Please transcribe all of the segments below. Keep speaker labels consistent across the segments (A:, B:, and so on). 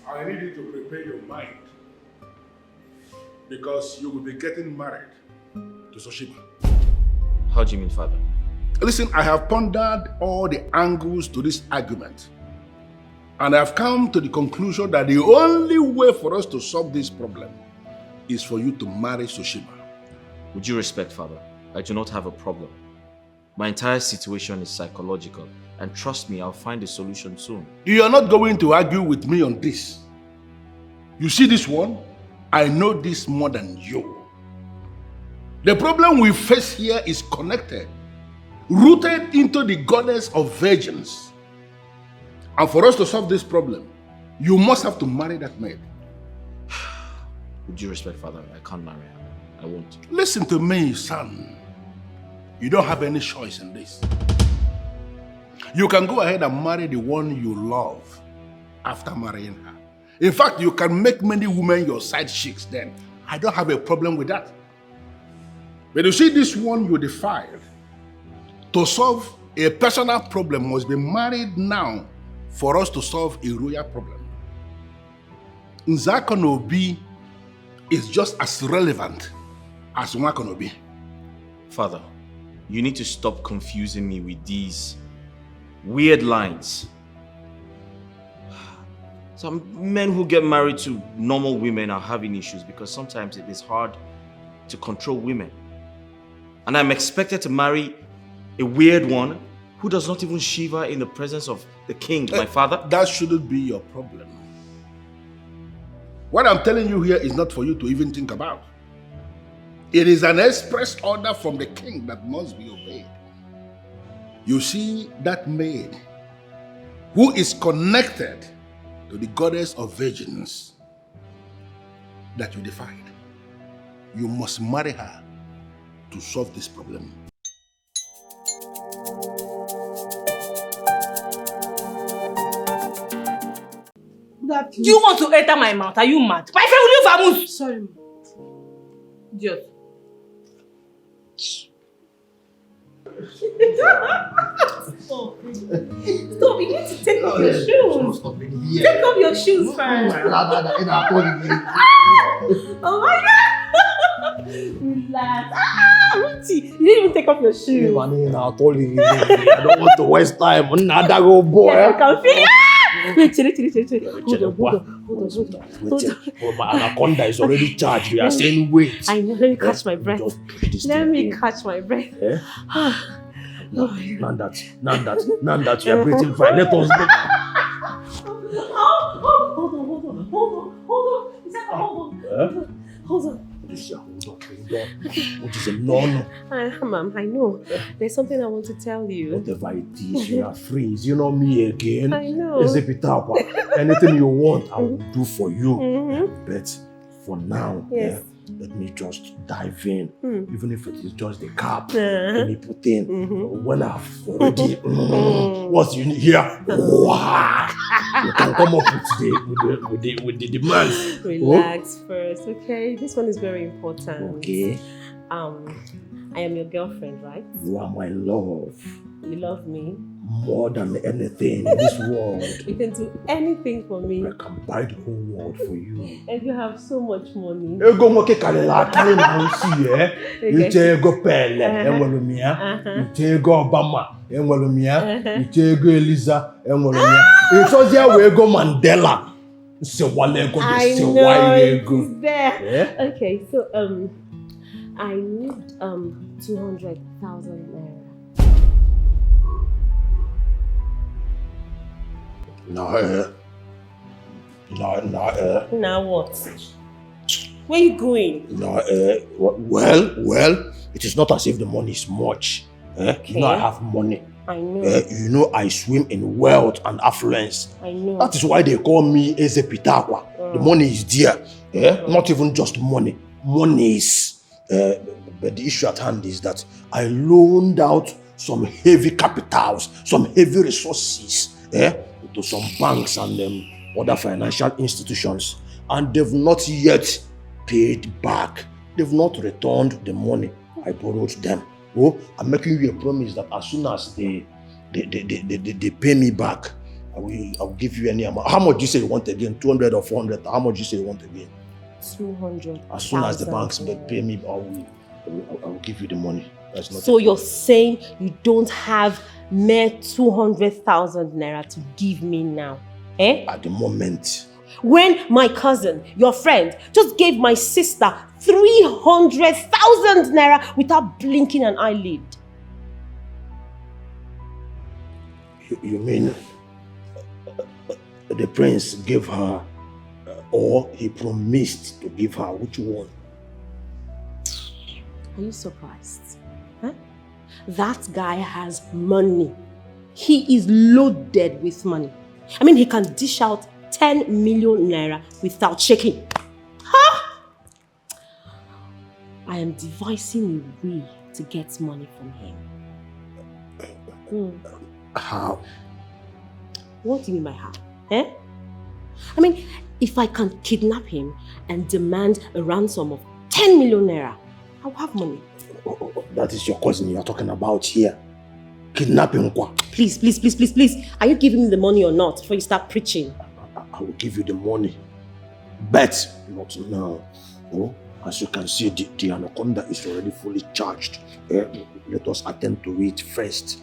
A: I need you to prepare your mind because you will be getting married to Soshima.
B: How do you mean, Father?
A: Listen, I have pondered all the angles to this argument, and I have come to the conclusion that the only way for us to solve this problem is for you to marry Soshima.
B: With due respect, Father, I do not have a problem. My entire situation is psychological, and trust me, I'll find a solution soon.
A: You are not going to argue with me on this. You see this one? I know this more than you. The problem we face here is connected, rooted into the goddess of virgins. And for us to solve this problem, you must have to marry that maid.
B: With due respect, Father, I can't marry her. I won't.
A: Listen to me, son. You don't have any choice in this. You can go ahead and marry the one you love after marrying her. In fact, you can make many women your side chicks then. I don't have a problem with that. But you see, this one you defied, to solve a personal problem must be married now for us to solve a royal problem. Nzakonobi is just as relevant as Nwakonobi.
B: Father, you need to stop confusing me with these weird lines. Some men who get married to normal women are having issues because sometimes it is hard to control women. And I'm expected to marry a weird one who does not even shiver in the presence of the king, my father?
A: That shouldn't be your problem. What I'm telling you here is not for you to even think about. It is an express order from the king that must be obeyed. You see that maid who is connected to the goddess of virgins that you defied. You must marry her to solve this problem.
C: Do you want to enter my mouth? Are you mad? My friend, will you vamoose? Sorry, ma. Idiot. Stop. Stop, you need to take off your shoes. Take off your shoes first. Oh my God. Relax. Ruti, you didn't even take off your shoes.
D: I don't want to waste time. Yes, I
C: can feel it. Wait, chill. Hold on.
D: My anaconda is already charged. We are saying wait.
C: I know, let me catch my breath. Let me catch my breath.
D: Now that you are breathing fine, let us go.
C: Hold on.
D: What is a no?
C: Ma'am, I know. There's something I want to tell you.
D: Whatever it is, you are free. You know me again.
C: I know.
D: Anything you want, I will do for you. But for now,
C: yes.
D: Let me just dive in. Even if it is just the cap, let me put in. When I've already, what's in here? Wow. You can come up with the demands.
C: Relax first, okay? This one is very important.
D: Okay.
C: I am your girlfriend, right?
D: You are my love.
C: You love me?
D: More than anything in this world.
C: You can do anything for me.
D: I can buy the whole world for you.
C: And you have so much money.
D: You go Pele, you go Obama, you go Eliza, it's all there we go Mandela.
C: I know it's there. Yeah? Okay, so I need 200,000 naira. Now what? Where are you going?
D: Well, it is not as if the money is much. Okay. You know I have money.
C: I know.
D: You know I swim in wealth and affluence.
C: I know.
D: That is why they call me Eze Pitakwa. The money is there. Not even just money. Money is. But the issue at hand is that I loaned out some heavy capitals, some heavy resources to some banks and other financial institutions, and they've not yet paid back. They've not returned the money I borrowed them. Oh, I'm making you a promise that as soon as they pay me back, I'll give you any amount. How much do you say you want again? 200 or 400? How much do you say you want again?
C: 200.
D: As soon as the banks pay me, I'll give you the money. That's not.
C: So you're saying you don't have mere 200,000 naira to give me now? Eh?
D: At the moment.
C: When my cousin, your friend, just gave my sister 300,000 naira without blinking an eyelid.
D: You mean the prince gave her or he promised to give her? Which one?
C: Are you surprised? Huh? That guy has money. He is loaded with money. I mean, he can dish out 10 million naira without shaking. Huh? I am devising a way to get money from him.
D: How?
C: What do you mean by how? Eh? I mean, if I can kidnap him and demand a ransom of 10 million naira, I'll have money.
D: That is your cousin you are talking about here. Kidnapping kwa.
C: Please. Are you giving me the money or not before you start preaching?
D: I will give you the money. But not now. Oh, as you can see, the anaconda is already fully charged. Let us attend to it first.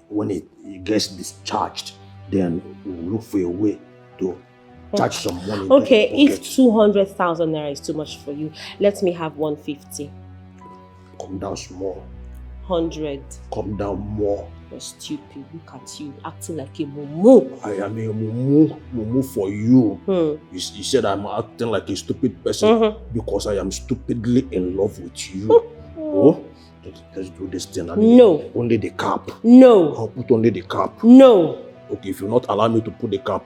D: When it gets discharged, then we'll look for a way to charge some money.
C: Okay, if 200,000 naira is too much for you, let me have 150.
D: Come down small.
C: 100.
D: Come down more.
C: You're stupid. Look at you, acting like a mumu.
D: I am a mumu for you. You said I'm acting like a stupid person because I am stupidly in love with you. Oh, let's do this thing.
C: No.
D: Only the cap.
C: No.
D: I'll put only the cap.
C: No.
D: Okay, if you not allow me to put the cap,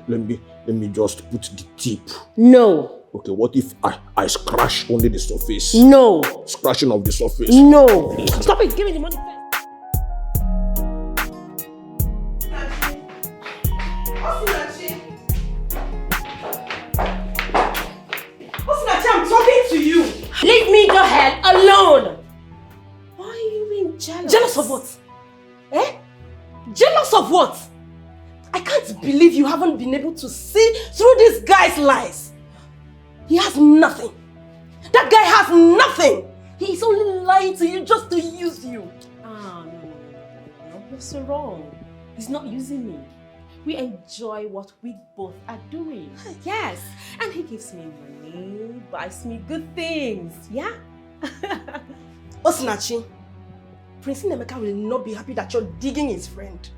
D: let me just put the tip.
C: No.
D: Okay, what if I scratch only the surface?
C: No.
D: Scratching of the surface.
C: No. Stop it. Give me the money first.
E: I'm talking to you.
C: Leave me the hell alone. Why are you being jealous?
E: Jealous of what? Eh? Jealous of what? I can't believe you haven't been able to see through this guy's lies. He has nothing. That guy has nothing. He's only lying to you just to use you.
C: No. You're so wrong. He's not using me. We enjoy what we both are doing. Yes. And he gives me money, buys me good things. Yeah?
E: Osinachi, Prince Nemeka will not be happy that you're digging his friend.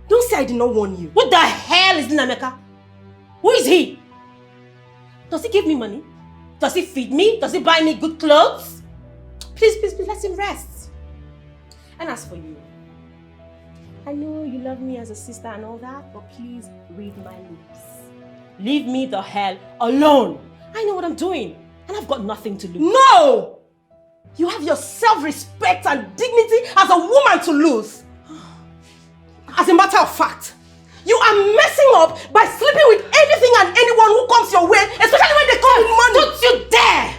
E: Don't say I did not warn you.
C: What the hell is Nemeka? Who is he? Does he give me money? Does he feed me? Does he buy me good clothes? Please, let him rest. And as for you, I know you love me as a sister and all that, but please read my lips. Leave me the hell alone. I know what I'm doing, and I've got nothing to lose.
E: No! You have your self-respect and dignity as a woman to lose. As a matter of fact, you are messing up by sleeping with anything and anyone who comes your way, especially when they come with money.
C: Don't you dare!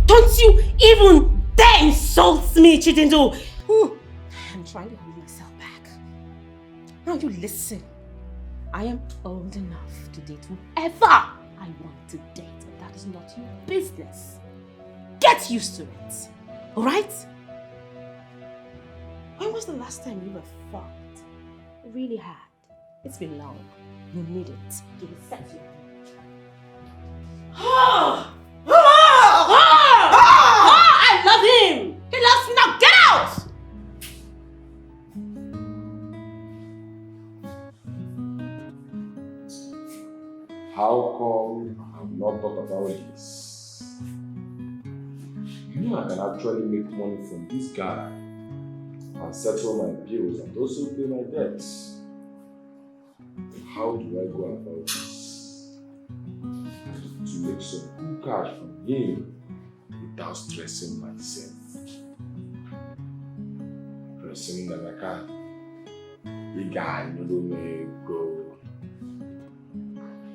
C: Don't you even dare insult me, Chidindo! I'm trying to hold myself back. Now you listen. I am old enough to date whoever I want to date, and that is not your business. Get used to it, alright? When was the last time you were fucked? Really hard. It's been long. You need it. You will set you. I love him! He loves me now! Get out!
F: How come I've not thought about this? You know I can actually make money from this guy and settle my bills and also pay my debts. How do I go about this? To make some good cash from him without stressing myself. Pressing that I can. You got no me go.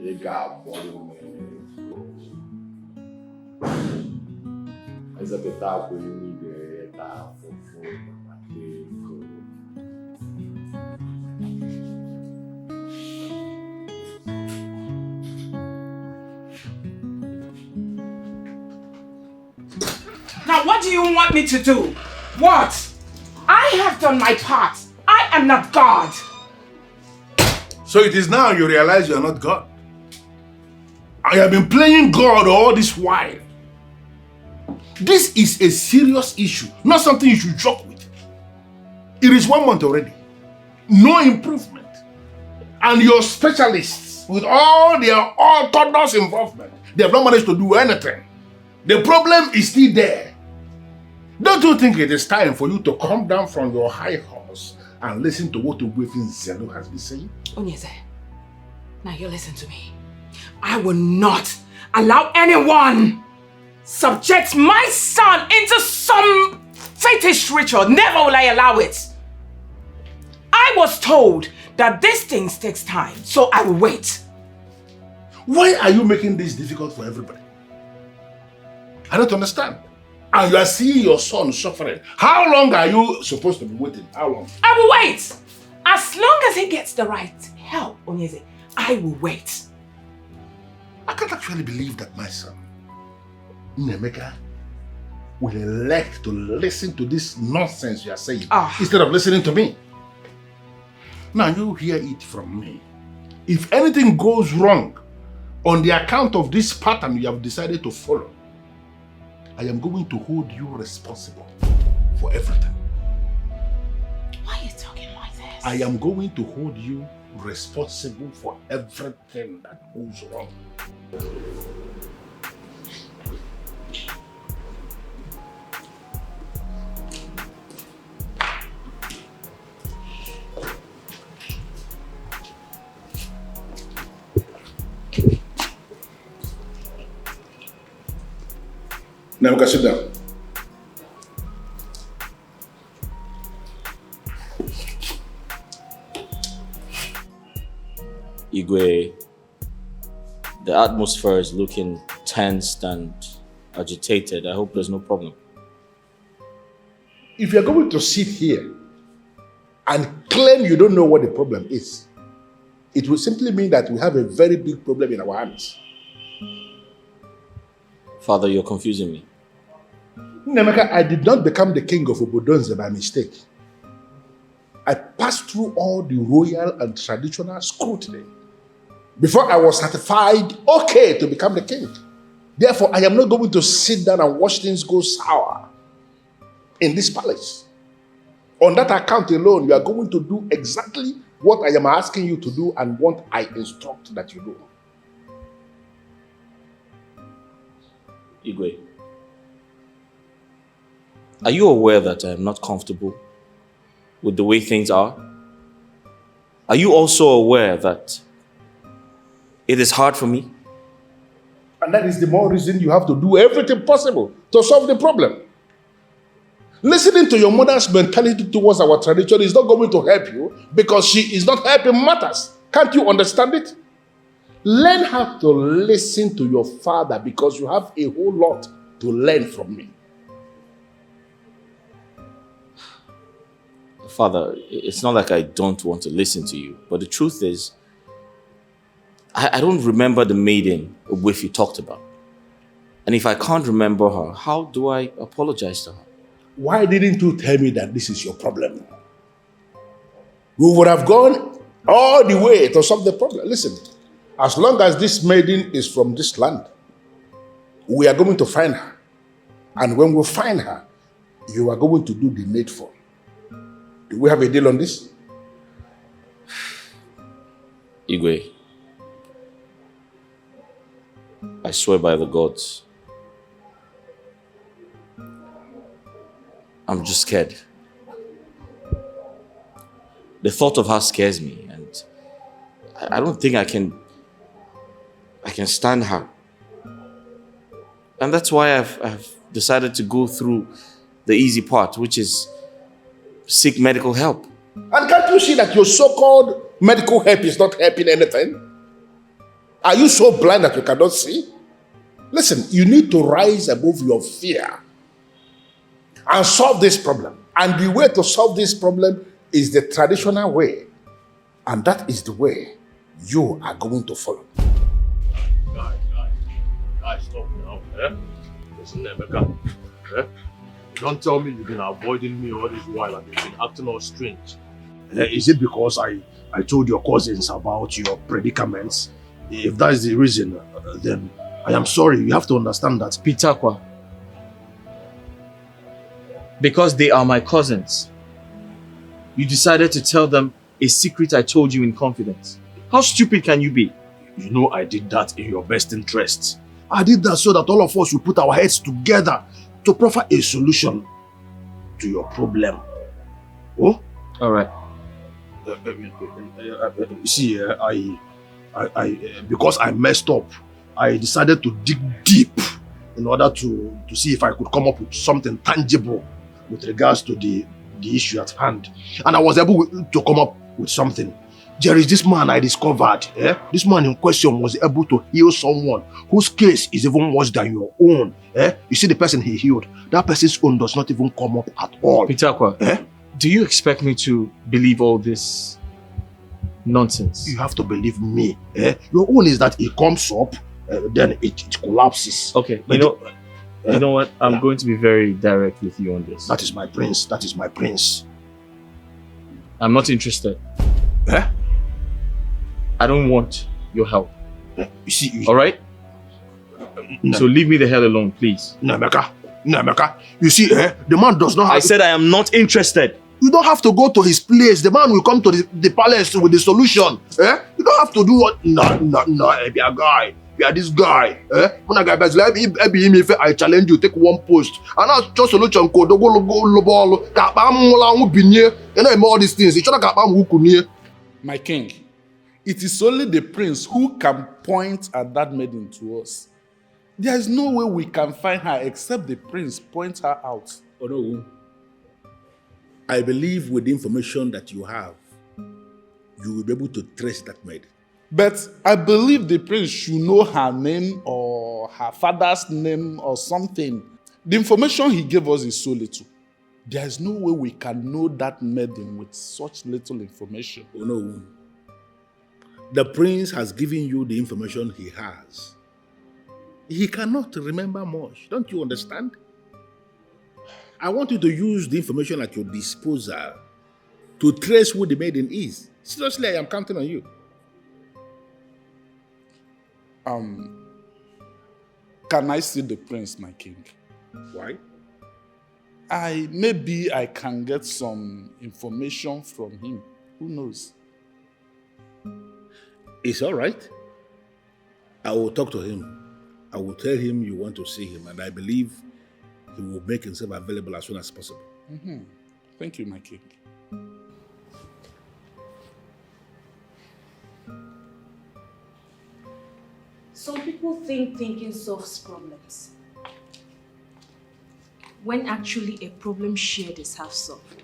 F: You got body me go. As a better for you need for food.
G: do you want me to do? What? I have done my part. I am not God.
A: So it is now you realize you are not God. I have been playing God all this while. This is a serious issue, not something you should joke with. It is 1 month already. No improvement. And your specialists, with all their orthodox involvement, they have not managed to do anything. The problem is still there. Don't you think it is time for you to come down from your high horse and listen to what Ugezu has been saying?
G: Ugezu, now you listen to me. I will not allow anyone subject my son into some fetish ritual. Never will I allow it. I was told that these things takes time, so I will wait.
A: Why are you making this difficult for everybody? I don't understand. And you are seeing your son suffering. How long are you supposed to be waiting? How long?
G: I will wait. As long as he gets the right help, Ugezu, I will wait.
A: I can't actually believe that my son, Nemeka, will elect to listen to this nonsense you are saying instead of listening to me. Now you hear it from me. If anything goes wrong on the account of this pattern you have decided to follow, I am going to hold you responsible for everything.
G: Why are you talking like this?
A: I am going to hold you responsible for everything that goes wrong. Now we can sit down.
B: Igwe, the atmosphere is looking tensed and agitated. I hope there's no problem.
A: If you're going to sit here and claim you don't know what the problem is, it will simply mean that we have a very big problem in our hands.
B: Father, you're confusing me.
A: Nemeka, I did not become the king of Obodonze by mistake. I passed through all the royal and traditional scrutiny before I was certified okay to become the king. Therefore, I am not going to sit down and watch things go sour in this palace. On that account alone, you are going to do exactly what I am asking you to do and what I instruct that you do.
B: Igwe, are you aware that I am not comfortable with the way things are? Are you also aware that it is hard for me?
A: And that is the more reason you have to do everything possible to solve the problem. Listening to your mother's mentality towards our tradition is not going to help you because she is not helping matters. Can't you understand it? Learn how to listen to your father because you have a whole lot to learn from me.
B: Father, it's not like I don't want to listen to you, but the truth is, I don't remember the maiden Ugezu talked about. And if I can't remember her, how do I apologize to her?
A: Why didn't you tell me that this is your problem? We would have gone all the way to solve the problem. Listen, as long as this maiden is from this land, we are going to find her. And when we find her, you are going to do the needful. Do we have a deal on this?
B: Igwe, I swear by the gods, I'm just scared. The thought of her scares me, and I don't think I can stand her. And that's why I've decided to go through the easy part, which is seek medical help.
A: And can't you see that your so-called medical help is not helping anything? Are you so blind that you cannot see? Listen, you need to rise above your fear and solve this problem. And the way to solve this problem is the traditional way. And that is the way you are going to follow.
H: Guys, stop now. Listen, Nemeka.
D: Don't tell me you've been avoiding me all this while and you've been acting all strange. Is it because I told your cousins about your predicaments? If that is the reason, then I am sorry. You have to understand that.
B: Pitakwa. Because they are my cousins, you decided to tell them a secret I told you in confidence. How stupid can you be?
D: You know I did that in your best interest. I did that so that all of us will put our heads together to proffer a solution to your problem. Oh?
B: All right.
D: See, because I messed up, I decided to dig deep in order to see if I could come up with something tangible with regards to the issue at hand. And I was able to come up with something. There is this man I discovered. This man in question was able to heal someone whose case is even worse than your own. You see the person he healed, that person's own does not even come up at all.
B: Pitakwa, do you expect me to believe all this nonsense?
D: You have to believe me. Your own is that it comes up, then it collapses.
B: Okay, you know what? I'm going to be very direct with you on this.
D: That is my prince. That is my prince.
B: I'm not interested. I don't want your help.
D: You see,
B: all right?
D: No.
B: So leave me the hell alone, please.
D: No, Emeka. You see, the man does not have...
B: I said I am not interested.
D: You don't have to go to his place. The man will come to the palace with the solution. You don't have to do what... No, be a guy. You are this guy. When a guy says, if I challenge you, take one post. And that's just solution code. Go ball. All these things.
H: My king, it is only the prince who can point at that maiden to us. There is no way we can find her except the prince points her out.
A: Oh no. I believe with the information that you have, you will be able to trace that maiden.
H: But I believe the prince should know her name or her father's name or something. The information he gave us is so little. There is no way we can know that maiden with such little information.
A: Oh no. The prince has given you the information he has. He cannot remember much. Don't you understand? I want you to use the information at your disposal to trace who the maiden is. Seriously, I am counting on you.
H: Can I see the prince, my king?
A: Why?
H: Maybe I can get some information from him. Who knows?
A: It's all right. I will talk to him. I will tell him you want to see him, and I believe he will make himself available as soon as possible.
H: Mm-hmm. Thank you, my king.
E: Some people think thinking solves problems, when actually a problem shared is half solved.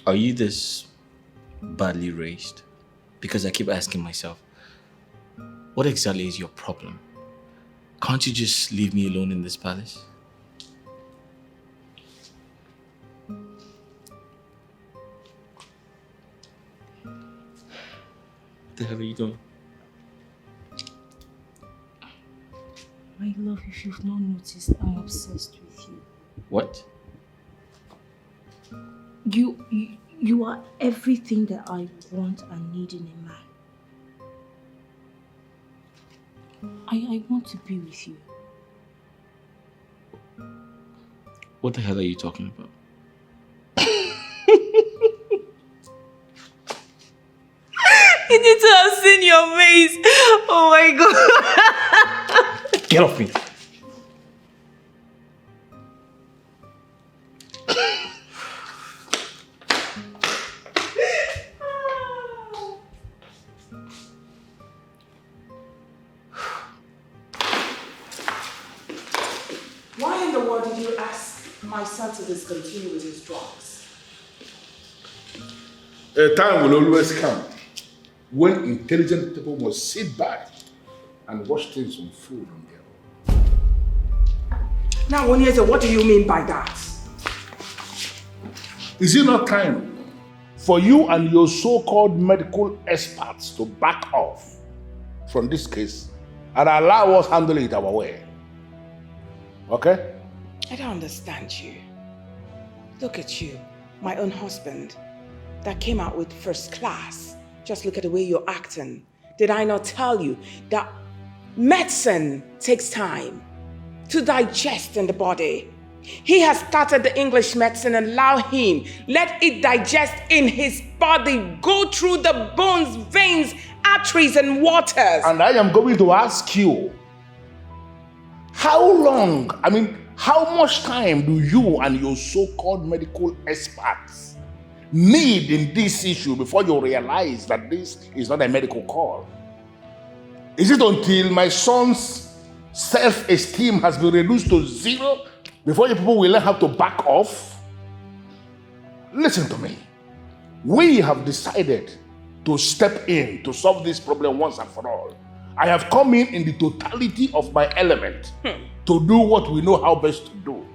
B: Are you this badly raised? Because I keep asking myself, what exactly is your problem? Can't you just leave me alone in this palace? What the hell are you doing?
E: My love, if you've not noticed, I'm obsessed with you.
B: What?
E: You are everything that I want and need in a man. I want to be with you.
B: What the hell are you talking about?
E: You need to have seen your face. Oh my God.
B: Get off me.
G: Why in the world did you ask my son to discontinue with his drugs?
A: A time will always come when intelligent people must sit back and watch things unfold on their own.
G: Now, Ugezu, what do you mean by that?
H: Is it not time for you and your so-called medical experts to back off from this case and allow us handle it our way? Okay?
G: I don't understand you. Look at you, my own husband, that came out with first class. Just look at the way you're acting. Did I not tell you that medicine takes time to digest in the body? He has started the English medicine and allow him. Let it digest in his body, go through the bones, veins, arteries, and waters.
H: And I am going to ask you, how long, how much time do you and your so-called medical experts need in this issue before you realize that this is not a medical call? Is it until my son's self-esteem has been reduced to zero before you people will learn how to back off? Listen to me. We have decided to step in to solve this problem once and for all. I have come in the totality of my element to do what we know how best to do.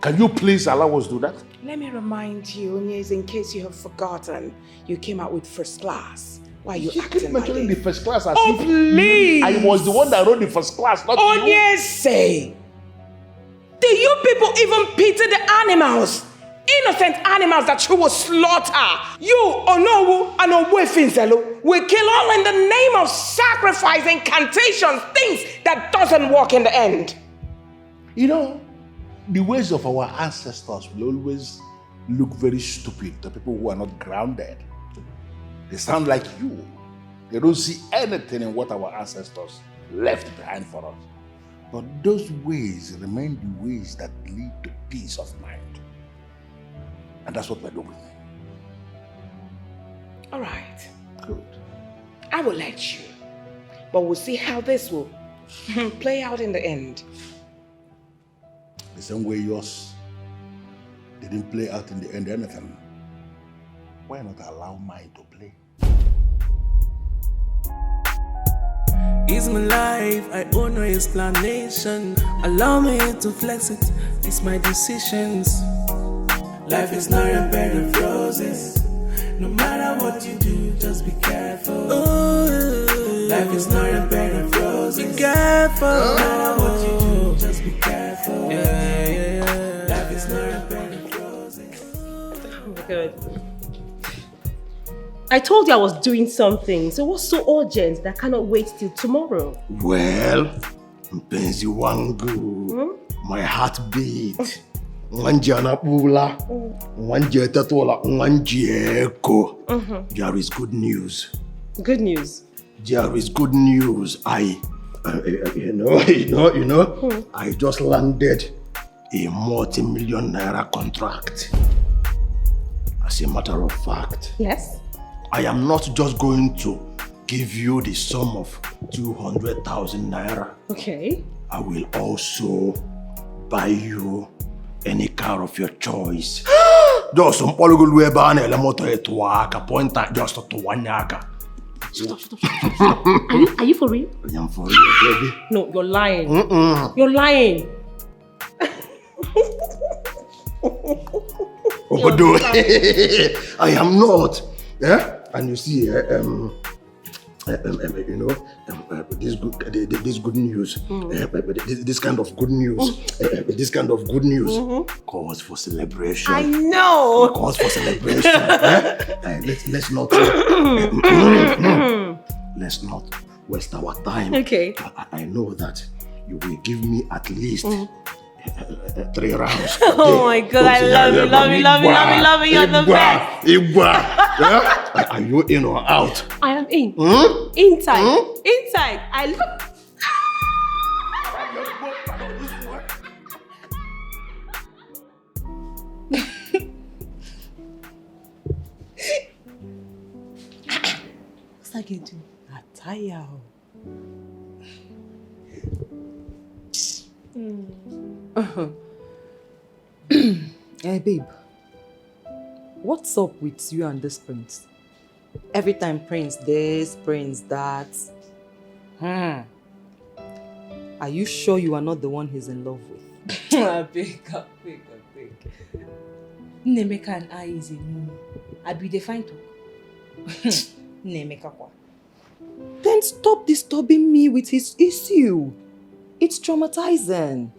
H: Can you please allow us to do that?
G: Let me remind you, Ugezu, in case you have forgotten, you came out with first class. Why are you acting
H: keep
G: like
H: mentioning
G: this?
H: the first class as
G: Oh,
H: if
G: please!
H: I was the one that wrote the first class, not you.
G: Ugezu! Do you people even pity the animals? Innocent animals that you will slaughter. You, Onowu and Owefinzelo, will kill all in the name of sacrifice, incantations, things that doesn't work in the end.
H: You know, the ways of our ancestors will always look very stupid to people who are not grounded. They sound like you. They don't see anything in what our ancestors left behind for us. But those ways remain the ways that lead to peace of mind. And that's what we're doing.
G: All right.
H: Good.
G: I will let you. But we'll see how this will play out in the end.
H: The same way yours didn't play out in the end anything. Why not allow mine to play?
I: It's my life, I own no explanation. Allow me to flex it, it's my decisions. Life is not a bed of roses. No matter what you do, just be careful. Ooh. Life is not a bed of roses. Be careful. No matter what you do, just be careful. Yeah. Life is not a bed of roses.
C: Oh my God. I told you I was doing something, so what's so urgent that cannot wait till tomorrow?
D: Well, mpenzi wangu, my heart beat. Mwanje anapula, mwanje tatola, mwanje eko. There is good news.
C: Good news.
D: There is good news. I just landed a multi-million naira contract. As a matter of fact.
C: Yes?
D: I am not just going to give you the sum of 200,000 naira.
C: Okay.
D: I will also buy you any car of your choice. Just some polygon ban elemoto etwaka point just to wanyaka.
C: Stop. Are you for real?
D: I am for real, baby.
C: No, you're lying. You're lying.
D: I am not. Yeah? And you see, this good news, this kind of good news, calls for celebration.
C: I know.
D: Calls for celebration. Let's not waste our time.
C: Okay.
D: I know that you will give me at least 3 rounds.
C: Oh my God, I love you. You're the best.
D: Yeah? Are you in or out?
C: I am in. Inside. Inside. I love. What's that going to do? Attire.
J: Hey babe, what's up with you and this prince? Every time prince this, prince that. Are you sure you are not the one he's in love with?
G: I beg. Nemeka and I is a no. I be defined to. Nemeka kwa.
J: Then stop disturbing me with his issue. It's traumatizing.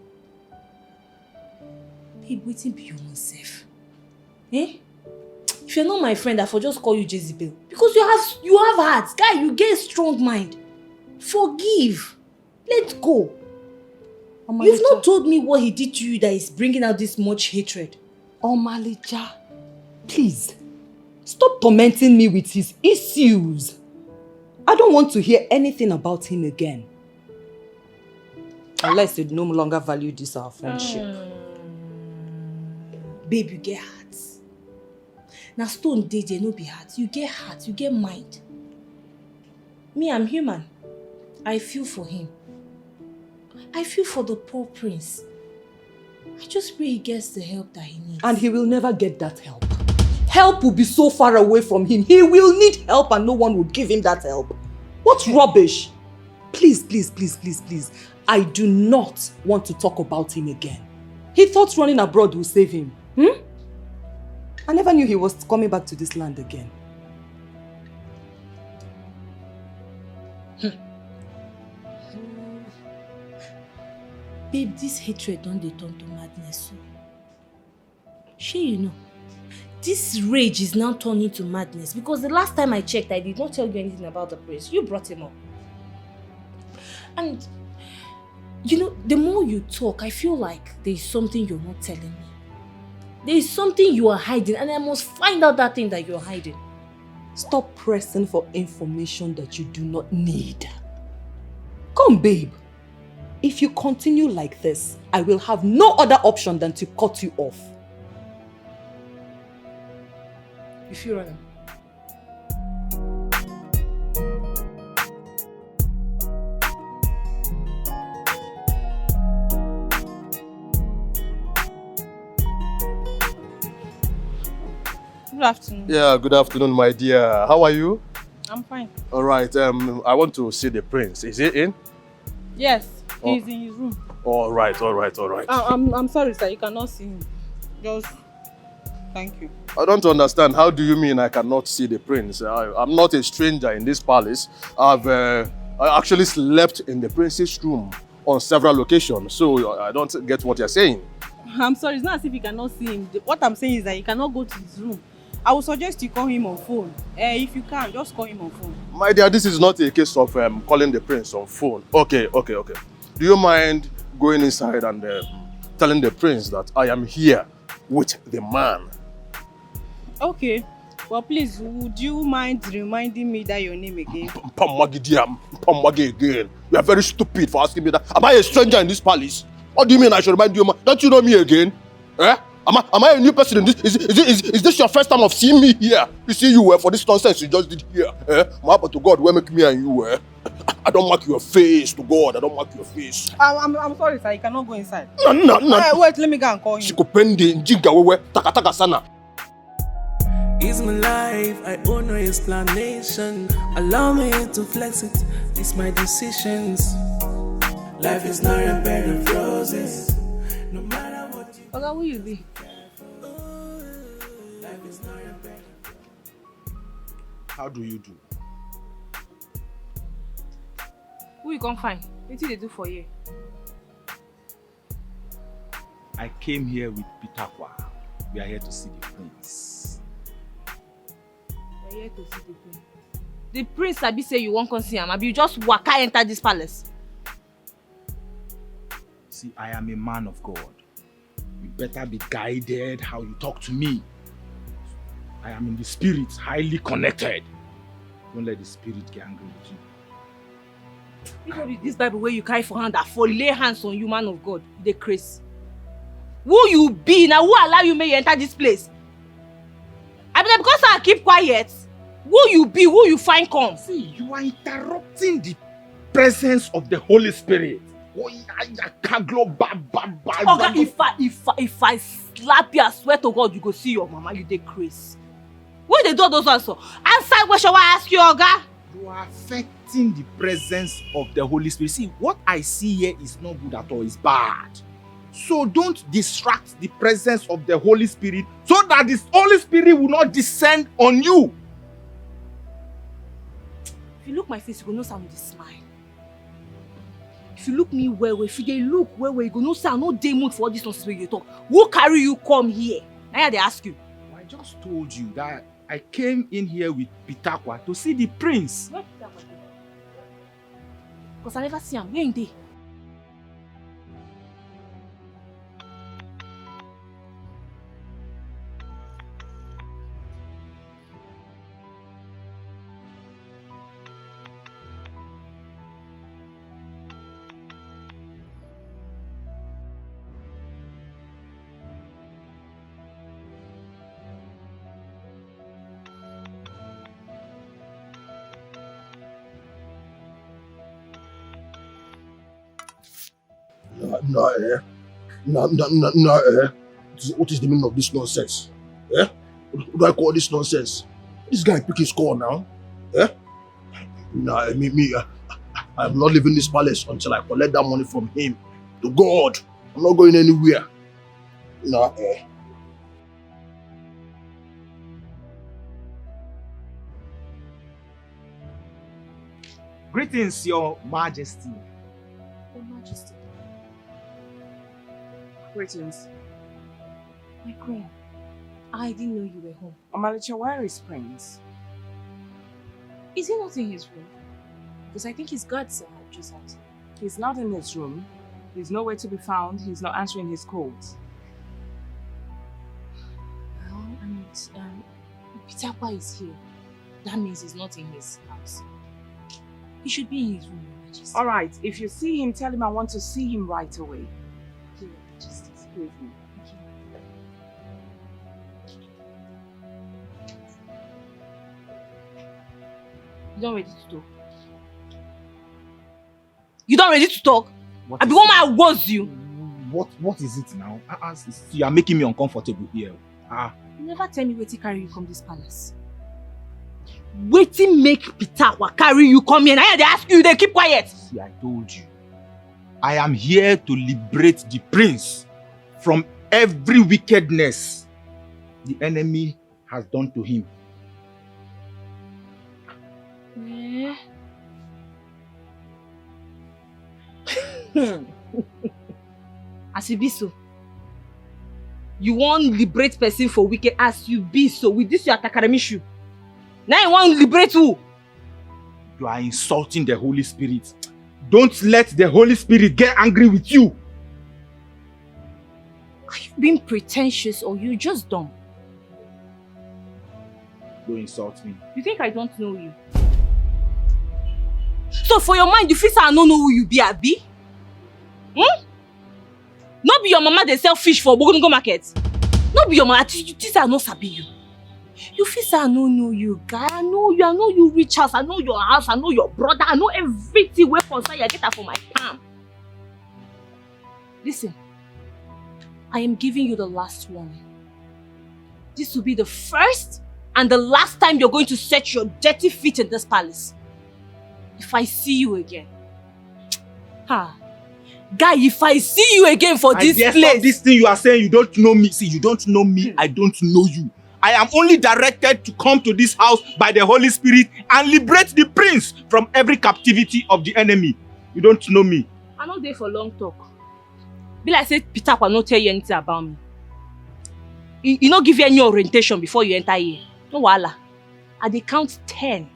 G: Babe, waiting be your own self. Eh? If you're not my friend, I for just call you Jezebel. Because you have heart. Guy, you get a strong mind. Forgive. Let go. You've not told me what he did to you that is bringing out this much hatred.
J: Omalija, please, stop tormenting me with his issues. I don't want to hear anything about him again. Unless you no longer value this our friendship.
G: Babe, you get heart. Now stone DJ no be heart. You get heart, you get mind. Me, I'm human. I feel for him. I feel for the poor prince. I just pray he gets the help that he needs.
J: And he will never get that help. Help will be so far away from him. He will need help and no one will give him that help. What rubbish! Please, please, please, please, please. I do not want to talk about him again. He thought running abroad will save him. I never knew he was coming back to this land again.
G: Babe, this hatred don't they turn to madness. Sure, you know. This rage is now turning to madness because the last time I checked, I did not tell you anything about the prince. You brought him up. And, you know, the more you talk, I feel like there is something you're not telling me. There is something you are hiding and I must find out that thing that you're hiding.
J: Stop pressing for information that you do not need. Come, babe. If you continue like this, I will have no other option than to cut you off.
G: You feel right?
K: Good afternoon.
D: Yeah, good afternoon, my dear. How are you?
K: I'm fine.
D: All right. I want to see the prince. Is he in?
K: Yes, he's in his room.
D: All right.
K: I'm sorry, sir. You cannot see him. Just thank you.
D: I don't understand. How do you mean I cannot see the prince? I'm not a stranger in this palace. I actually slept in the prince's room on several occasions, so I don't get what you're saying.
K: I'm sorry. It's not as if you cannot see him. What I'm saying is that you cannot go to his room. I would suggest you call him on phone. If you can, just call him on phone.
D: My dear, this is not a case of calling the prince on phone. Okay. Do you mind going inside and telling the prince that I am here with the man?
K: Okay. Well, please, would you mind reminding me that your name again?
D: Mpamwagi again. You are very stupid for asking me that. Am I a stranger in this palace? What do you mean I should remind you? Don't you know me again? Eh? Am I a new person in this? Is this your first time of seeing me here? You see you for this nonsense you just did here. Eh? My to God, where make me and you? I don't mark your face to God. I don't mark your face.
K: I'm sorry, sir. You cannot go inside.
D: No.
K: Wait, let me go and call him.
D: Sikupendi njinga wewe takataka sana.
I: It's my life, I owe no explanation. Allow me to flex it, it's my decisions. Life is not a bed of roses. No matter what you
K: Oga, who you be?
I: life is not a bed.
H: How do you do?
K: Who you come find? What did they do for you?
L: I came here with Pitakwa. We are here to see the prince.
K: You're here to see the prince. The prince Sabi say you won't come see him. Abi you just waka enter this palace.
L: See, I am a man of God. You better be guided how you talk to me. I am in the spirit, highly connected. Don't let the spirit get angry with you.
K: This no be this Bible where you carry for hand that for lay hands on you, man of God. You dey craze. Who you be? Now who allow you may you enter this place? I mean, because I keep quiet. Who you be? Who you find come?
L: See, you are interrupting the presence of the Holy Spirit.
K: Oga, if I slap you, I swear to God, you go see your mama. You dey craze. What they do those ones for? Answer question I ask you, Oga.
L: You are affecting the presence of the Holy Spirit. See, what I see here is not good at all. It's bad. So don't distract the presence of the Holy Spirit so that the Holy Spirit will not descend on you.
K: If you look my face, you go know say I dey smile. If you look me well, if you dey look well, you go know say I no dey mood for all this nonsense wey you talk. Who carry you come here? Now they ask you.
L: I just told you that I came in here with Pitakwa to see the prince.
K: Where Pitakwa dey? Because I never see him. Where he dey?
D: What is the meaning of this nonsense? Eh? What do I call this nonsense? This guy pick his call now. Eh? I'm not leaving this palace until I collect that money from him. To God, I'm not going anywhere.
L: Greetings, Your Majesty.
K: Your Majesty.
G: Greetings.
K: My queen, I didn't know you were home.
G: Amalicha, where is Prince?
K: Is he not in his room? Because I think his Godson had just out.
G: He's not in his room. He's nowhere to be found. He's not answering his calls.
K: Well, and Pitakwa is here. That means he's not in his house. He should be in his room, Your Majesty.
G: All right, if you see him, tell him I want to see him right away.
K: Your Majesty.
G: Excuse me.
K: You don't ready to talk? You don't ready to talk? I be one man was you.
L: What is it now? You are making me uncomfortable here.
K: You never tell me wetin carry you come this palace. Wetin make Pitakwa carry you come here? Now they ask you, they keep quiet.
L: See, I told you. I am here to liberate the prince from every wickedness the enemy has done to him.
K: As you be so, you want liberate person for wicked as you be so with this your takarami shoe. Now you want liberate who?
L: You are insulting the Holy Spirit. Don't let the Holy Spirit get angry with you.
K: Are you being pretentious or you just dumb?
L: Don't insult me.
K: You think I don't know you? So for your mind, you feel I don't know who you be, Abi? Not be your mama they sell fish for Bogongo market. Not be your mama, this I no sabi you. You feel I don't know you, guy. I know you rich house, I know your house, I know your brother, I know everything where concern you get that for my palm. Listen, I am giving you the last warning. This will be the first and the last time you're going to set your dirty feet in this palace. If I see you again, guy, if I see you again for this place.
L: This thing you are saying, you don't know me. See, you don't know me, I don't know you. I am only directed to come to this house by the Holy Spirit and liberate the prince from every captivity of the enemy. You don't know me.
K: I'm not there for long talk. Be like say Pitakwa no tell you anything about me. You no give you any orientation before you enter here. No wahala. I dey count 10.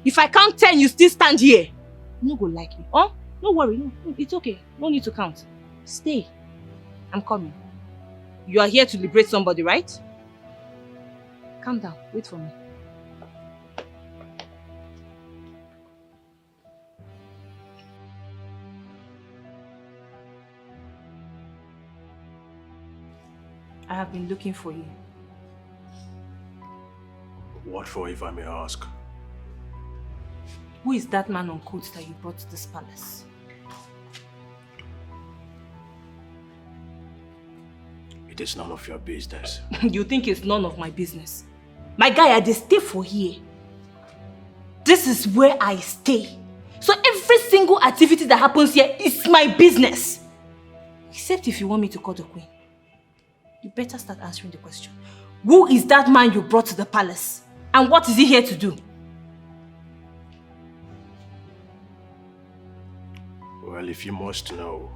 K: If I count 10, you still stand here. You no go like me. Oh, no worry. No, it's okay. No need to count. Stay. I'm coming. You are here to liberate somebody, right? Calm down. Wait for me. I have been looking for you.
A: What for, if I may ask?
K: Who is that man on coat that you brought to this palace?
A: It is none of your business.
K: You think it's none of my business? My guy, I dey stay for here. This is where I stay. So every single activity that happens here is my business. Except if you want me to call the queen. You better start answering the question. Who is that man you brought to the palace? And what is he here to do?
D: Well, if you must know,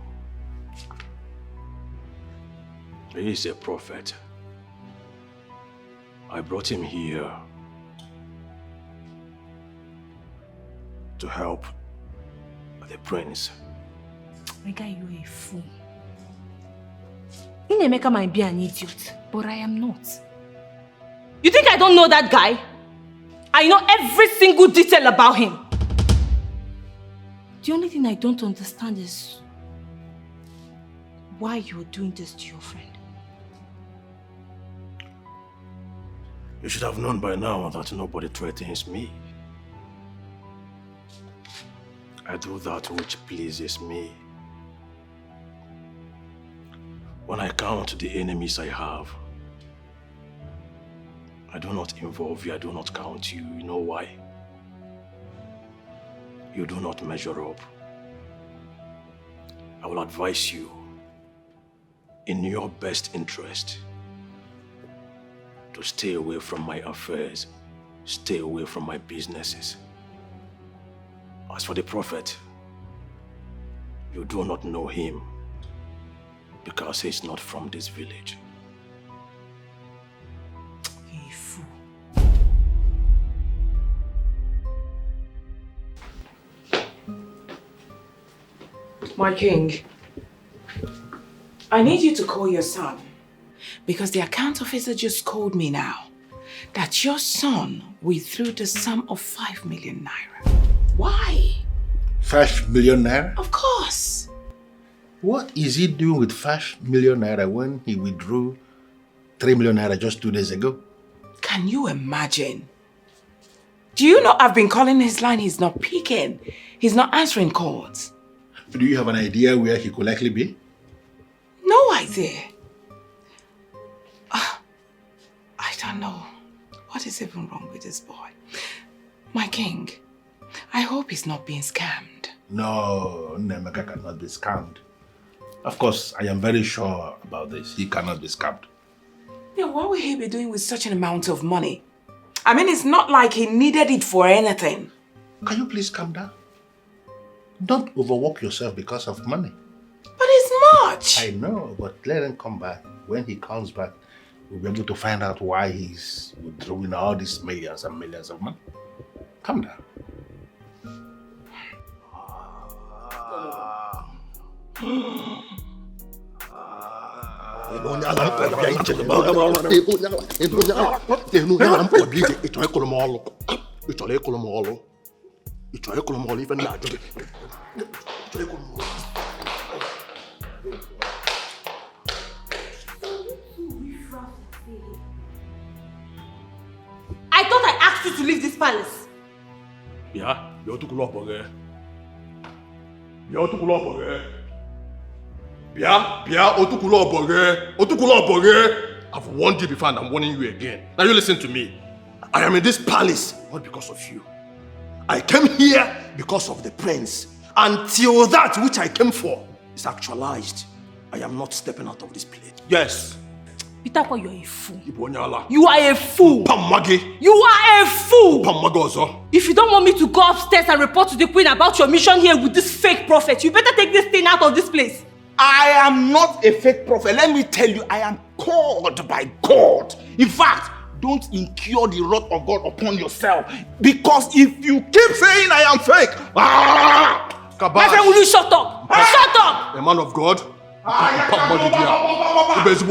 D: he is a prophet. I brought him here to help the prince.
K: My guy, you're a fool. Inemeka might be an idiot, but I am not. You think I don't know that guy? I know every single detail about him. The only thing I don't understand is why you're doing this to your friend.
D: You should have known by now that nobody threatens me. I do that which pleases me. When I count the enemies I have, I do not involve you, I do not count you. You know why? You do not measure up. I will advise you, in your best interest, to stay away from my affairs, stay away from my businesses. As for the prophet, you do not know him because he's not from this village.
K: You fool.
G: My king, I need you to call your son because the account officer just called me now that your son withdrew the sum of 5 million naira. Why?
A: 5 million naira?
G: Of course.
A: What is he doing with 5 million naira when he withdrew 3 million naira just 2 days ago?
G: Can you imagine? Do you know I've been calling his line, he's not picking. He's not answering calls.
A: Do you have an idea where he could likely be?
G: No idea. I don't know. What is even wrong with this boy? My king, I hope he's not being scammed.
A: No, Nemeka cannot be scammed. Of course, I am very sure about this. He cannot be scammed.
G: Then what will he be doing with such an amount of money? I mean, it's not like he needed it for anything.
A: Can you please calm down? Don't overwork yourself because of money.
G: But it's much.
A: I know, but let him come back. When he comes back, we'll be able to find out why he's withdrawing all these millions and millions of money. Calm down.
C: I thought I asked you to leave this palace.
D: Yeah, you're too cool up again. You're too cool up again. I've warned you before and I'm warning you again. Now you listen to me. I am in this palace not because of you. I came here because of the prince. Until that which I came for is actualized, I am not stepping out of this place. Yes.
K: Peter, you're a fool.
D: Ibonyala.
K: You are a fool.
D: Pamagi.
K: You are a fool.
D: Pamagozo.
K: If you don't want me to go upstairs and report to the queen about your mission here with this fake prophet, you better take this thing out of this place.
L: I am not a fake prophet. Let me tell you, I am called by God. In fact, don't incur the wrath of God upon yourself. Because if you keep saying I am fake,
K: my friend, will you shut up? Shut up!
D: A man of God. If you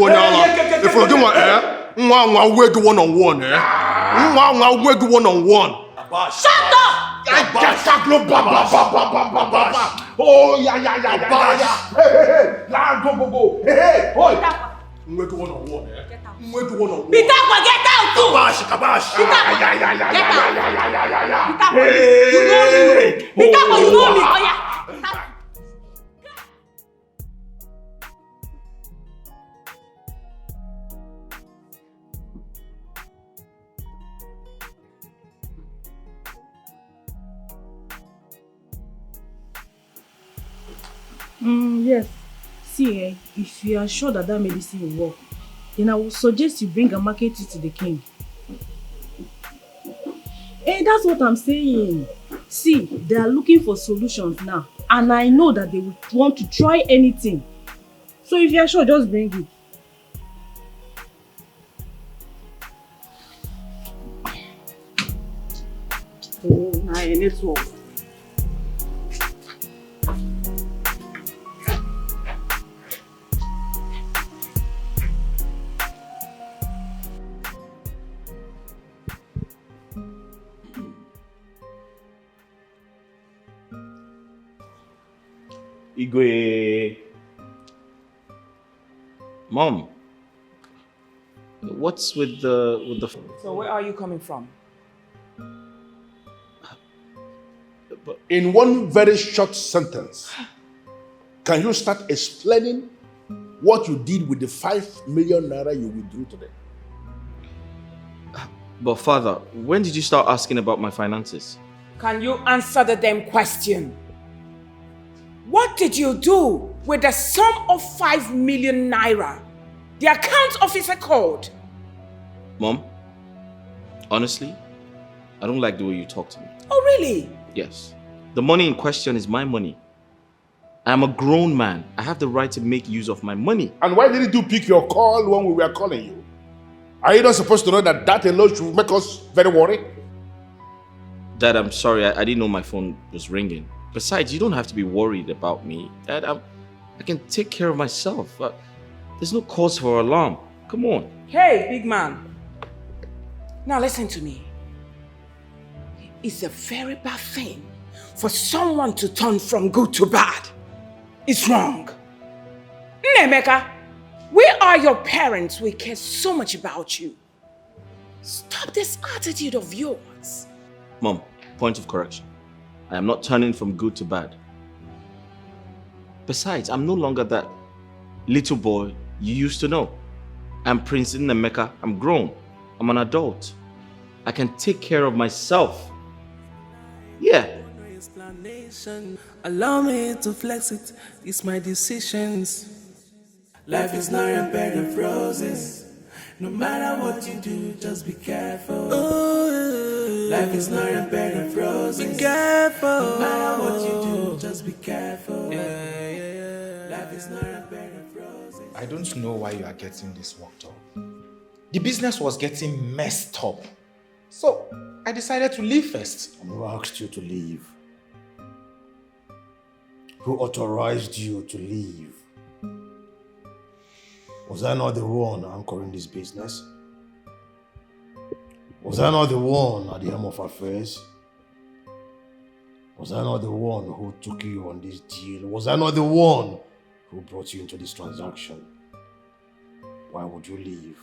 D: do one-on-one.
K: Shut up!
L: Oh, yeah. Hey.
D: One-on-one.
K: Peter, get out too!
D: Kabash.
K: Get out! Peter, you know me. Oh, yeah.
J: Yes.
K: See, if you are sure that that medicine will work, then I will suggest you bring and market it to the king. That's what I'm saying. See, they are looking for solutions now. And I know that they will want to try anything. So if you are sure, just bring it. Oh, nah, network.
B: Igwe. Mom, what's with the?
G: So where are you coming from?
A: In one very short sentence, can you start explaining what you did with the 5 million naira you withdrew today?
B: But father, when did you start asking about my finances?
G: Can you answer the damn question? What did you do with the sum of 5 million naira? The account officer called.
B: Mom, honestly, I don't like the way you talk to me.
G: Oh, really?
B: Yes. The money in question is my money. I'm a grown man. I have the right to make use of my money.
A: And why didn't you pick your call when we were calling you? Are you not supposed to know that that alone should make us very worried?
B: Dad, I'm sorry. I didn't know my phone was ringing. Besides, you don't have to be worried about me. Dad, I can take care of myself. There's no cause for alarm. Come on.
G: Hey, big man. Now listen to me. It's a very bad thing for someone to turn from good to bad. It's wrong. Nemeka, we are your parents. We care so much about you. Stop this attitude of yours.
B: Mom, point of correction. I am not turning from good to bad. Besides, I'm no longer that little boy you used to know. I'm Prince Nemeka. I'm grown. I'm an adult. I can take care of myself. Yeah.
I: Allow me to flex it. It's my decisions. Life is not a bed of roses. No matter what you do, just be careful. Ooh. Life is not a bed of roses. Be careful. No matter what you do, just be careful. Yeah. Life is not a bed of roses.
L: I don't know why you are getting this worked up. The business was getting messed up. So, I decided to leave first.
D: Who asked you to leave? Who authorized you to leave? Was I not the one anchoring this business? Was I not the one at the helm of affairs? Was I not the one who took you on this deal? Was I not the one who brought you into this transaction? Why would you leave?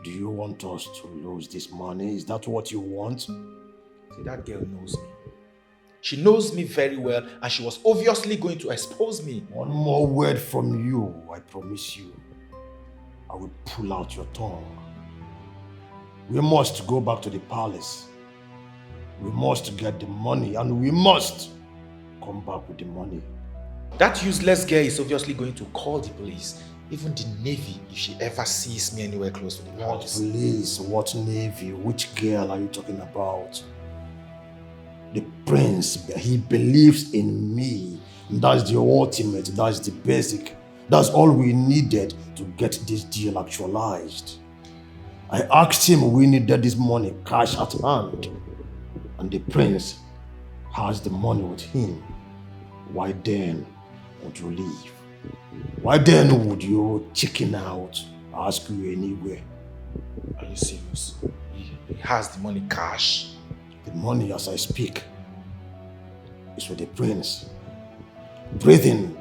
D: Do you want us to lose this money? Is that what you want?
L: See, that girl knows me. She knows me very well, and she was obviously going to expose me.
D: One more word from you, I promise you. I will pull out your tongue. We must go back to the palace. We must get the money, and we must come back with the money.
L: That useless girl is obviously going to call the police, even the Navy, if she ever sees me anywhere close to the palace.
D: What police? What Navy? Which girl are you talking about? The prince, he believes in me. That's the ultimate, that's the basic. That's all we needed to get this deal actualized. I asked him we needed this money cash at hand. And the prince has the money with him. Why then would you leave? Why then would you chicken out, ask you anywhere?
L: Are you serious? He has the money cash.
D: The money, as I speak, is with the prince. Breathing,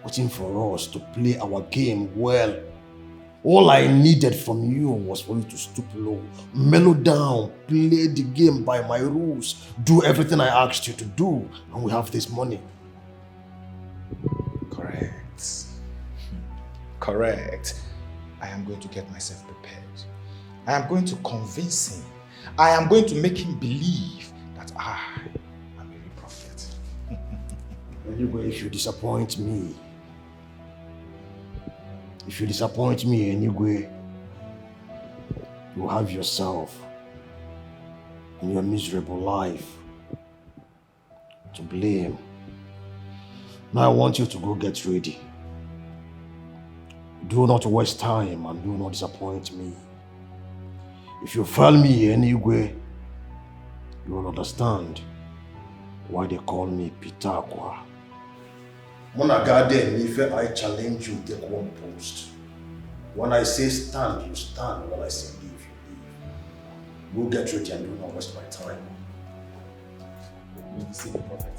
D: waiting for us to play our game well. All I needed from you was for you to stoop low, mellow down, play the game by my rules, do everything I asked you to do, and we have this money.
L: Correct. I am going to get myself prepared. I am going to convince him. I am going to make him believe that I am a real prophet.
D: Anyway, if you disappoint me, If you disappoint me anyway, you have yourself in your miserable life to blame. Now I want you to go get ready. Do not waste time and do not disappoint me. If you fail me anyway, you will understand why they call me Pitakwa. Monagade, if I challenge you, take one post. When I say stand, you stand. When I say leave, you leave. Go get ready and do not waste my time. You see the prophet.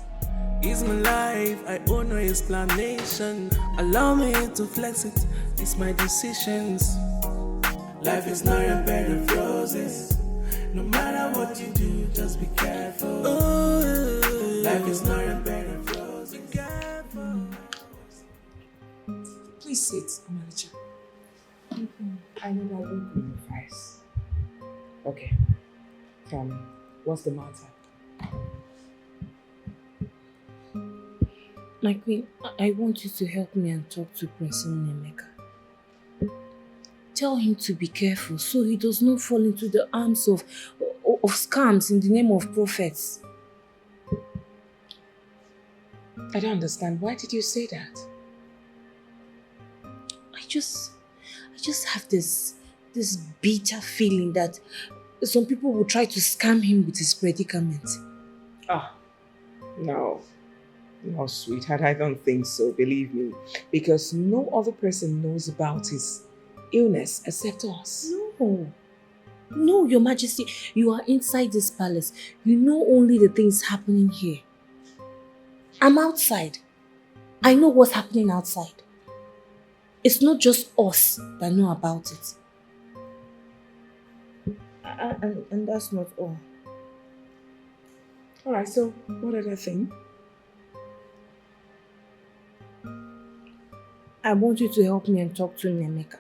I: It's my life, I owe no explanation. Allow me to flex it, it's my decisions. Life is not a bed of roses. No matter what you do, just be careful. Life is not a bed of roses. Be careful.
G: Please sit, manager. I know that will be advice. Okay. What's the matter?
K: My queen, I want you to help me and talk to Prince Nemeka. Tell him to be careful so he does not fall into the arms of scams in the name of prophets.
G: I don't understand. Why did you say that?
K: I just have this bitter feeling that some people will try to scam him with his predicament.
G: No, sweetheart, I don't think so, believe me. Because no other person knows about his illness except us.
K: No, Your Majesty, you are inside this palace. You know only the things happening here. I'm outside. I know what's happening outside. It's not just us that know about it. And that's not all.
G: Alright, so what other thing?
K: I want you to help me and talk to Nemeka.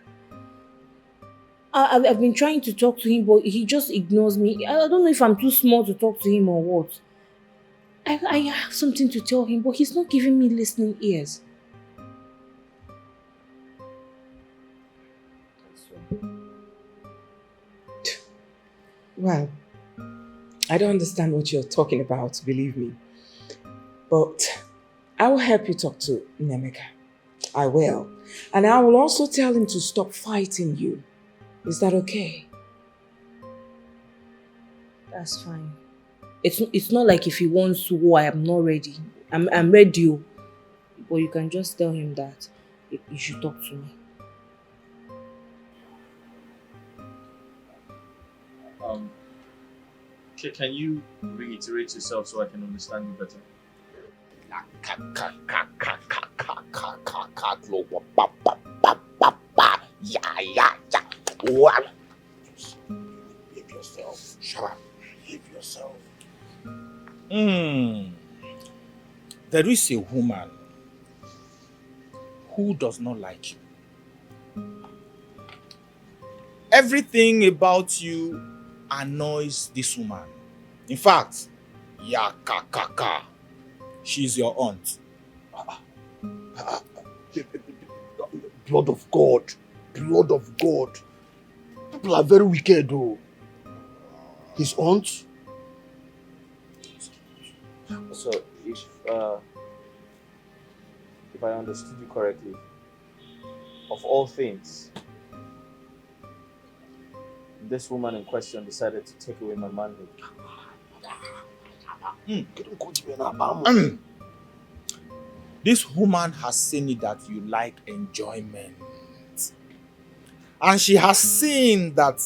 K: I've been trying to talk to him, but he just ignores me. I don't know if I'm too small to talk to him or what. I have something to tell him, but he's not giving me listening ears.
G: Well, I don't understand what you're talking about, believe me. But I will help you talk to Nemeka. I will. And I will also tell him to stop fighting you. Is that okay?
K: That's fine. It's not like if he wants to go, I am not ready. I'm ready. But you can just tell him that you should talk to me.
B: Can you reiterate yourself so I can understand you better?
D: Behave yourself. Shut up. Behave yourself.
L: There is a woman who does not like you. Everything about you annoys this woman. In fact, she's your aunt.
D: Blood of God. Blood of God. People are very wicked though. His aunt?
B: So, if I understood you correctly, of all things, this woman in question decided to take away my manhood.
L: This woman has seen it that you like enjoyment. And she has seen that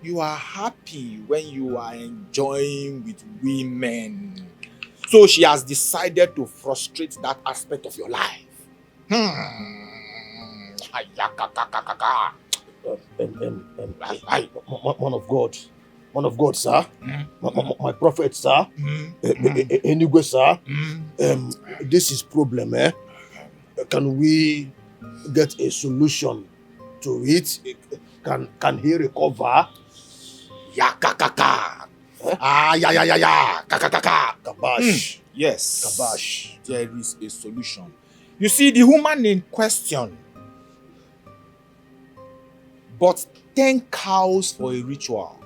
L: you are happy when you are enjoying with women. So she has decided to frustrate that aspect of your life.
D: Man of God, sir. My prophet, sir. Anyway, sir. This is problem, eh? Can we get a solution to it? Can he recover? Kabash.
L: Yes.
D: Kabash.
L: There is a solution. You see, the woman in question but 10 cows for a ritual.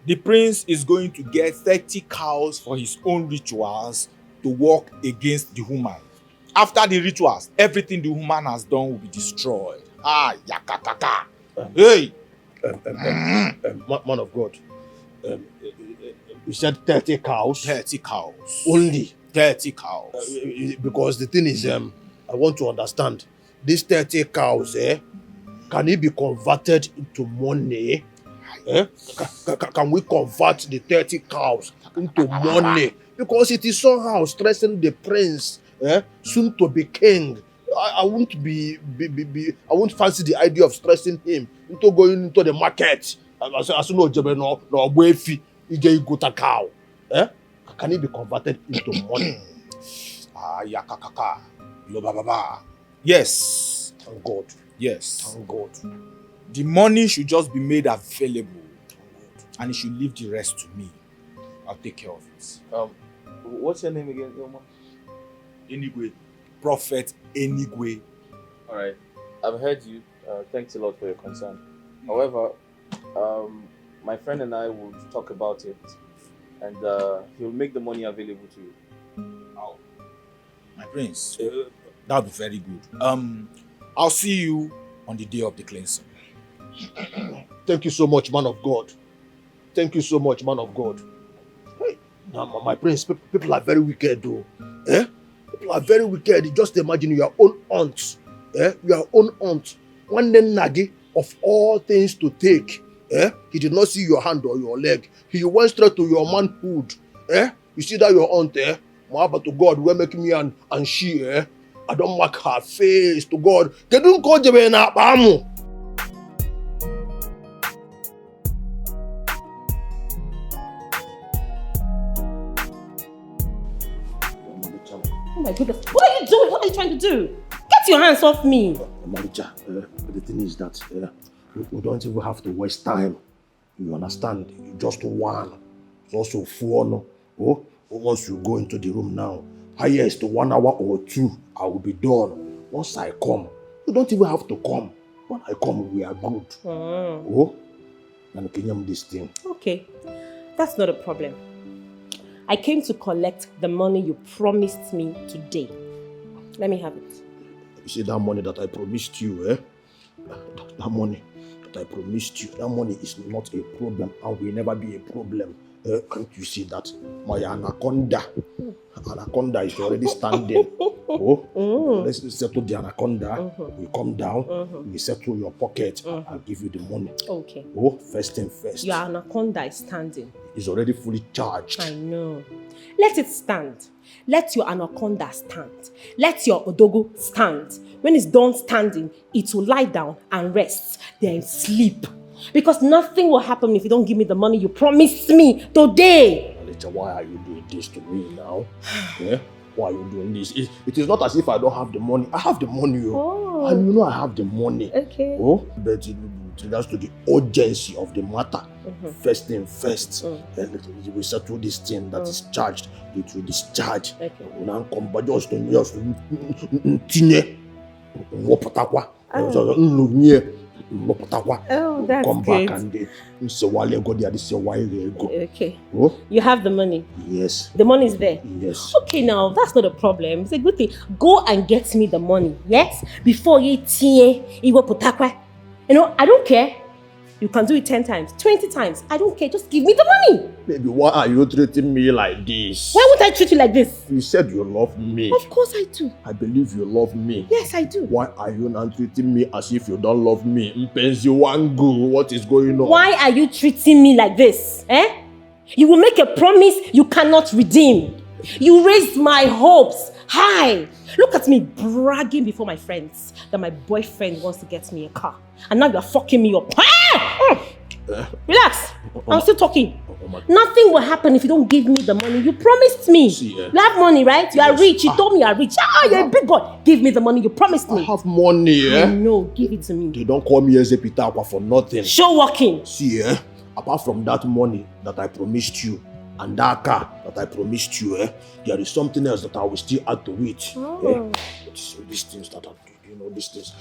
L: The prince is going to get 30 cows for his own rituals to work against the woman. After the rituals, everything the woman has done will be destroyed. Ah, yakakaka. Hey!
D: Man of God, you said 30 cows?
L: 30 cows.
D: Only?
L: 30 cows.
D: Because the thing is, I want to understand, these 30 cows, can it be converted into money? Can we convert the 30 cows into money? Because it is somehow stressing the prince, soon to be king. I won't I won't fancy the idea of stressing him into going into the market. As no boyfi, you go to cow. Can it be converted into money?
L: Yakakaka. Yes.
D: Thank God.
L: Yes.
D: Thank God.
L: The money should just be made available, and it should leave the rest to me. I'll take care of it.
B: What's your name again, Ilma?
L: Enigwe. Prophet Enigwe.
B: All right. I've heard you. Thanks a lot for your concern. However, my friend and I will talk about it, and he'll make the money available to you.
L: Oh, my prince, that'll be very good. I'll see you on the day of the cleansing.
D: Thank you so much, man of God. Thank you so much, man of God. Hey, now, my prince, people are very wicked, though. People are very wicked. Just imagine your own aunt. Your own aunt. One day, Nagi, of all things to take, he did not see your hand or your leg. He went straight to your manhood. You see that your aunt, but to God, we're making me and she, I don't mark her face to God. They don't call you in a bamu.
C: Oh my goodness. What are you doing? What are you trying to do? Get your hands off me.
D: Manager, the thing is that we don't even have to waste time. You understand? Just one. It's also four. Oh, once you go into the room now, highest 1 hour or 2, I will be done. Once I come, you don't even have to come. When I come, we are good. Oh, and can you this thing?
C: Okay, that's not a problem. I came to collect the money you promised me today. Let me have it.
D: You see that money that I promised you, that money that I promised you, that money is not a problem and will never be a problem. Can't you see that? My anaconda is already standing. Let's settle the anaconda. We come down, we settle your pocket, I'll give you the money.
C: Okay.
D: First thing first.
C: Your anaconda is standing.
D: It's already fully charged.
C: I know. Let it stand. Let your anaconda stand. Let your odogo stand. When it's done standing, it will lie down and rest, then sleep. Because nothing will happen if you don't give me the money you promised me today.
D: Alicia, why are you doing this to me now? Why are you doing this? It is not as if I don't have the money. I have the money. And you know I have the money.
C: Okay.
D: But it regards to the urgency of the matter. First thing first. We settle this thing that is charged. It will discharge.
C: Okay. Oh, that's
D: come
C: good.
D: Back and
C: Okay. You have the money?
D: Yes.
C: The money is there?
D: Yes.
C: Okay, now, that's not a problem. It's a good thing. Go and get me the money, yes? Before you know, I don't care. You can do it 10 times, 20 times. I don't care. Just give me the money.
D: Baby, why are you treating me like this?
C: Why would I treat you like this?
D: You said you love me.
C: Of course I do.
D: I believe you love me.
C: Yes, I do.
D: Why are you not treating me as if you don't love me? Mpenzi wangu, what is going on?
C: Why are you treating me like this? You will make a promise you cannot redeem. You raised my hopes high. Look at me bragging before my friends that my boyfriend wants to get me a car. And now you're fucking me up. Relax. I'm still talking. Nothing will happen if you don't give me the money. You promised me. You have money, right? You are rich. You told me you are rich. You're a big boy. Give me the money you promised me.
D: I have money,
C: No, give it to me.
D: They don't call me Eze Pitakwa for nothing.
C: Show walking.
D: See, apart from that money that I promised you, and that car that I promised you, there is something else that I will still add to it. These things that are taking all these things.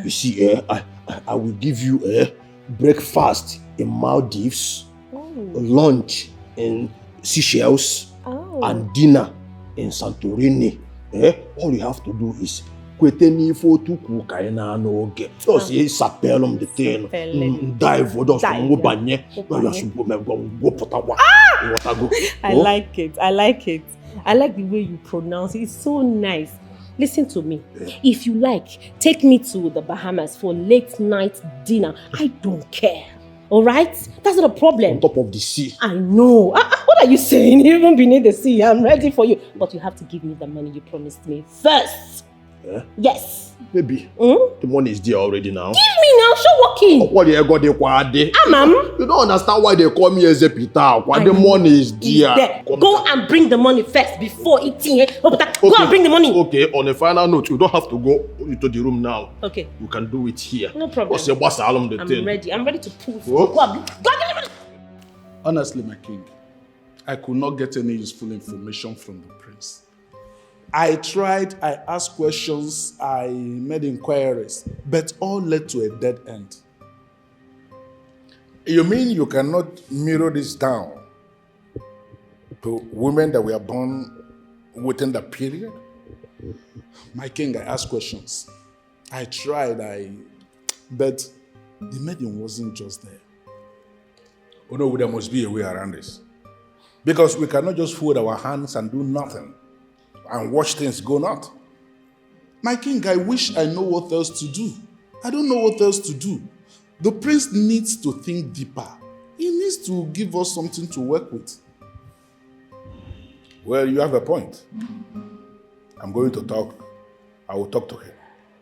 D: You see, I will give you breakfast in Maldives, lunch in Seychelles, and dinner in Santorini. All you have to do is kweteni fotu ku kaina no ge. Just sapelum the thing. Dive or just go banye.
C: I like it. I like it. I like the way you pronounce it. It's so nice. Listen to me. If you like, take me to the Bahamas for late night dinner. I don't care. All right? That's not a problem.
D: On top of the sea.
C: I know. What are you saying? Even beneath the sea, I'm ready for you. But you have to give me the money you promised me first. Yes.
D: Baby, the money is there already now.
C: Give me now, show working.
D: What you got the kwade?
C: Ma'am.
D: You don't understand why they call me as a pita. Why the money is there.
C: Go and bring the money first before eating. Go and bring the money.
D: Okay, on a final note, you don't have to go into the room now.
C: Okay.
D: You can do it here.
C: No problem. I'm ready. I'm ready to pull. Go and give me money.
H: Honestly, my king, I could not get any useful information from the prince. I tried, I asked questions, I made inquiries, but all led to a dead end.
A: You mean you cannot mirror this down to women that were born within the period?
H: My king, I asked questions. I tried, but the maiden wasn't just there.
A: Oh no, there must be a way around this. Because we cannot just fold our hands and do nothing and watch things go not.
H: My king, I wish I know what else to do. I don't know what else to do. The prince needs to think deeper. He needs to give us something to work with.
A: Well, you have a point. I'm going to talk. I will talk to him.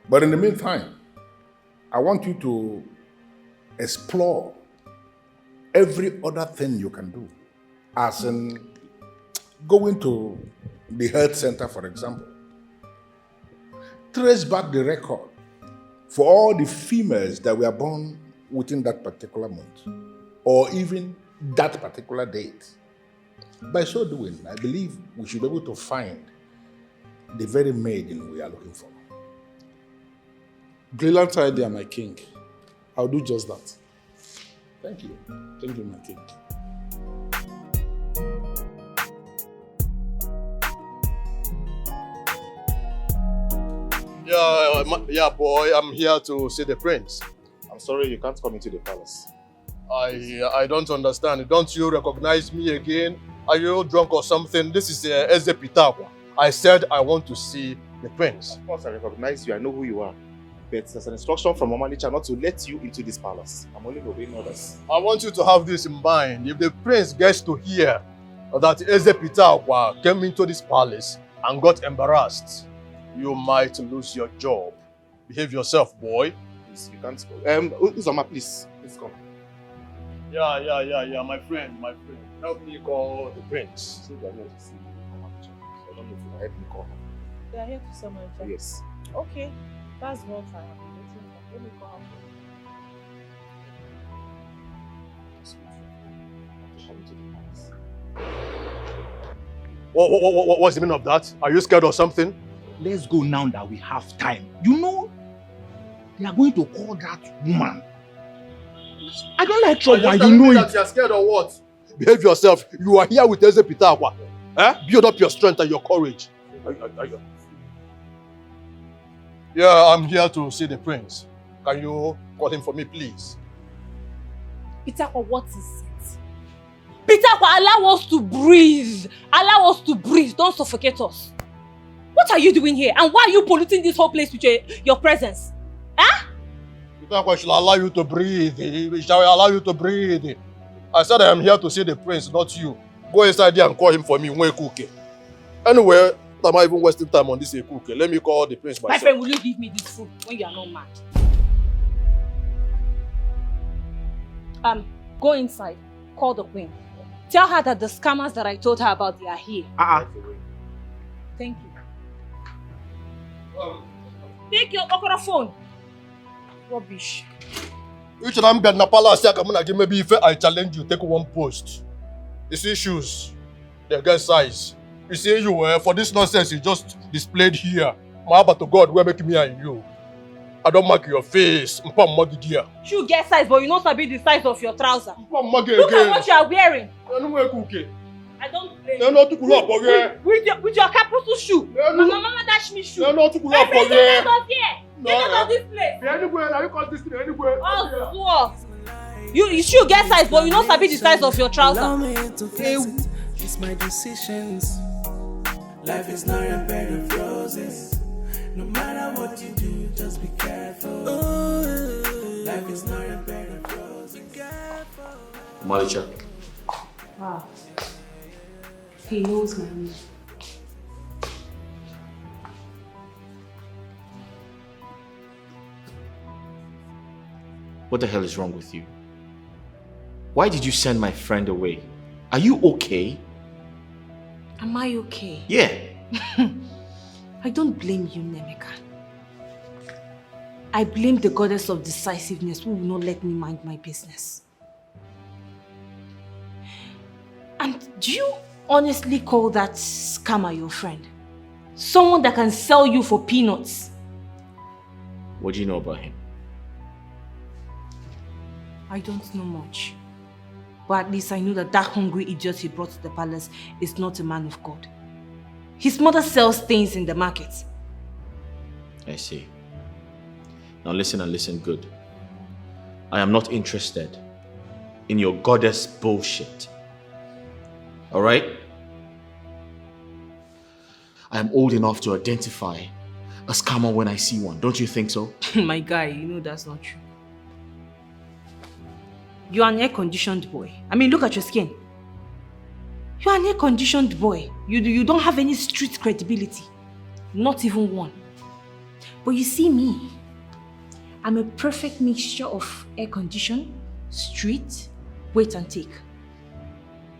A: But in the meantime, I want you to explore every other thing you can do. As in going to the health center, for example. Trace back the record for all the females that were born within that particular month, or even that particular date. By so doing, I believe we should be able to find the very maiden we are looking for.
H: Brilliant idea, my king. I'll do just that.
A: Thank you.
H: Thank you, my king.
D: Yeah, boy, I'm here to see the prince.
M: I'm sorry, you can't come into the palace.
D: I don't understand. Don't you recognize me again? Are you drunk or something? This is Eze Pitakwa. I said I want to see the prince.
M: Of course, I recognize you. I know who you are. But there's an instruction from Mama Licha not to let you into this palace. I'm only obeying orders.
D: I want you to have this in mind. If the prince gets to hear that Eze Pitakwa came into this palace and got embarrassed, you might lose your job. Behave yourself, boy.
M: Please, you can't go. Uzoma, please come.
D: Yeah, my friend. Help me call the prince.
M: So they are here to see Mama Licha. So I don't know if you can help me call her.
K: They are here to summon her.
M: Yes.
K: Okay, that's what I have been waiting for. Let me call her.
D: What's the meaning of that? Are you scared or something?
L: Let's go now that we have time. You know, they are going to call that woman. I don't like trouble, you know it.
D: You are scared or what? Behave yourself. You are here with Eze Pitakwa. Build up your strength and your courage. Yeah, I'm here to see the prince. Can you call him for me, please?
K: Pitakwa, what is it? Pitakwa, allow us to breathe. Allow us to breathe. Don't suffocate us. What are you doing here? And why are you polluting this whole place with your presence? Huh?
D: Pitakwa shall allow you to breathe. He shall allow you to breathe. I said I am here to see the prince, not you. Go inside there and call him for me. Anyway, am I even wasting time on this cookie? Let me call the prince myself.
K: My friend, will you give me this food when you are not mad? Go inside. Call the queen. Tell her that the scammers that I told her about, they are here. Thank you. Take your okra phone. Rubbish.
D: You should have been in the palace. Maybe if I challenge you, take one post. You see shoes, they get size. You see you for this nonsense you just displayed here. My to God, we're making me and you. I don't mark your face.
K: Shoe get size, but you not sabi the size of your trouser. Look
D: Again.
K: at what you are wearing. I don't blame you. With your capusu shoe. My mama dash me shoe. My friend, get out of here. Get out of this place. Oh, swore. You shoe get size, but you not sabi the size of your trouser.
I: Allow me to flex it. It's my decisions. Life is not a bed of roses. No matter what you do, just be careful. Life is not a bed of roses. Be careful.
B: Malicha.
K: Wow. He knows my name.
B: What the hell is wrong with you? Why did you send my friend away? Are you okay?
K: Am I okay?
B: Yeah.
K: I don't blame you, Nemeka. I blame the goddess of decisiveness who will not let me mind my business. And do you honestly call that scammer your friend? Someone that can sell you for peanuts?
B: What do you know about him?
K: I don't know much. But at least I know that hungry idiot he brought to the palace is not a man of God. His mother sells things in the market.
B: I see. Now listen and listen good. I am not interested in your goddess bullshit. Alright? I am old enough to identify a scammer when I see one. Don't you think so?
K: My guy, you know that's not true. You are an air-conditioned boy. I mean, look at your skin. You are an air-conditioned boy. You don't have any street credibility. Not even one. But you see me, I'm a perfect mixture of air-conditioned, street, wait and take.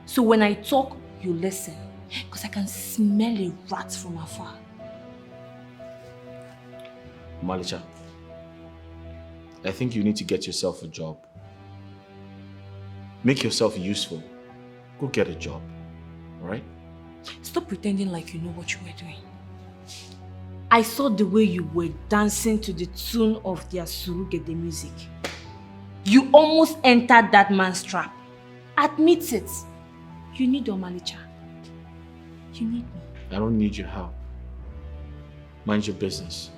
K: So when I talk, you listen. Because I can smell a rat from afar.
B: Malicha, I think you need to get yourself a job. Make yourself useful. Go get a job. Alright?
K: Stop pretending like you know what you were doing. I saw the way you were dancing to the tune of their surugede music. You almost entered that man's trap. Admit it. You need Omalicha. You need me.
B: I don't need your help. Mind your business.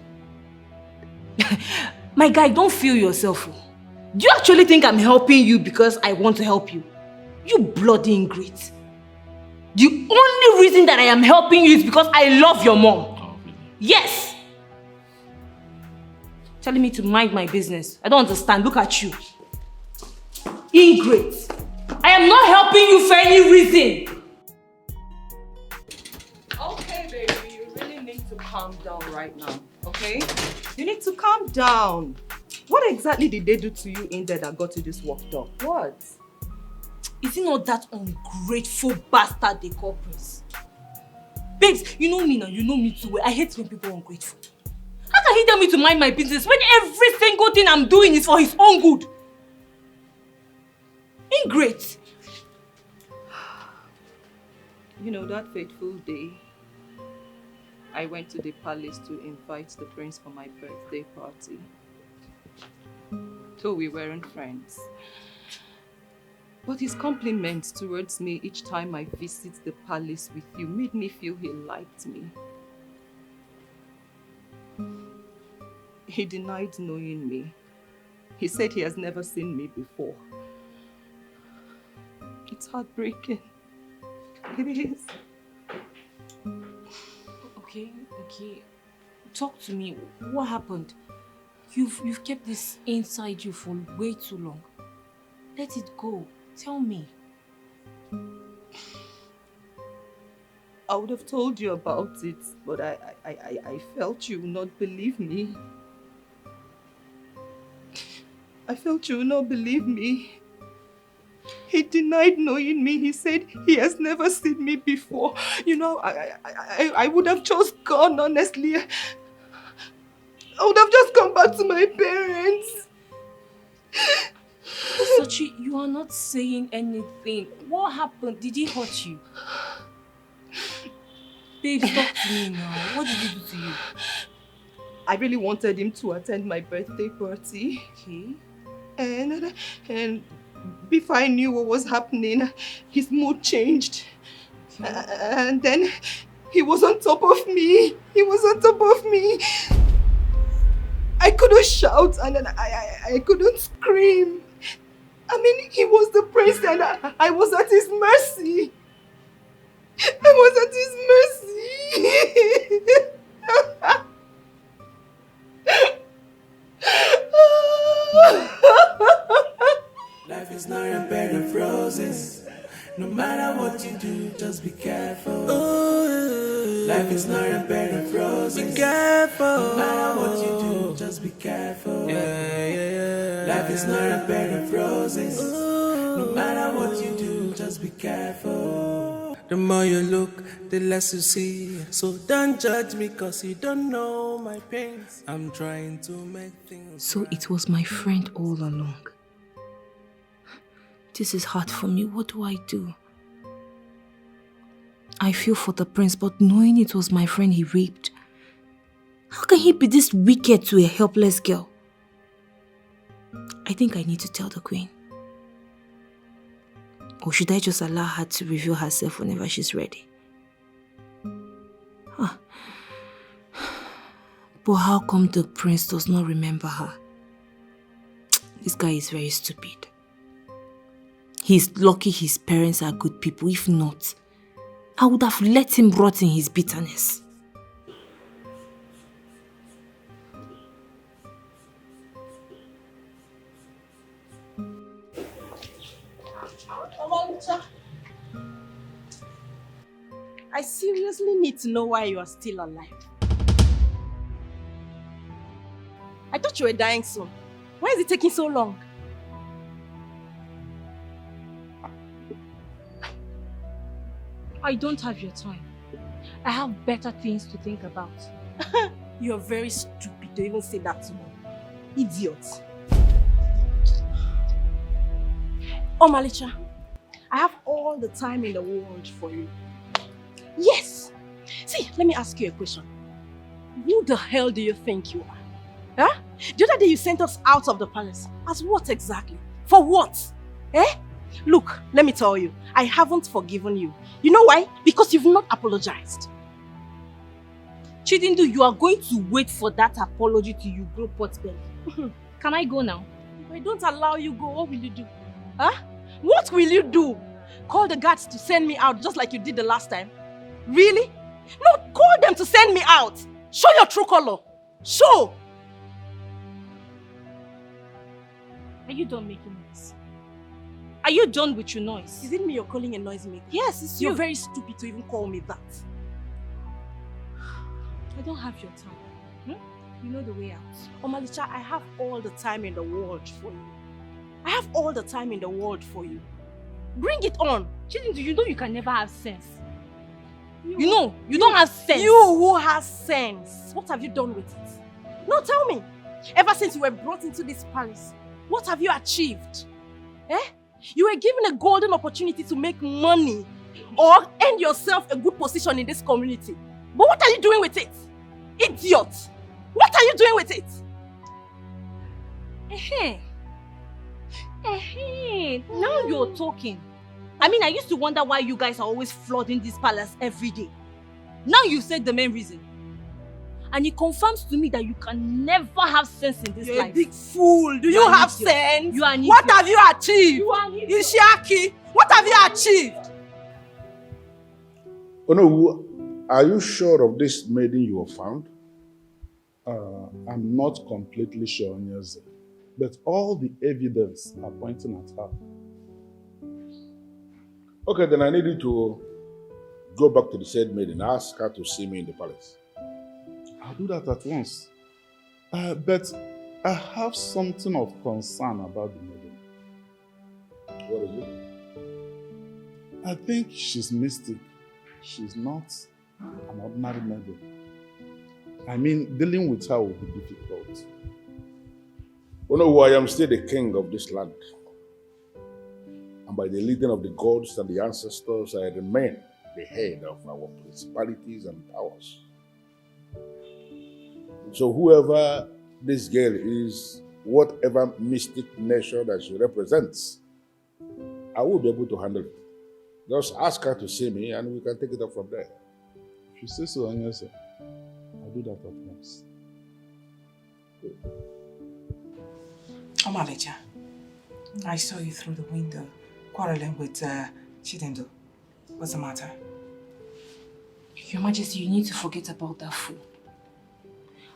K: My guy, don't feel yourself. Do you actually think I'm helping you because I want to help you? You bloody ingrate. The only reason that I am helping you is because I love your mom.
B: Oh, really?
K: Yes! Telling me to mind my business. I don't understand. Look at you. Ingrate. I am not helping you for any reason.
J: Okay, baby, you really need to calm down right now, okay? You need to calm down. What exactly did they do to you in there that got you this worked up? What?
K: Is it not that ungrateful bastard they call Prince? Babes, you know me now, you know me too well. I hate when people are ungrateful. How can he tell me to mind my business when every single thing I'm doing is for his own good? Ingrate.
J: You know, that fateful day, I went to the palace to invite the prince for my birthday party. Though we weren't friends. But his compliments towards me each time I visit the palace with you made me feel he liked me. He denied knowing me. He said he has never seen me before. It's heartbreaking. It is.
K: Okay. Talk to me. What happened? You've kept this inside you for way too long. Let it go. Tell me.
J: I would have told you about it, but I felt you would not believe me. I felt you would not believe me. He denied knowing me. He said he has never seen me before. You know, I would have just gone, honestly. I would have just come back to my parents.
K: Sochi, you are not saying anything. What happened? Did he hurt you? Babe, talk to me now. What did he do to you?
E: I really wanted him to attend my birthday party.
K: Okay.
E: And before I knew what was happening, his mood changed. And then he was on top of me. He was on top of me. I couldn't shout and then I couldn't scream. I mean, he was the prince and I was at his mercy. I was at his mercy.
I: Life is not a bed of roses. No matter what you do, just be careful. Life is not a bed of roses. Be careful. No matter what you do, just be careful. Life is not a bed of roses. No matter what you do, just be careful. The more you look, the less you see. So don't judge me, cause you don't know my pains. I'm trying to make things.
K: So it was my friend all along. This is hard for me. What do I do? I feel for the prince, but knowing it was my friend he raped, how can he be this wicked to a helpless girl? I think I need to tell the queen. Or should I just allow her to reveal herself whenever she's ready? Huh. But how come the prince does not remember her? This guy is very stupid. He's lucky his parents are good people. If not, I would have let him rot in his bitterness.
E: I seriously need to know why you are still alive. I thought you were dying soon. Why is it taking so long?
K: I don't have your time. I have better things to think about.
E: You're very stupid to even say that to me. Idiot. Oh, Malicha, I have all the time in the world for you. Yes! See, let me ask you a question. Who the hell do you think you are? Huh? The other day you sent us out of the palace. As what exactly? For what? Eh? Look, let me tell you, I haven't forgiven you. You know why? Because you've not apologized.
K: Chidindu, you are going to wait for that apology till you grow pot belly. Can I go now?
E: If I don't allow you go, what will you do? Huh? What will you do? Call the guards to send me out just like you did the last time? Really? No, call them to send me out. Show your true color. Show!
K: Are you done making noise? Are you done with your noise?
E: Is it me you're calling a noisemaker?
K: Yes, it's you.
E: You're very stupid to even call me that.
K: I don't have your time. You know the way out.
E: Omalicha, I have all the time in the world for you. I have all the time in the world for you. Bring it on.
K: Chidindu, you know you can never have sense. You know, you don't have sense.
E: You who has sense. What have you done with it? No, tell me. Ever since you were brought into this palace, what have you achieved? Eh? You were given a golden opportunity to make money or earn yourself a good position in this community. But what are you doing with it? Idiot! What are you doing with it?
K: Now you're talking. I mean, I used to wonder why you guys are always flooding this palace every day. Now you said the main reason. And it confirms to me that you can never have sense in this life.
E: You're a big fool. Do you have sense?
K: You are an
E: What
K: idiot.
E: have you achieved?
K: You are an idiot.
E: Ishiaki, what have you achieved?
A: Oh no, are you sure of this maiden you have found?
H: I'm not completely sure, Ugezu, but all the evidence are pointing at her.
A: Okay, then I need you to go back to the said maiden and ask her to see me in the palace.
H: I'll do that at once. But I have something of concern about the maiden.
A: What is it?
H: I think she's mystic. She's not an ordinary maiden. I mean, dealing with her will be difficult.
A: Oh no, I am still the king of this land. And by the leading of the gods and the ancestors, I remain the head of our principalities and powers. So whoever this girl is, whatever mystic nature that she represents, I will be able to handle it. Just ask her to see me and we can take it up from there.
H: If you say so, Anyasa, I'll do that at once.
G: Omaleja, I saw you through the window quarreling with Chidendo. What's the matter?
K: Your Majesty, you need to forget about that fool.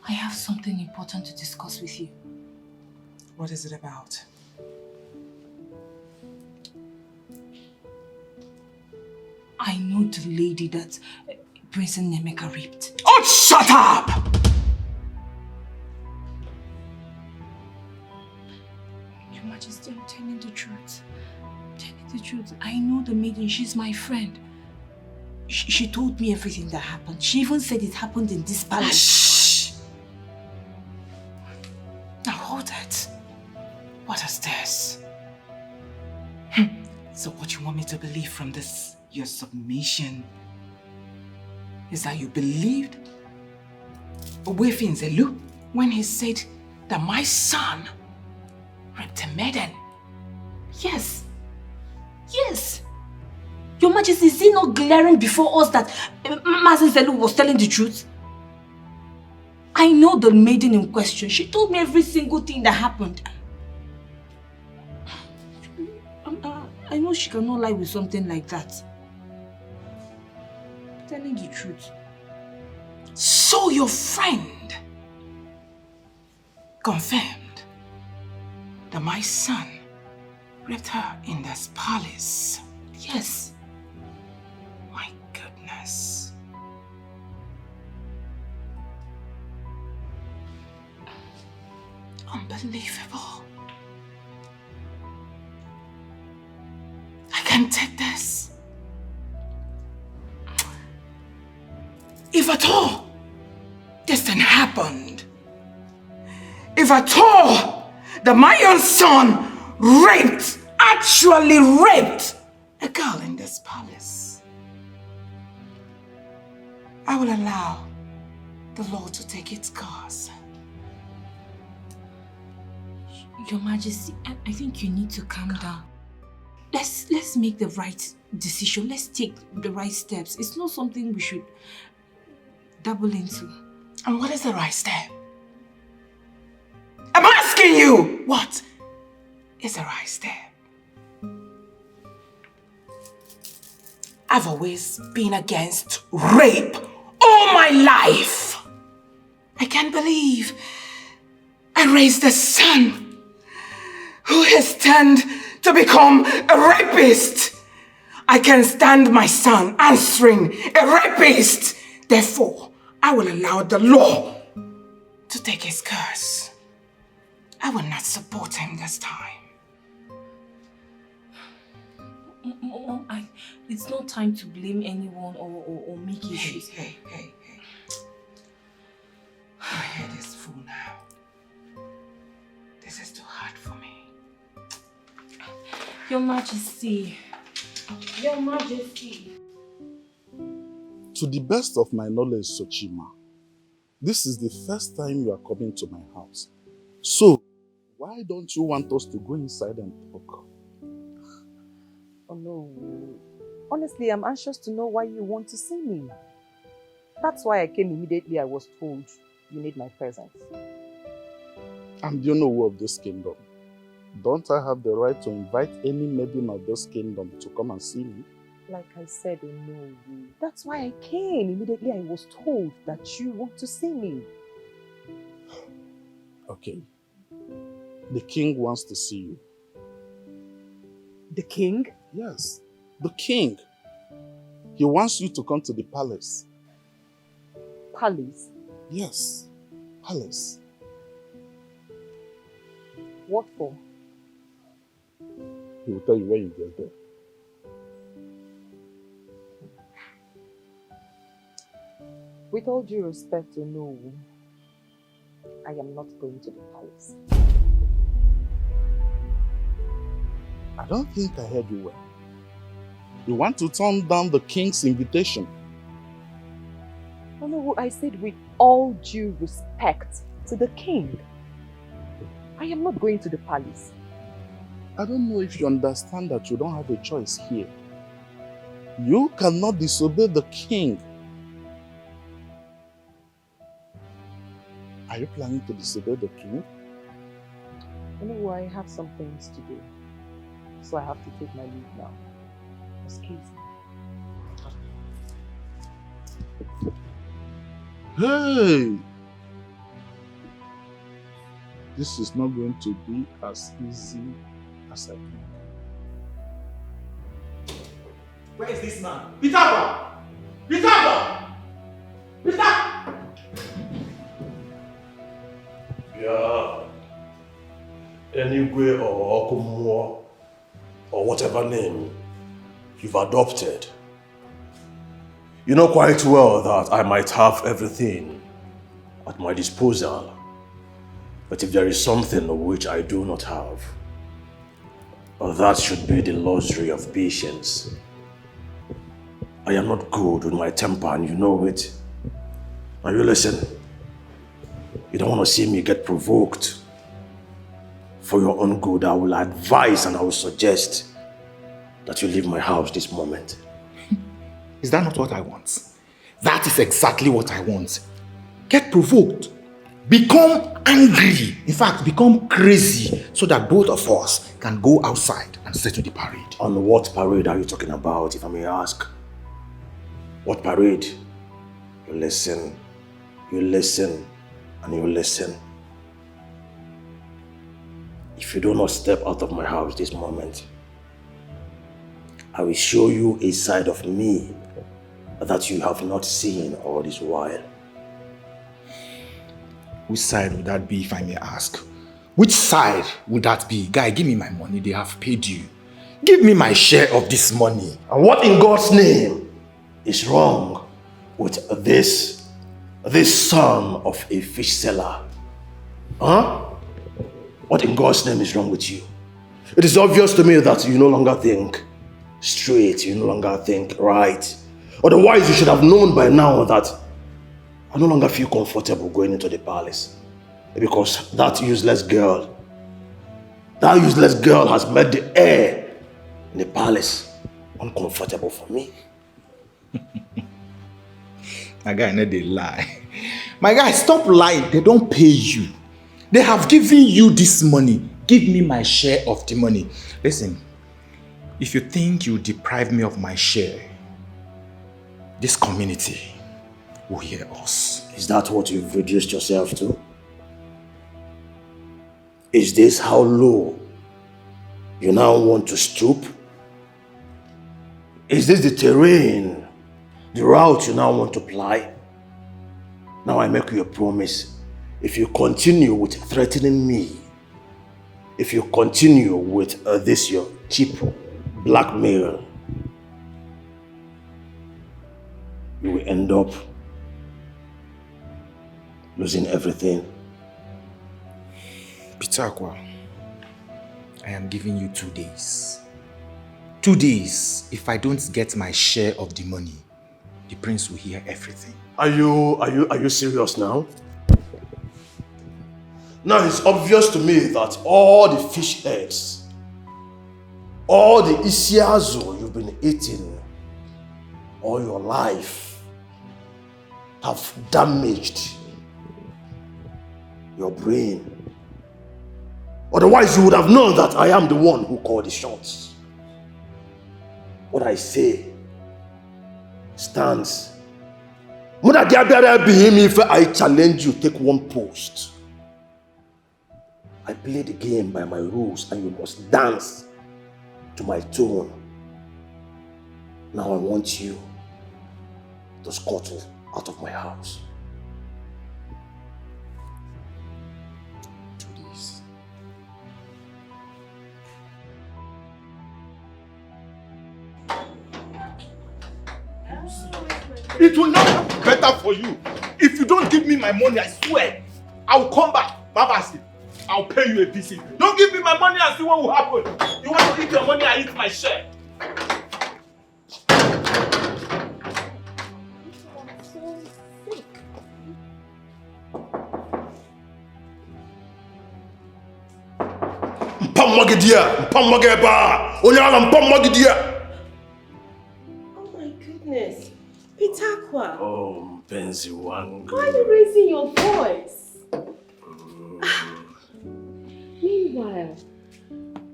K: I have something important to discuss with you.
G: What is it about?
K: I know the lady that Prince Nemeka raped.
G: Oh, shut up!
K: Your Majesty, I'm telling the truth. I'm telling the truth. I know the maiden. She's my friend. She told me everything that happened. She even said it happened in this palace.
G: Shh! Now hold it. What is this? So what you want me to believe from this, your submission, is that you believed Owefi Nzelu when he said that my son raped a maiden?
K: Yes. Yes. Your Majesty, is it not glaring before us that Mazen Zelu was telling the truth? I know the maiden in question. She told me every single thing that happened. I know she cannot lie with something like that. I'm telling the truth.
G: So your friend confirmed that my son raped her in this palace?
K: Yes.
G: My goodness. Unbelievable. I can't take this. If at all this thing happened, if at all that my own son actually raped a girl in this palace, I will allow the law to take its course.
K: Your Majesty, I think you need to calm down. Let's make the right decision. Let's take the right steps. It's not something we should dabble into.
G: And what is the right step? I'm asking you, what is the right step? I've always been against rape all my life. I can't believe I raised a son who has turned to become a rapist. I can't stand my son answering a rapist. Therefore, I will allow the law to take his course. I will not support him this time.
K: Mom, it's not time to blame anyone or make issues.
G: Hey. My head is full now. This is too hard for me.
K: Your Majesty. Your Majesty.
H: To the best of my knowledge, Sochima, this is the first time you are coming to my house. So, why don't you want us to go inside and talk?
J: Oh no. Honestly, I'm anxious to know why you want to see me. That's why I came immediately. I was told you need my presence.
H: I'm the owner of this kingdom. Don't I have the right to invite any maiden of this kingdom to come and see me?
J: Like I said, oh no. That's why I came. Immediately I was told that you want to see me.
H: Okay. The king wants to see you.
J: The king?
H: Yes, the king. He wants you to come to the palace.
J: Palace?
H: Yes, palace.
J: What for?
H: He will tell you when you get there.
J: With all due respect, oh no, I am not going to the palace.
H: I don't think I heard you well. You want to turn down the king's invitation?
J: Oh no, No, I said with all due respect to the king. I am not going to the palace.
H: I don't know if you understand that you don't have a choice here. You cannot disobey the king. Are you planning to disobey the king?
J: You know, I have some things to do. So I have to take my leave now. Excuse me.
H: Hey! This is not going to be as easy as I think.
L: Where is this man? Peter! Peter! Peter!
D: Yeah. Anyway, or Okumuo, or whatever name you've adopted. You know quite well that I might have everything at my disposal. But if there is something which I do not have, that should be the luxury of patience. I am not good with my temper and you know it. Now you listen. You don't want to see me get provoked. For your own good, I will advise and I will suggest that you leave my house this moment.
L: Is that not what I want? That is exactly what I want. Get provoked. Become angry. In fact, become crazy so that both of us can go outside and settle the parade.
D: On what parade are you talking about, if I may ask? What parade? You listen, and you listen. If you do not step out of my house this moment, I will show you a side of me that you have not seen all this while.
L: Which side would that be, if I may ask? Which side would that be? Guy, give me my money. They have paid you. Give me my share of this money.
D: And what in God's name is wrong with this son of a fish seller? Huh? What in God's name is wrong with you? It is obvious to me that you no longer think straight, you no longer think right. Otherwise, you should have known by now that I no longer feel comfortable going into the palace. Because that useless girl has made the air in the palace uncomfortable for me.
L: My guy, no, they lie. My guy, stop lying. They don't pay you. They have given you this money. Give me my share of the money. Listen, if you think you deprive me of my share, this community will hear us.
D: Is that what you've reduced yourself to? Is this how low you now want to stoop? Is this the terrain, the route you now want to ply? Now I make you a promise. If you continue with threatening me, if you continue with this your cheap blackmail, you will end up losing everything.
L: Peter Akwa, I am giving you 2 days. 2 days. If I don't get my share of the money, the prince will hear everything.
D: Are you serious now? Now it's obvious to me that all the fish eggs, all the isiazo you've been eating all your life have damaged your brain. Otherwise you would have known that I am the one who called the shots. What I say stands. If I challenge you, take one post. I play the game by my rules and you must dance to my tune. Now I want you to scuttle out of my house. 2 days.
L: It will not be better for you. If you don't give me my money, I swear, I will come back. Babasi, I'll pay you a visit. Don't give me my money and see what will happen. You want to eat your money, I eat my share.
D: Mpamogidia. Mpamogeba. Onyala mpamogidia.
C: Oh my goodness. Pitakwa.
D: Oh, mpenzi wangu.
C: Why are you raising your voice? Meanwhile,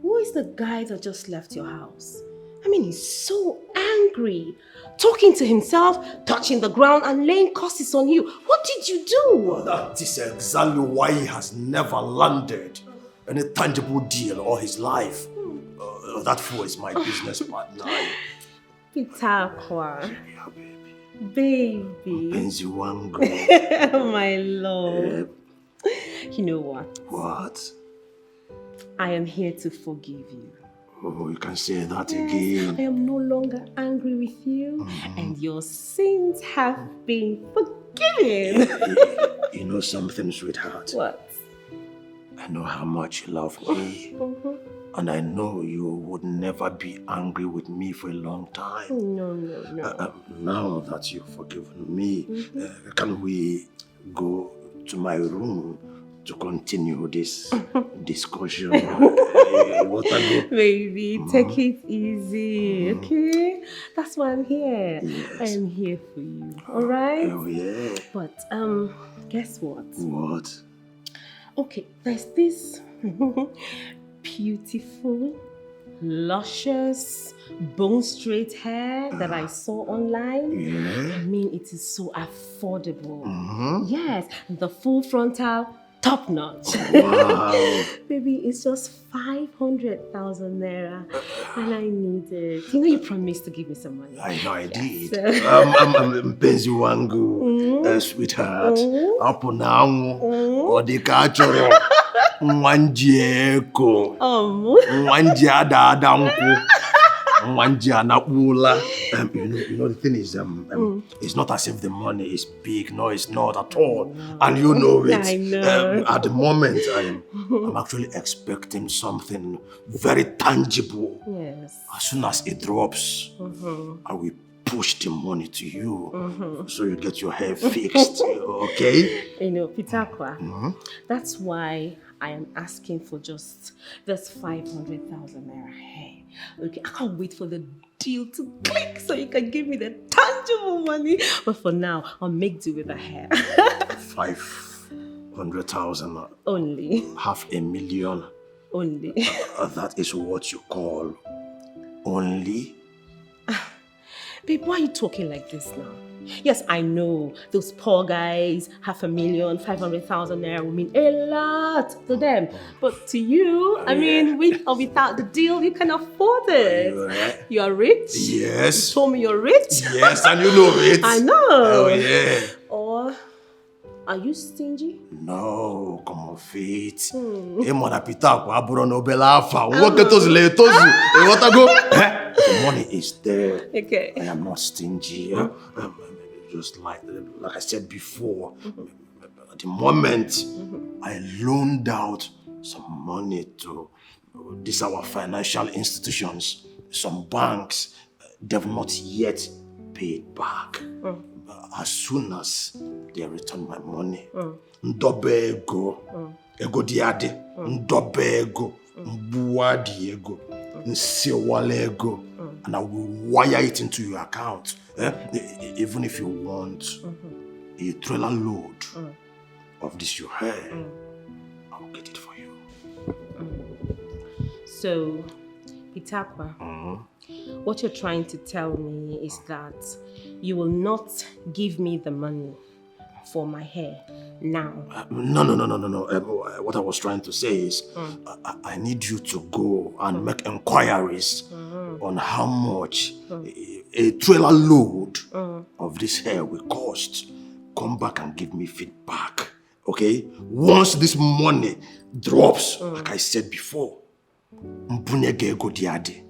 C: who is the guy that just left your house? I mean, he's so angry. Talking to himself, touching the ground and laying curses on you. What did you do?
D: That is exactly why he has never landed any tangible deal all his life. That fool is my business partner.
C: Pitakwa. Baby.
D: Mpenzi wangu.
C: My love. You know what?
D: What?
C: I am here to forgive you.
D: Oh, you can say that again.
C: I am no longer angry with you, and your sins have been forgiven.
D: You know something, sweetheart?
C: What?
D: I know how much you love me. And I know you would never be angry with me for a long time.
C: No.
D: Now that you've forgiven me, can we go to my room to continue this discussion?
C: Baby, take it easy, okay? That's why I'm here.
D: Yes.
C: I am here for you, all right?
D: Oh, yeah.
C: But, guess what?
D: What?
C: Okay, there's this beautiful, luscious, bone straight hair that I saw online.
D: Yeah?
C: I mean, it is so affordable. Yes, the full frontal, top notch.
D: Wow.
C: Baby, it's just 500,000 naira and I need it. You know you promised to give me some money.
D: I know I did.
C: So-
D: Mpenzi wangu, sweetheart. Hapo nangu, odika choro. Mwanjieko. Mwanji ada nku. Mwanji anapula. You know the thing is, it's not as if the money is big. No, it's not at all. And you know it.
C: I know.
D: At the moment, I'm actually expecting something very tangible.
C: Yes.
D: As soon as it drops, I will push the money to you so you get your hair fixed. Okay?
C: You know, Pitakwa, that's why I am asking for just this 500,000 naira hair. Okay, I can't wait for the deal to click so you can give me the tangible money. But for now, I'll make do with the hair.
D: 500,000.
C: Only.
D: 500,000.
C: Only.
D: That is what you call only?
C: Babe, why are you talking like this now? Yes, I know those poor guys, 500,000, 500,000 naira will mean a lot to them. But to you, I mean, with or without the deal, you can afford it. You are rich?
D: Yes.
C: You told me you're rich?
D: Yes, and you know it.
C: I know.
D: Oh, yeah.
C: Or are you stingy?
D: No, come on, feet. Mwana Pitakwa, aburo no belafa. Woke tozi le tozi. What I go? The money is there.
C: Okay.
D: I am not stingy. Just like I said before, at the moment, I loaned out some money to these our financial institutions, some banks. They've not yet paid back. As soon as they return my money, ndobe ego, ego diade, ndobe ego, mbuwa di ego, nsiwale ego, and I will wire it into your account. Even if you want a trailer load of this your hair, I'll get it for you.
C: So, Pitakwa, what you're trying to tell me is that you will not give me the money for my hair now.
D: No. What I was trying to say is, I need you to go and make inquiries on how much a trailer load of this hair will cost. Come back and give me feedback, okay? Once this money drops, like I said before, mpunyege ego diade.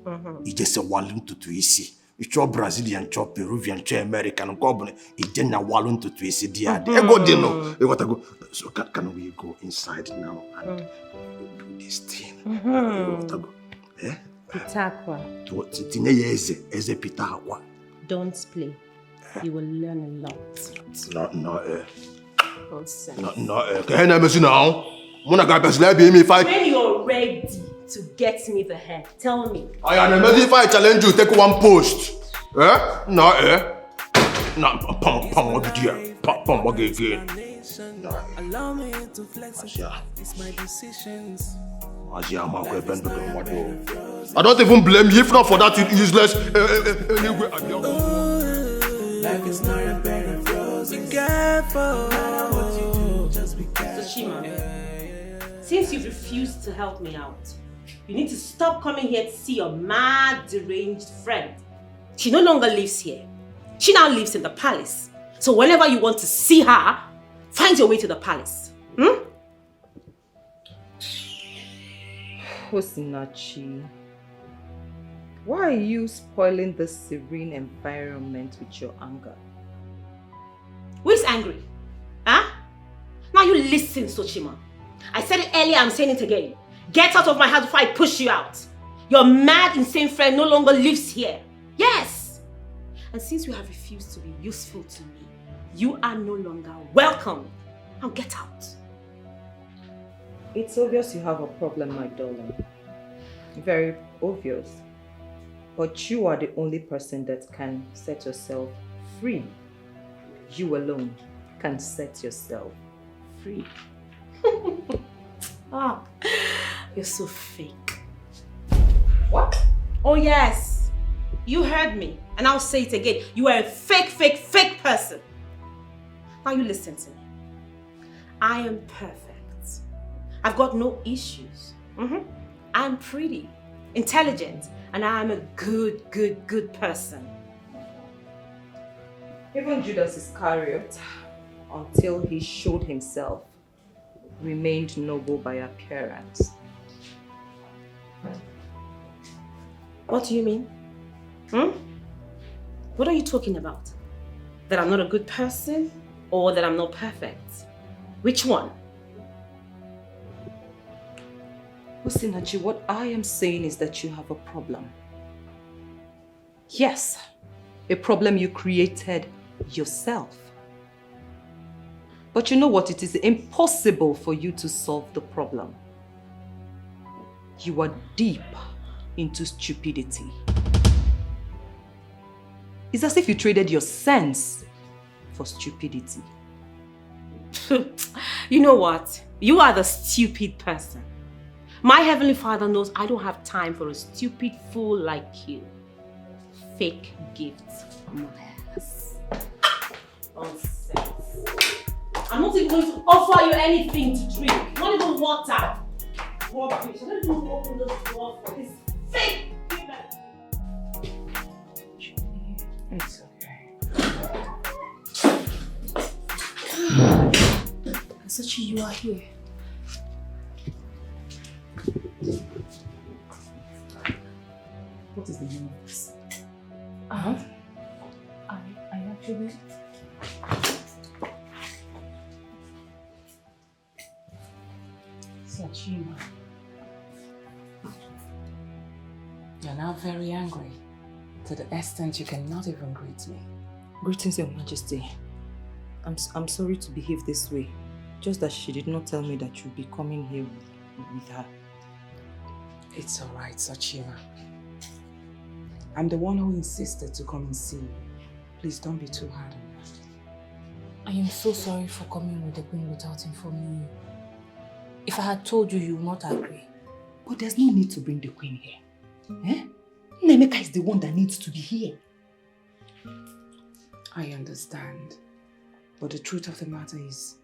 D: Ijese walun tutu isi. Icho Brazilian, cho Peruvian, cho American, gobble. Ijenya walun tutu isi diade. Ego dino. So can we go inside now and do this thing?
C: Pitakwa.
D: Eze Pitakwa.
C: Don't play. You will learn a lot.
D: Nonsense. Can I mess you now? When you're ready
C: to get me the hair? Tell me.
D: I am amazed if I challenge you, take one post. Eh? No, eh? No, pam, again. Pam, again.
I: Allow me to flex it. It's my decisions.
D: I don't even blame you if not for that useless anyway.
I: Life is not a bed of roses. Be careful. Just be careful.
C: Sochima, since you've refused to help me out, you need to stop coming here to see your mad, deranged friend. She no longer lives here. She now lives in the palace. So whenever you want to see her, find your way to the palace.
J: Osinachi, why are you spoiling the serene environment with your anger?
C: Who is angry? Huh? Now you listen, Sochima. I said it earlier, I'm saying it again. Get out of my house before I push you out. Your mad, insane friend no longer lives here. Yes! And since you have refused to be useful to me, you are no longer welcome. Now get out.
J: It's obvious you have a problem, my darling. Very obvious. But you are the only person that can set yourself free. You alone can set yourself free.
C: You're so fake.
J: What?
C: Oh yes. You heard me. And I'll say it again. You are a fake person. Now you listen to me. I am perfect. I've got no issues. I'm pretty, intelligent, and I'm a good person.
J: Even Judas Iscariot, until he showed himself, remained noble by appearance.
C: What do you mean? What are you talking about? That I'm not a good person or that I'm not perfect? Which one?
J: Osinachi, what I am saying is that you have a problem. Yes, a problem you created yourself. But you know what? It is impossible for you to solve the problem. You are deep into stupidity. It's as if you traded your sense for stupidity.
C: You know what? You are the stupid person. My Heavenly Father knows I don't have time for a stupid fool like you. Fake gifts from my ass. Nonsense. I'm not even going to offer you anything to drink. Not even water. Rubbish. I don't even open this door for this fake women.
J: It's okay.
C: Sachi, you are here.
J: What is the name of this?
K: I actually... Sachima, you're now very angry to the extent you cannot even greet me.
J: Greetings, Your Majesty. I'm sorry to behave this way. Just that she did not tell me that you'll be coming here with her.
K: It's alright, Sachima. I'm the one who insisted to come and see you. Please don't be too hard on her.
N: I am so sorry for coming with the queen without informing you. If I had told you, you would not agree.
J: But there's no need to bring the queen here. Eh? Nemeka is the one that needs to be here.
K: I understand. But the truth of the matter is,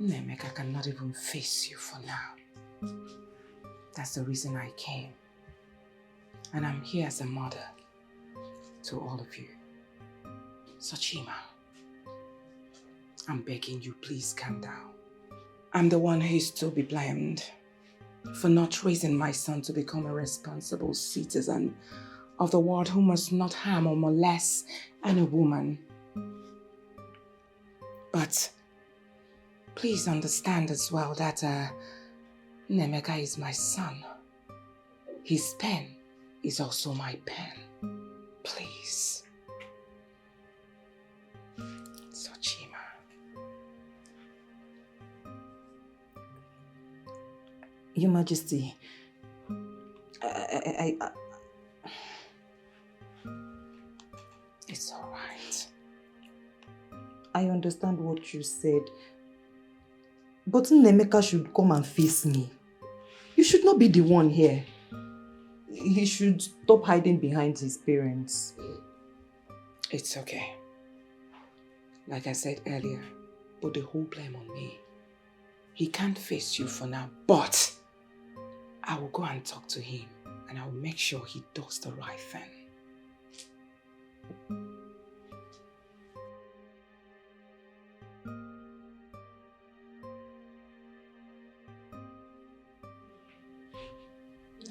K: Nemeka cannot even face you for now. That's the reason I came. And I'm here as a mother to all of you. Sachima, I'm begging you, please calm down. I'm the one who is to be blamed for not raising my son to become a responsible citizen of the world who must not harm or molest any woman. But please understand as well that Nemeka is my son. His pen is also my pen. Please. Sachima.
J: Your Majesty, It's all right. I understand what you said. But Nemeka should come and face me. You should not be the one here. He should stop hiding behind his parents.
G: It's okay. Like I said earlier, put the whole blame on me. He can't face you for now, but I will go and talk to him and I will make sure he does the right thing.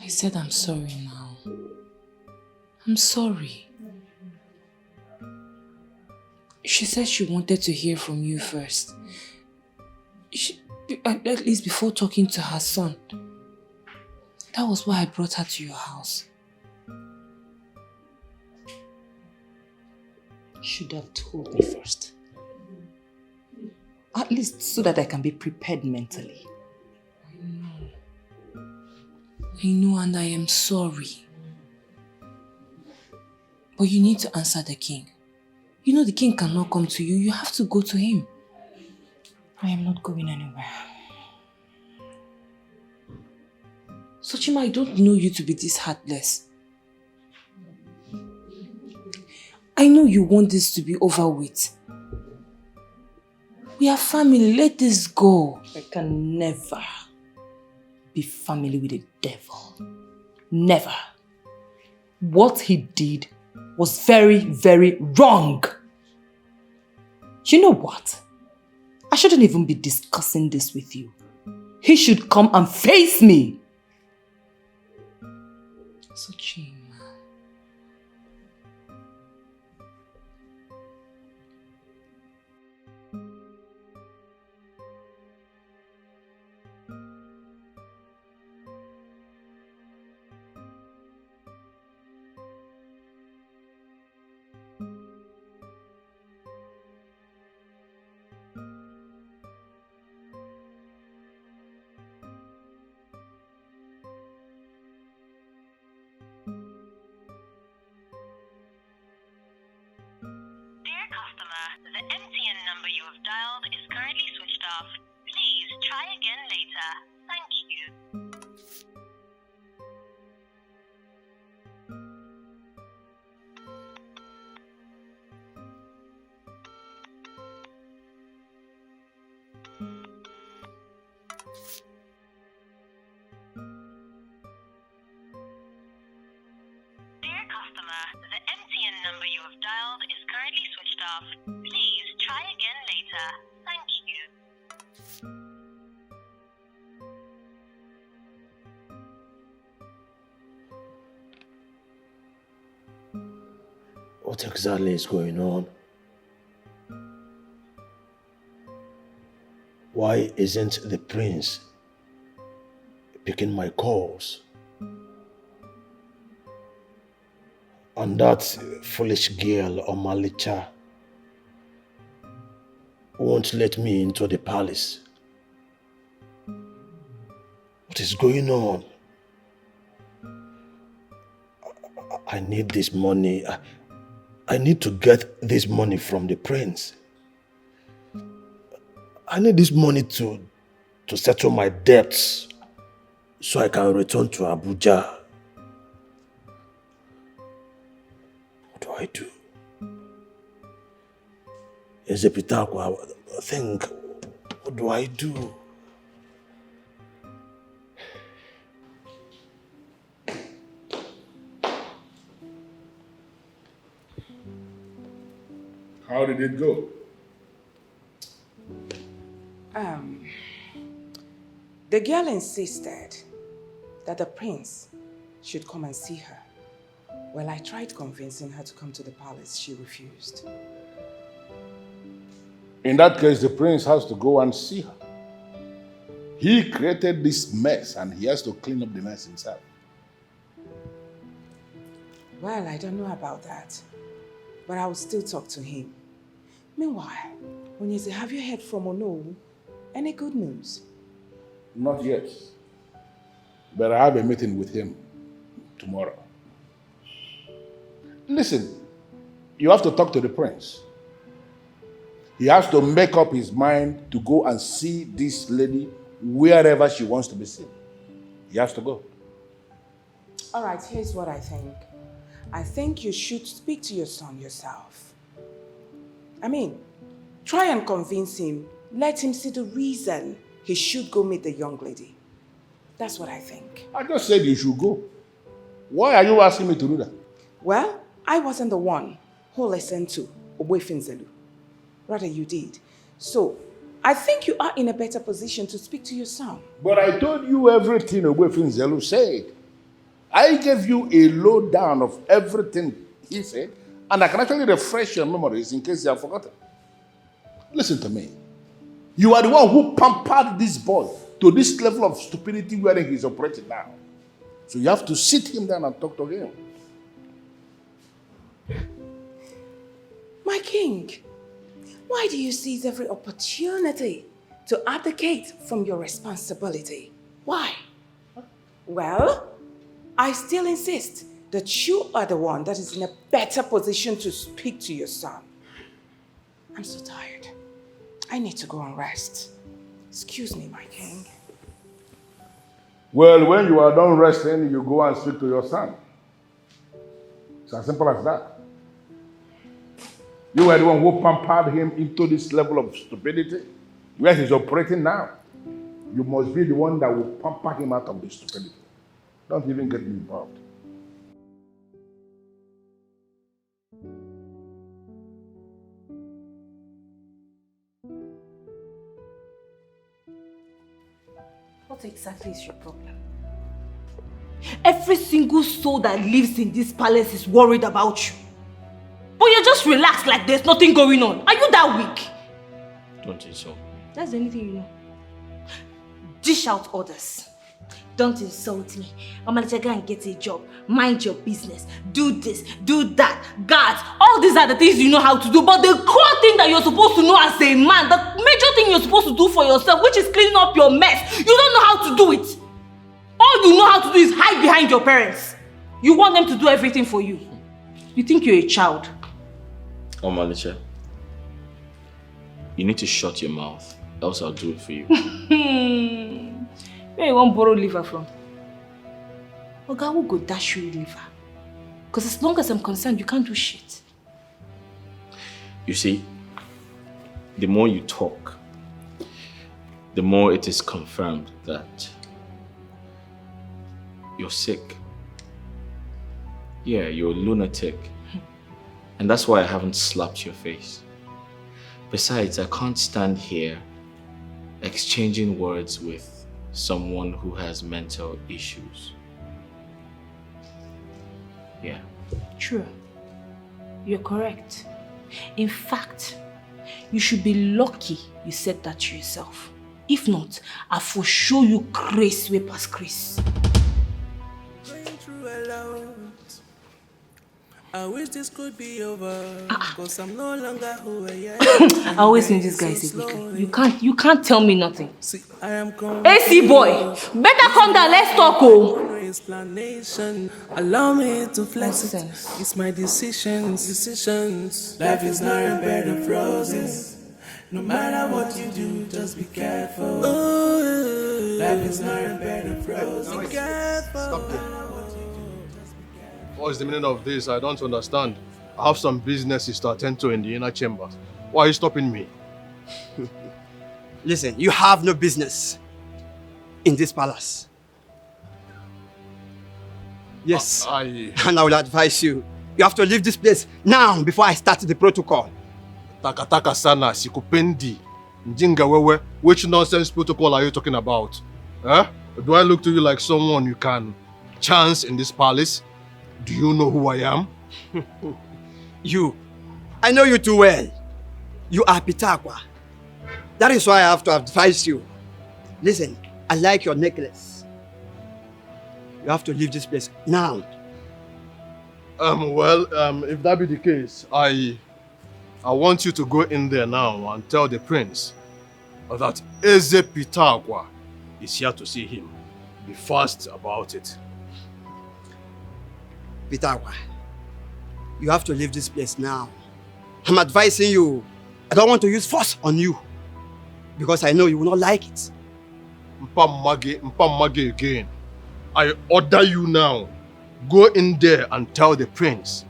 N: I said I'm sorry now. I'm sorry. She said she wanted to hear from you first. At least before talking to her son. That was why I brought her to your house.
J: Should have told me first. At least so that I can be prepared mentally.
N: I know and I am sorry. But you need to answer the king. You know the king cannot come to you. You have to go to him.
J: I am not going anywhere.
N: Sochima, I don't know you to be this heartless. I know you want this to be over with. We are family. Let this go.
J: I can never be family with a devil. Never. What he did was very, very wrong. You know what? I shouldn't even be discussing this with you. He should come and face me.
N: Sochima.
O: The MTN number you have dialed is currently switched off. Please try again later. Thank you. Dear customer, the MTN number you have dialed is currently switched off. Please try again later. Thank you.
D: What exactly is going on? Why isn't the prince picking my calls? And that foolish girl, Omalicha, won't let me into the palace. What is going on? I need this money. I need to get this money from the prince. I need this money to settle my debts so I can return to Abuja. What do I do? Ezepitakwa, think, what do I do?
A: How did it go?
G: The girl insisted that the prince should come and see her. Well, I tried convincing her to come to the palace. She refused.
A: In that case, the prince has to go and see her. He created this mess and he has to clean up the mess himself.
G: Well, I don't know about that, but I will still talk to him. Meanwhile, Ugezu, have you heard from Ono? Any good news?
A: Not yet. But I have a meeting with him. tomorrow. Listen, you have to talk to the prince. He has to make up his mind to go and see this lady wherever she wants to be seen. He has to go.
G: All right, here's what I think. I think you should speak to your son yourself. I mean, try and convince him. Let him see the reason he should go meet the young lady. That's what I think.
A: I just said you should go. Why are you asking me to do that?
G: Well, I wasn't the one who listened to Owefinzelu. Rather, you did. So, I think you are in a better position to speak to your son.
A: But I told you everything Owefinzelu said. I gave you a lowdown of everything he said, and I can actually refresh your memories in case you have forgotten. Listen to me. You are the one who pampered this boy to this level of stupidity where he's operating now. So you have to sit him down and talk to him.
G: My king, why do you seize every opportunity to abdicate from your responsibility? Why? Well, I still insist that you are the one that is in a better position to speak to your son. I'm so tired. I need to go and rest. Excuse me, my king.
A: Well, when you are done resting, you go and speak to your son. It's as simple as that. You are the one who pampered him into this level of stupidity where he's operating now. You must be the one that will pamper him out of this stupidity. Don't even get me involved.
K: What exactly is your problem? Every single soul that lives in this palace is worried about you. But you're just relaxed like there's nothing going on. Are you that weak?
B: Don't insult me.
K: That's the only thing you know. Dish out orders. Don't insult me. I'm gonna go and get a job. Mind your business. Do this, do that. Guards. All these are the things you know how to do. But the core thing that you're supposed to know as a man, the major thing you're supposed to do for yourself, which is cleaning up your mess, you don't know how to do it. All you know how to do is hide behind your parents. You want them to do everything for you. You think you're a child.
B: Oh, Malicha, you need to shut your mouth, else I'll do it for you.
K: Where you want to borrow liver from? Oga will go dash you liver. Because as long as I'm concerned, you can't do shit.
B: You see, the more you talk, the more it is confirmed that you're sick. Yeah, you're a lunatic. And that's why I haven't slapped your face. Besides, I can't stand here exchanging words with someone who has mental issues. Yeah.
K: True. You're correct. In fact, you should be lucky you said that to yourself. If not, I for sure you grace way past grace.
I: I wish this could be over, because I'm no longer who I am.
K: I always knew this guy is a weakling. You can't tell me nothing.
I: See, I am
K: AC boy, better come down, let's talk, oh.
I: Explanation. Allow me to flex it. It's my decisions. Life is not a bed of roses. No matter what you do, just be careful. Life is not a bed of roses. Be careful.
P: Stop it. What is the meaning of this? I don't understand. I have some businesses to attend to in the inner chamber. Why are you stopping me?
Q: Listen, you have no business in this palace. Yes, and I will advise you. You have to leave this place now before I start the protocol.
P: Takataka sana, sikupendi. Njinga wewe, which nonsense protocol are you talking about? Huh? Do I look to you like someone you can chance in this palace? Do you know who I am?
Q: I know you too well. You are Pitakwa. That is why I have to advise you. Listen, I like your necklace. You have to leave this place now.
P: If that be the case, I want you to go in there now and tell the prince that Eze Pitakwa. 'Agwa' is here to see him. Be fast about it.
Q: Yes, yes, yes. Stop it.
P: What is the meaning of this? I don't understand. I have some businesses to attend to in the inner chamber. Why are you stopping me?
Q: You have no business in this palace.
P: What is the meaning of this? I don't understand.
Q: Pitawa, you have to leave this place now. I'm advising you. I don't want to use force on you because I know you will not like it.
P: Mpamage again. I order you now. Go in there and tell the prince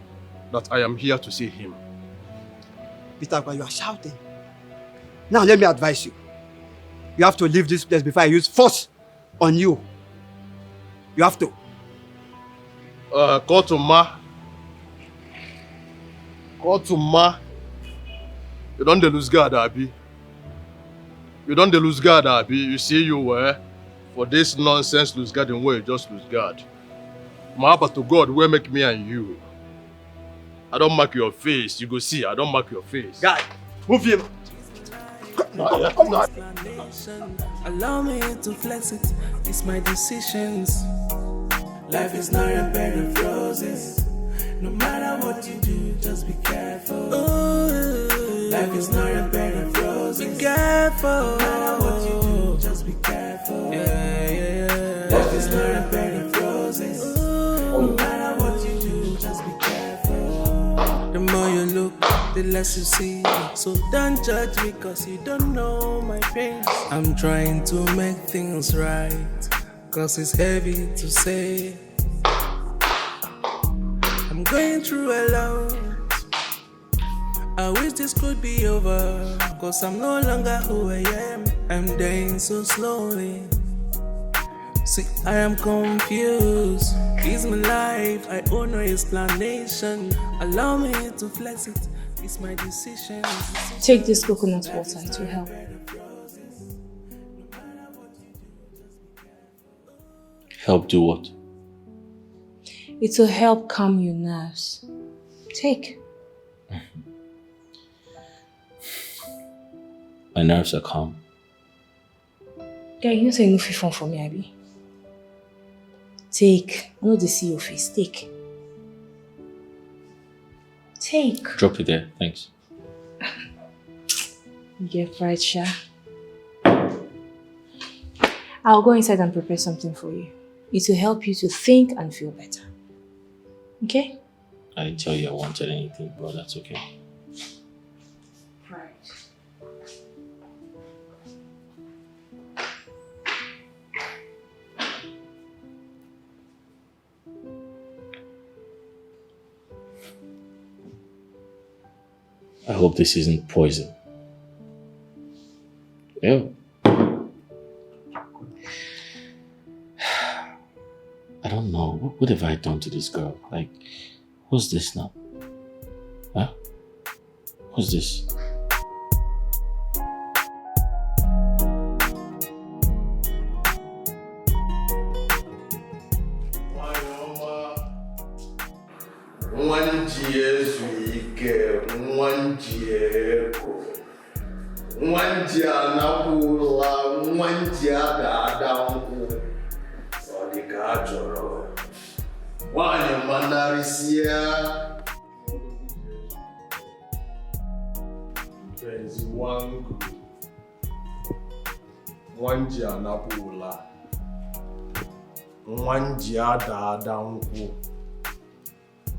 P: that I am here to see him.
Q: Pitawa, you are shouting. Now let me advise you. You have to leave this place before I use force on you. You have to.
P: Call to Ma. Call to Ma. You don't lose guard, Abi. You don't lose guard, Abi. You see you were for this nonsense lose guard in where you just lose guard. Ma, but to God, where make me and you? I don't mark your face. You go see, I don't mark your face.
Q: Guy, move him.
I: Allow me to flex it. It's my decisions. Life is not a bed of roses. No matter what you do, just be careful. Life is not a bed of roses. Be careful. No matter what you do, just be careful. Life is not a bed of roses. No matter what you do, just be careful. The more you look, the less you see. So don't judge me cause you don't know my pain. I'm trying to make things right, cause it's heavy to say. I'm going through a lot. I wish this could be over, cause I'm no longer who I am. I'm dying so slowly. See, I am confused. It's my life, I owe no explanation. Allow me to flex it. It's my decision.
N: Take this coconut water, it will help.
R: Help do what?
N: It will help calm your nerves. Take.
R: My nerves are calm.
N: Guy, you know say you no fit phone for me, Abi. Take. I know they see your face. Take. Take.
R: Drop it there, thanks.
N: You get fried, Sha. I'll go inside and prepare something for you. It will help you to think and feel better. Okay?
R: I didn't tell you I wanted anything, but that's okay.
N: Right.
R: I hope this isn't poison. Ew. I don't know. What have I done to this girl? Like, what's this now? Huh? What's this?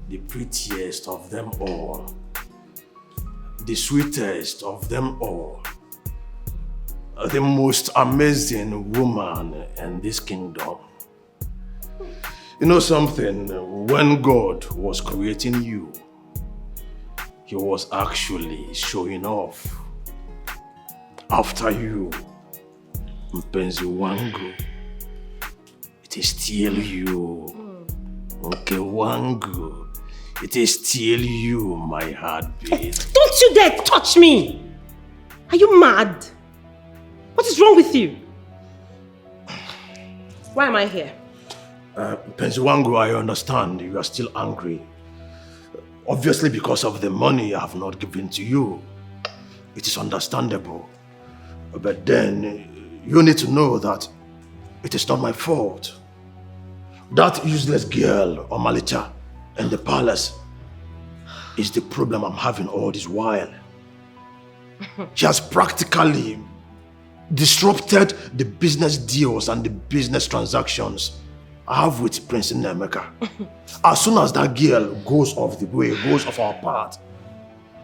A: The prettiest of them all, the sweetest of them all, the most amazing woman in this kingdom. You know something, when God was creating you, He was actually showing off. After you, mpenzi wangu, it is still you. Mke wangu, it is still you, my heartbeat.
C: Don't you dare touch me! Are you mad? What is wrong with you? Why am I here?
A: Mpenzi wangu, I understand you are still angry. Obviously because of the money I have not given to you. It is understandable. But then, you need to know that it is not my fault. That useless girl, Omalicha, in the palace, is the problem I'm having all this while. She has practically disrupted the business deals and the business transactions
D: I have with Prince Nnemeka. As soon as that girl goes off the way, goes off our path,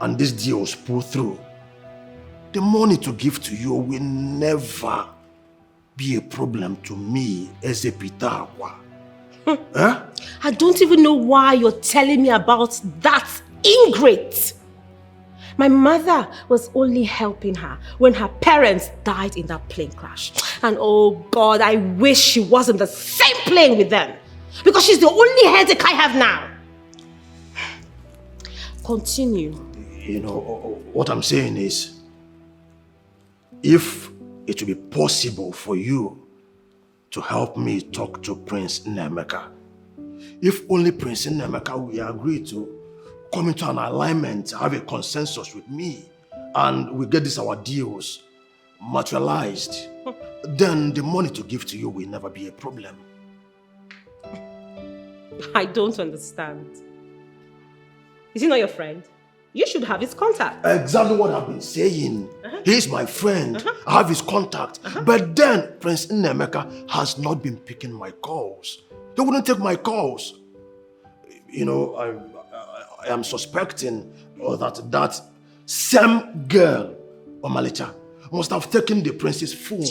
D: and this deal is pulled through, the money to give to you will never be a problem to me as a Pitakwa. Huh?
C: I don't even know why you're telling me about that ingrate. My mother was only helping her when her parents died in that plane crash. And oh God, I wish she was in the same plane with them. Because she's the only headache I have now. Continue.
D: You know, what I'm saying is, if it will be possible for you to help me talk to Prince Nnemeka, if only Prince Nnemeka will agree to come into an alignment, have a consensus with me, and we get this our deals materialized, then the money to give to you will never be a problem.
C: I don't understand. Is he not your friend? You should have his contact.
D: Exactly what I've been saying. He's my friend. I have his contact. But then Prince Nnemeka has not been picking my calls. He wouldn't take my calls. You know, I am suspecting that same girl, Omalicha, must have taken the prince's phone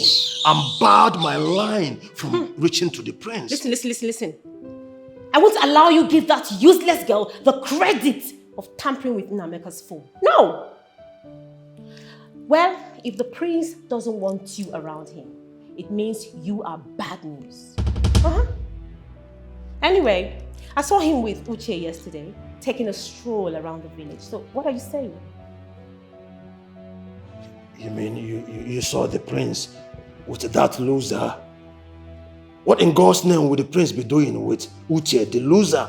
D: and barred my line from reaching to the prince.
C: Listen. I won't allow you give that useless girl the credit of tampering with Nnemeka's phone. No! Well, if the prince doesn't want you around him, it means you are bad news. Anyway, I saw him with Uche yesterday, taking a stroll around the village. So, what are you saying?
D: You mean you saw the prince with that loser? What in God's name would the prince be doing with Uche, the loser?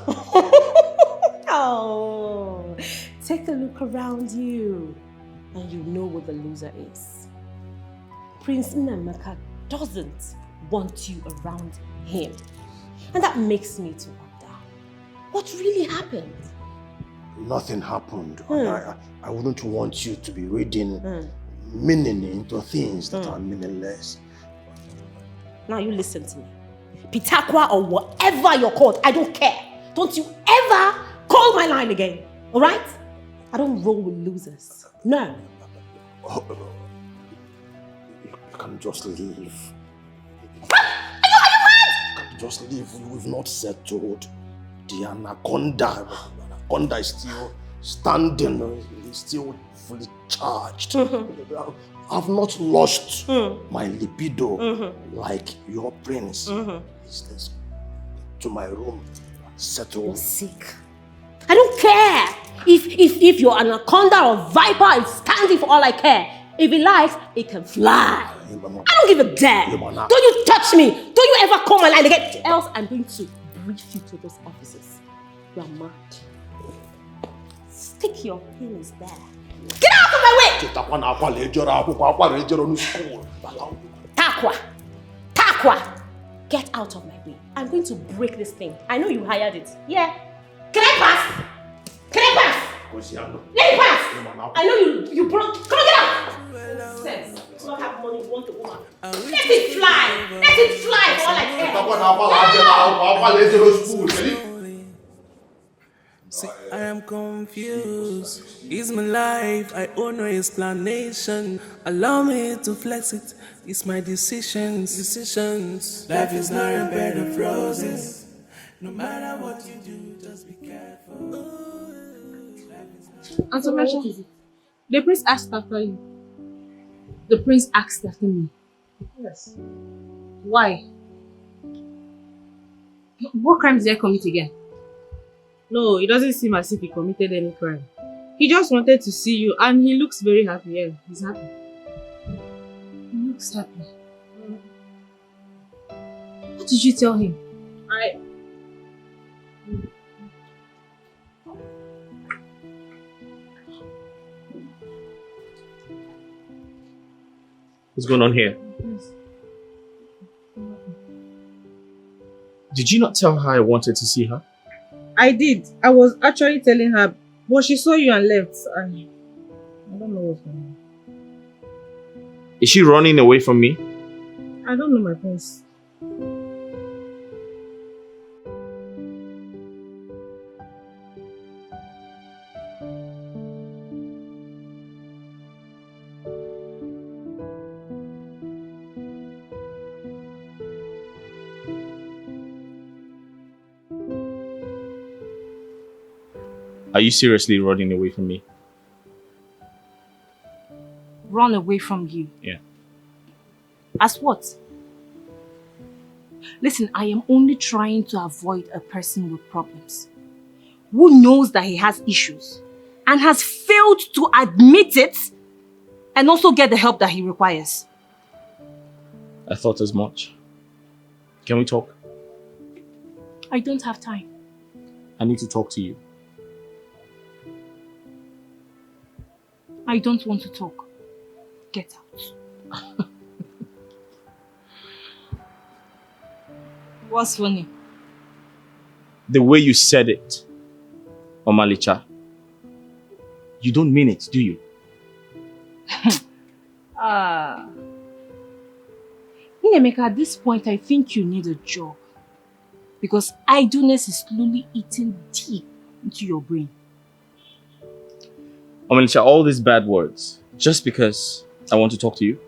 C: Oh, take a look around you and you know what the loser is. Prince Nnemeka doesn't want you around him. And that makes me to wonder, what really happened?
D: Nothing happened. I wouldn't want you to be reading meaning into things that are meaningless.
C: Now you listen to me. Pitakwa or whatever you're called, I don't care. Don't you ever call my line again, all right? I don't roll with losers. No.
D: You can just leave.
C: Are you mad?
D: You can just leave. We've not settled. The anaconda is still standing. It's still fully charged. I've not lost my libido like your prince. Let's to my room. Settle.
C: You're sick. I don't care if your anaconda or viper is standing for all I care. If it likes, it can fly. I don't give a damn. Don't you touch me. Don't you ever call my line again. Else I'm going to brief you to those officers. You are mad. Stick your penis there. Get out of my way! Takwa! Get out of my way. I'm going to break this thing. I know you hired it. Yeah. Can I pass? Let me pass! I know you broke. Come on, get out! Sense. You don't have money, you want a woman. Let it fly! Let it fly for all I care.
I: See, I am confused. It's my life, I owe no explanation. Allow me to flex it. It's my decisions. Life is not a bed of roses. No matter what you do, just be careful.
K: And so, what is it? The prince asked after you. The prince asked after me.
C: Yes.
K: Why? What crime did I commit again?
S: No, it doesn't seem as if he committed any crime. He just wanted to see you and he looks very happy. Yeah, he's happy.
K: He looks happy. What did you tell him?
B: What's going on here? Did you not tell her I wanted to see her?
S: I did. I was actually telling her, but she saw you and left. I don't know what's going on.
B: Is she running away from me?
S: I don't know, my prince.
B: Are you seriously running away from me?
K: Run away from you?
B: Yeah.
K: As what? Listen, I am only trying to avoid a person with problems who knows that he has issues and has failed to admit it and also get the help that he requires.
B: I thought as much. Can we talk?
K: I don't have time.
B: I need to talk to you.
K: I don't want to talk. Get out. What's funny?
B: The way you said it, Omalicha. You don't mean it, do you?
K: Nemeka, at this point, I think you need a job. Because idleness is slowly eating deep into your brain.
B: Omalicha, all these bad words, just because I want to talk to you?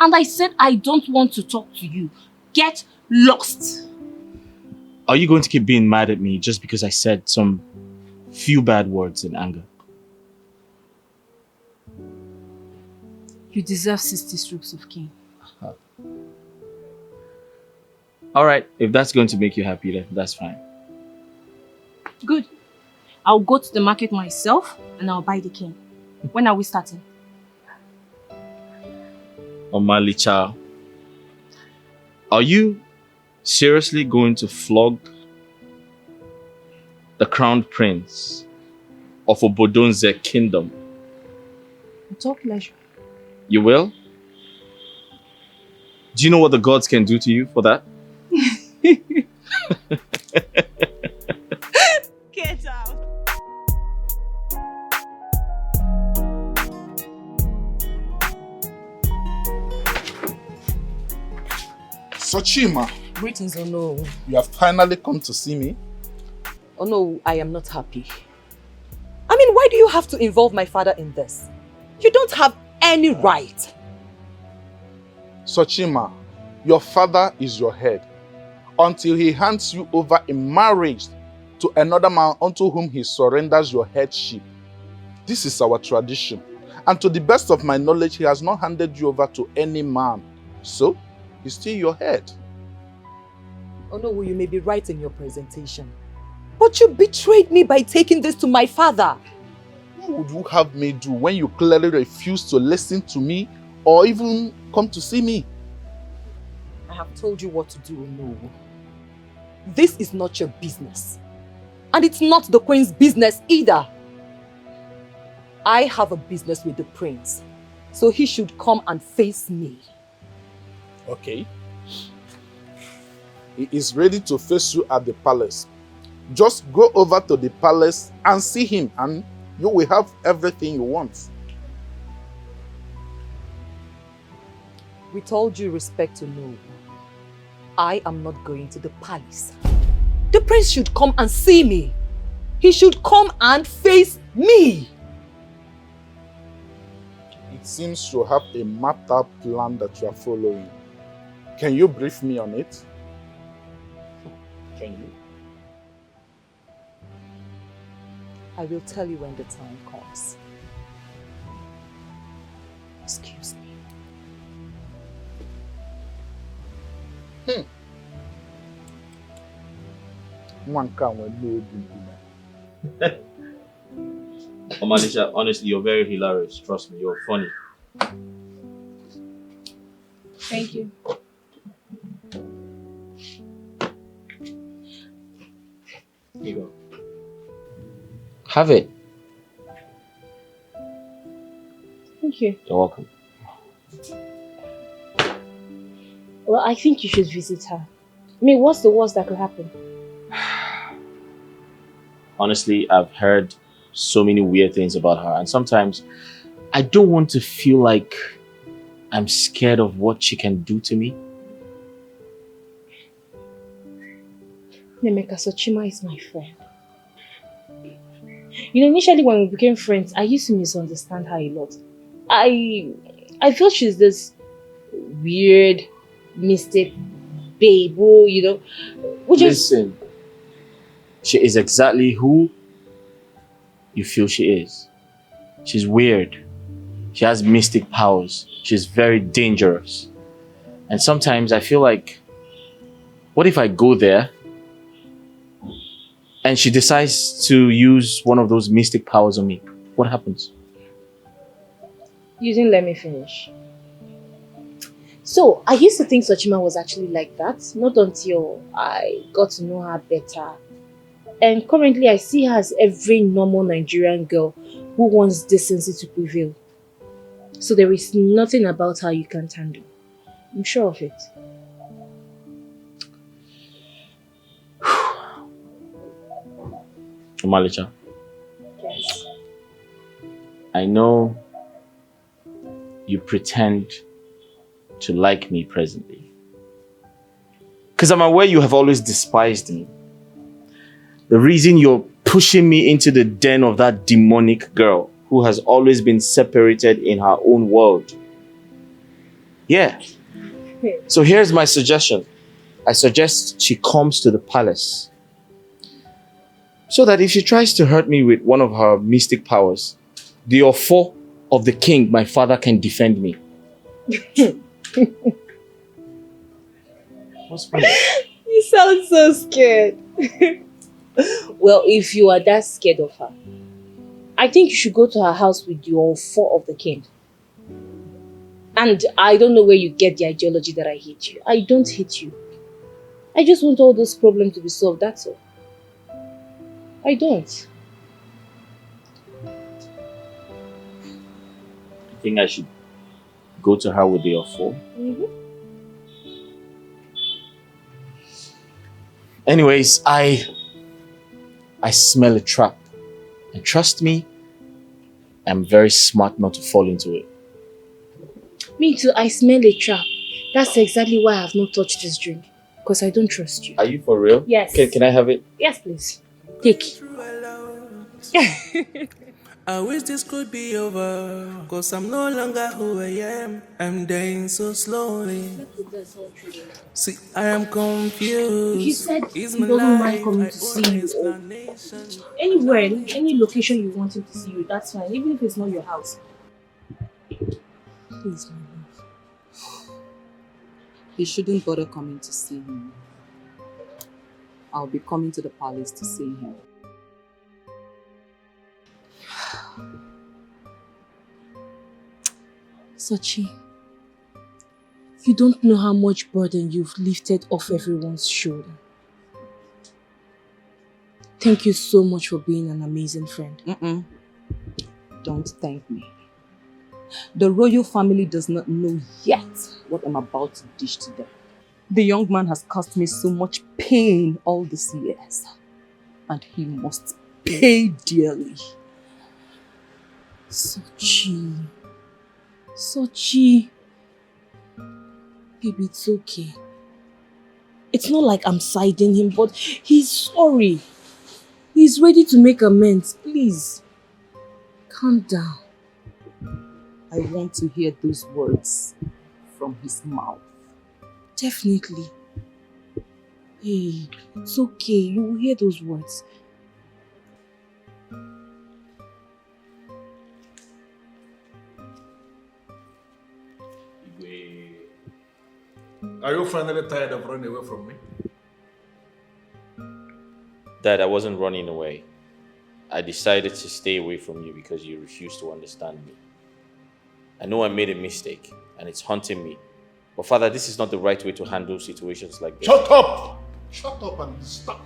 K: And I said I don't want to talk to you. Get lost.
B: Are you going to keep being mad at me just because I said some few bad words in anger?
K: You deserve 60 strokes of cane.
B: Alright, if that's going to make you happy, then that's fine.
K: Good. I'll go to the market myself and I'll buy the cane. When are we starting?
B: Omalicha, are you seriously going to flog the crown prince of Obodonze kingdom?
K: Talk pleasure.
B: You will? Do you know what the gods can do to you for that?
K: Get out.
H: Sochima.
J: Greetings, oh no.
H: You have finally come to see me.
J: Oh no, I am not happy. I mean, why do you have to involve my father in this? You don't have any right.
H: Sochima, your father is your head until he hands you over in marriage to another man unto whom he surrenders your headship. This is our tradition. And to the best of my knowledge, he has not handed you over to any man. So, he's still your head.
J: Oh no, you may be right in your presentation. But you betrayed me by taking this to my father.
H: What would you have me do when you clearly refused to listen to me or even come to see me?
J: I have told you what to do, no. This is not your business. And it's not the queen's business either. I have a business with the prince. So he should come and face me.
H: Okay. He is ready to face you at the palace. Just go over to the palace and see him and you will have everything you want.
J: With all due respect to no, I am not going to the palace. The prince should come and see me. He should come and face me.
H: It seems you have a mapped out plan that you are following. Can you brief me on it? Can you?
J: I will tell you when the time comes. Excuse me.
B: Omalisha, honestly, you're very hilarious. Trust me, you're funny.
K: Thank you.
B: Here you go. Have it.
K: Thank you.
B: You're welcome.
K: Well, I think you should visit her. I mean, what's the worst that could happen?
B: Honestly, I've heard so many weird things about her, and sometimes I don't want to feel like I'm scared of what she can do to me.
K: Nemeka, Sochima is my friend. You know, initially when we became friends, I used to misunderstand her a lot. I felt she's this weird, mystic babe who, you know,
B: Listen, she is exactly who you feel she is. She's weird. She has mystic powers. She's very dangerous. And sometimes I feel like, what if I go there and she decides to use one of those mystic powers on me? What happens?
K: You didn't let me finish. So, I used to think Sochima was actually like that, not until I got to know her better. And currently, I see her as every normal Nigerian girl who wants decency to prevail. So there is nothing about her you can't handle. I'm sure of it.
B: Omalicha.
K: Yes.
B: I know you pretend to like me presently. Because I'm aware you have always despised me. The reason you're pushing me into the den of that demonic girl who has always been separated in her own world. Yeah. So here's my suggestion. I suggest she comes to the palace, so that if she tries to hurt me with one of her mystic powers, the Ofo of the king, my father, can defend me. What's funny?
K: You sound so scared. Well, if you are that scared of her, I think you should go to her house with your Ofo of the king. And I don't know where you get the ideology that I hate you. I don't hate you. I just want all those problems to be solved, that's all. I don't.
B: I think I should go to her with the Ofo. Anyways, I smell a trap. And trust me, I'm very smart not to fall into it.
K: Me too, I smell a trap. That's exactly why I have not touched this drink. Because I don't trust you.
B: Are you for real?
K: Yes.
B: Can I have it?
K: Yes, please. Take it.
I: I wish this could be over, cause I'm no longer who I am. I'm dying so slowly. See, I am confused.
K: He said he
I: Is
K: doesn't
I: my
K: mind
I: life,
K: coming
I: I
K: to
I: owe
K: see
I: no
K: you.
I: explanation.
K: Anywhere, any location you want him to see you, that's fine. Even if it's not your house.
J: Please, my love. He shouldn't bother coming to see him. I'll be coming to the palace to see him.
K: Sochi, you don't know how much burden you've lifted off everyone's shoulder. Thank you so much for being an amazing friend.
J: Don't thank me. The royal family does not know yet what I'm about to dish to them. The young man has caused me so much pain all these years, and he must pay dearly.
K: Sochi. Sochi. Baby, it's okay. It's not like I'm siding him, but he's sorry. He's ready to make amends. Please. Calm down.
J: I want to hear those words from his mouth.
K: Definitely. Hey, it's okay. You will hear those words.
A: Are you finally tired of running away from me?
B: Dad, I wasn't running away. I decided to stay away from you because you refused to understand me. I know I made a mistake and it's haunting me. But Father, this is not the right way to handle situations like this.
A: Shut up! Shut up and stop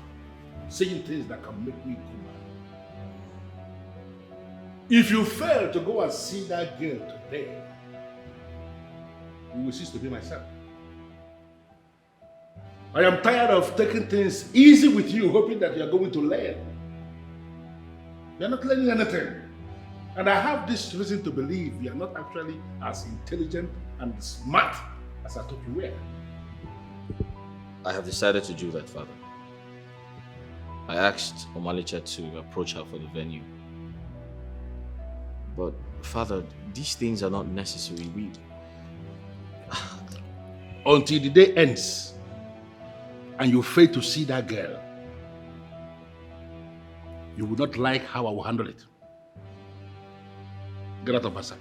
A: saying things that can make me cry. If you fail to go and see that girl today, you will cease to be my son. I am tired of taking things easy with you, hoping that you are going to learn. You are not learning anything. And I have this reason to believe you are not actually as intelligent and smart as I thought you were.
B: I have decided to do that, Father. I asked Omalicha to approach her for the venue. But, Father, these things are not necessary.
A: Until the day ends and you fail to see that girl, you will not like how I will handle it. Get out of my sight.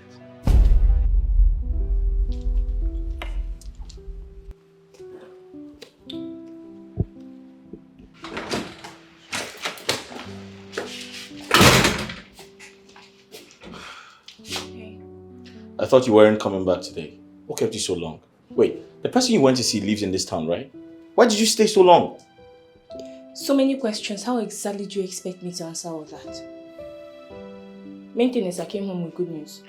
B: I thought you weren't coming back today. What kept you so long? Wait, the person you went to see lives in this town, right? Why did you stay so long?
N: So many questions. How exactly do you expect me to answer all that? Main thing is I came home with good news.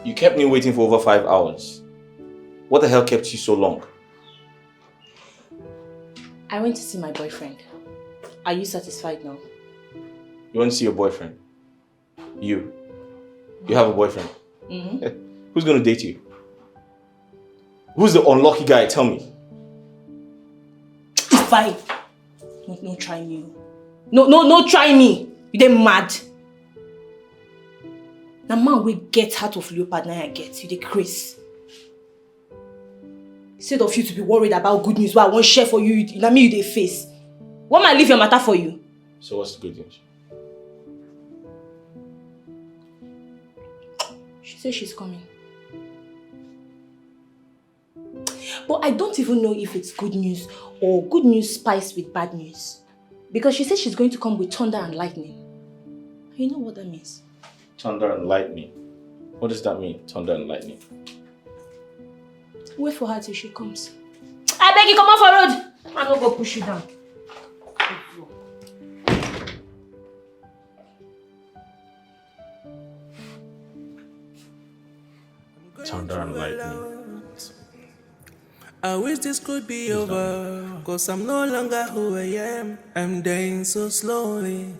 B: You kept me waiting for over 5 hours. What the hell kept you so long?
N: I went to see my boyfriend. Are you satisfied now?
B: You want to see your boyfriend? You have a boyfriend?
N: Mm-hmm.
B: Who's gonna date you? Who's the unlucky guy? Tell me.
N: Fine. No, try me. No, try me. You dey mad. Now man we get out of leopard now I get. You dey craze. Instead of you to be worried about good news, what I won't share for you, na me you dey face. What might leave your matter for you?
B: So what's the good news?
N: She says she's coming. But I don't even know if it's good news or good news spiced with bad news. Because she says she's going to come with thunder and lightning. You know what that means?
B: Thunder and lightning. What does that mean, thunder and lightning?
N: Wait for her till she comes. I beg you, come off the road. I'm not going to push you down.
B: Thunder and lightning.
I: I wish this could be over, cause I'm no longer who I am. I'm dying so slowly.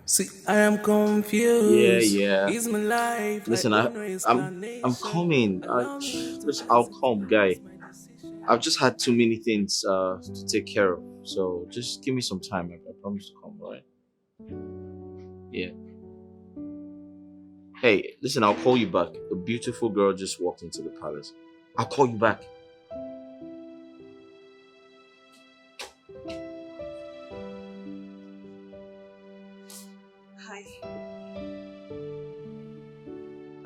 I: See, I am confused.
B: Yeah.
I: Is my life?
B: Listen, I'm coming. I'll come, guy. I've just had too many things to take care of. So just give me some time. I promise to come, alright? Yeah. Hey, listen, I'll call you back. A beautiful girl just walked into the palace. I'll call you back.
J: Hi.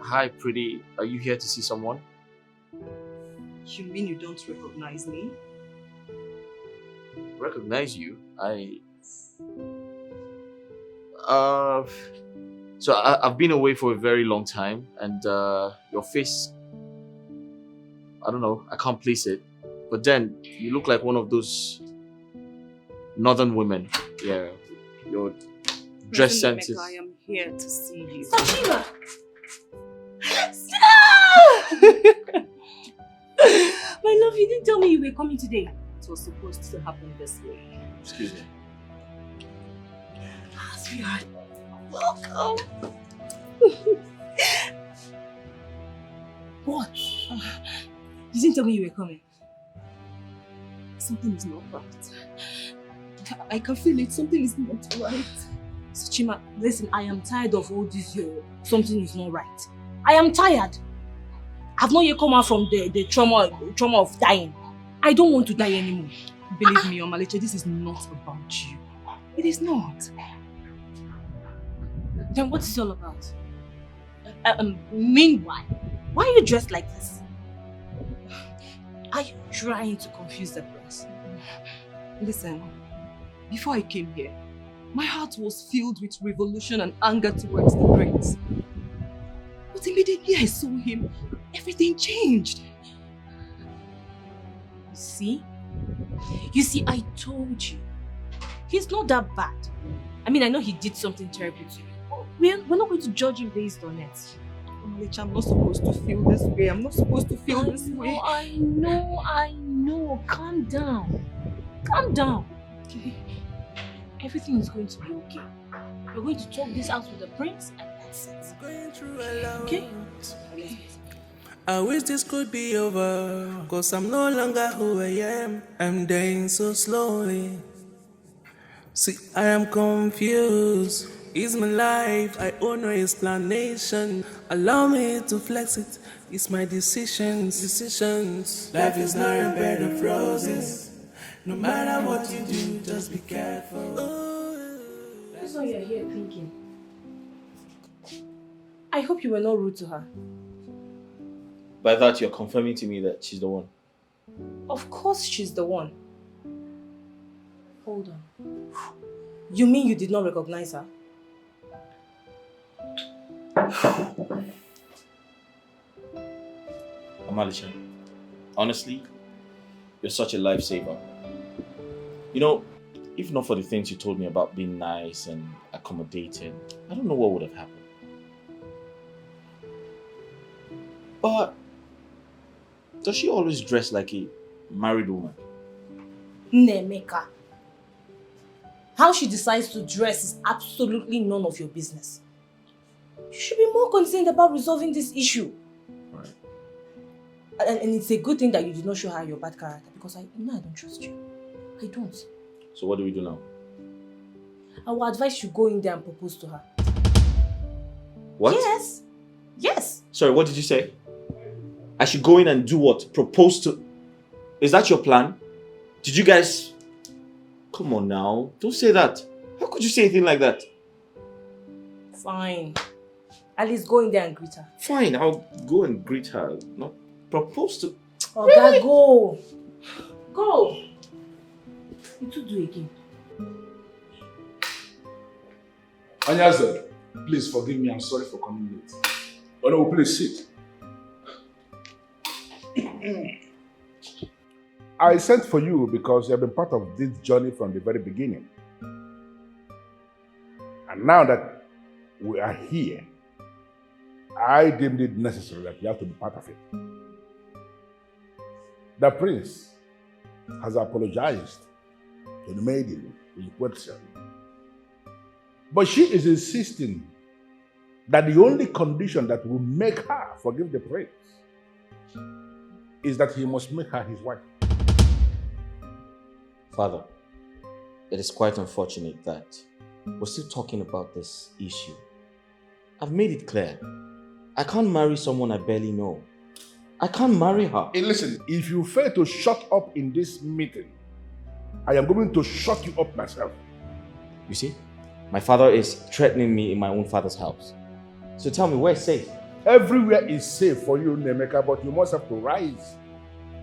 B: Hi, pretty. Are you here to see someone?
J: You mean you don't recognize me?
B: Recognize you? So I've been away for a very long time, and your face, I don't know, I can't place it. But then you look like one of those northern women. Yeah, your dress sense is.
J: I am here to see you.
N: Sashima! My love, you didn't tell me you were coming today.
J: It was supposed to happen this way.
B: Excuse me.
N: Sweetheart, welcome. What? You didn't tell me you were coming.
J: Something is not right. I can feel it. Something is not right.
N: Sachima, listen, I am tired of all this something is not right. I am tired. I've not yet come out from the trauma of dying. I don't want to die anymore.
J: Believe me, Omaleche, this is not about you. It is not.
N: Then what is it all about? Meanwhile, why are you dressed like this? Are you trying to confuse the prince?
J: Listen, before I came here, my heart was filled with revolution and anger towards the prince. But immediately I saw him, everything changed.
N: You see, I told you. He's not that bad. I mean, I know he did something terrible to you. We're not going to judge him based on it.
J: Omalecha, I'm not supposed to feel this way. I'm not supposed to feel this way.
N: I know. Calm down. Okay. Everything is going to be okay. We're going to talk this out with the prince and that's it. Okay?
I: I wish this could be over, cause I'm no longer who I am. I'm dying so slowly. See, I am confused. Is my life? I owe no explanation. Allow me to flex it. It's my decisions. Life is not a bed of roses. No matter what you do, just be careful.
N: That's why you're here thinking.
K: I hope you were not rude to her.
B: By that, you're confirming to me that she's the one.
K: Of course she's the one. Hold on. You mean you did not recognize her?
B: Amalisha, honestly, you're such a lifesaver. You know, if not for the things you told me about being nice and accommodating, I don't know what would have happened. But does she always dress like a married woman?
K: Nemeka. How she decides to dress is absolutely none of your business. You should be more concerned about resolving this issue.
B: Right.
K: And it's a good thing that you did not show her your bad character, because I don't trust you. I don't.
B: So what do we do now?
K: I will advise you go in there and propose to her.
B: What?
K: Yes. Yes.
B: Sorry, what did you say? I should go in and do what? Propose to... Is that your plan? Did you guys... Come on now. Don't say that. How could you say anything like that?
K: Fine. At least go in there and greet her.
B: Fine, I'll go and greet her. Not propose to...
K: Oh, really? God, go. Go. You two do again.
H: Ugezu, please forgive me. I'm sorry for coming late.
A: Oh no, please sit. I sent for you because you have been part of this journey from the very beginning. And now that we are here, I deemed it necessary that you have to be part of it. The prince has apologized to the maiden in question. But she is insisting that the only condition that will make her forgive the prince is that he must make her his wife.
B: Father, it is quite unfortunate that we're still talking about this issue. I've made it clear. I can't marry someone I barely know. I can't marry her.
A: Hey, listen, if you fail to shut up in this meeting, I am going to shut you up myself.
B: You see, my father is threatening me in my own father's house. So tell me, where's safe?
A: Everywhere is safe for you, Nemeka, but you must have to rise.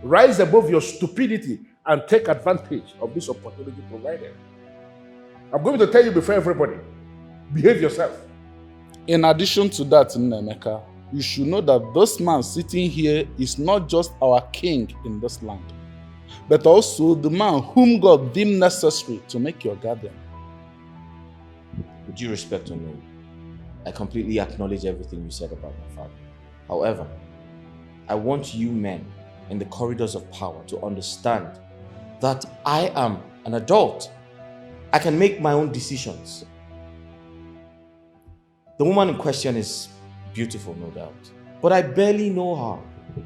A: Rise above your stupidity and take advantage of this opportunity provided. I'm going to tell you before everybody, behave yourself.
H: In addition to that, Nemeka, you should know that this man sitting here is not just our king in this land, but also the man whom God deemed necessary to make your guardian.
B: With due respect to me, I completely acknowledge everything you said about my father. However, I want you men in the corridors of power to understand that I am an adult. I can make my own decisions. The woman in question is beautiful, no doubt, but I barely know her,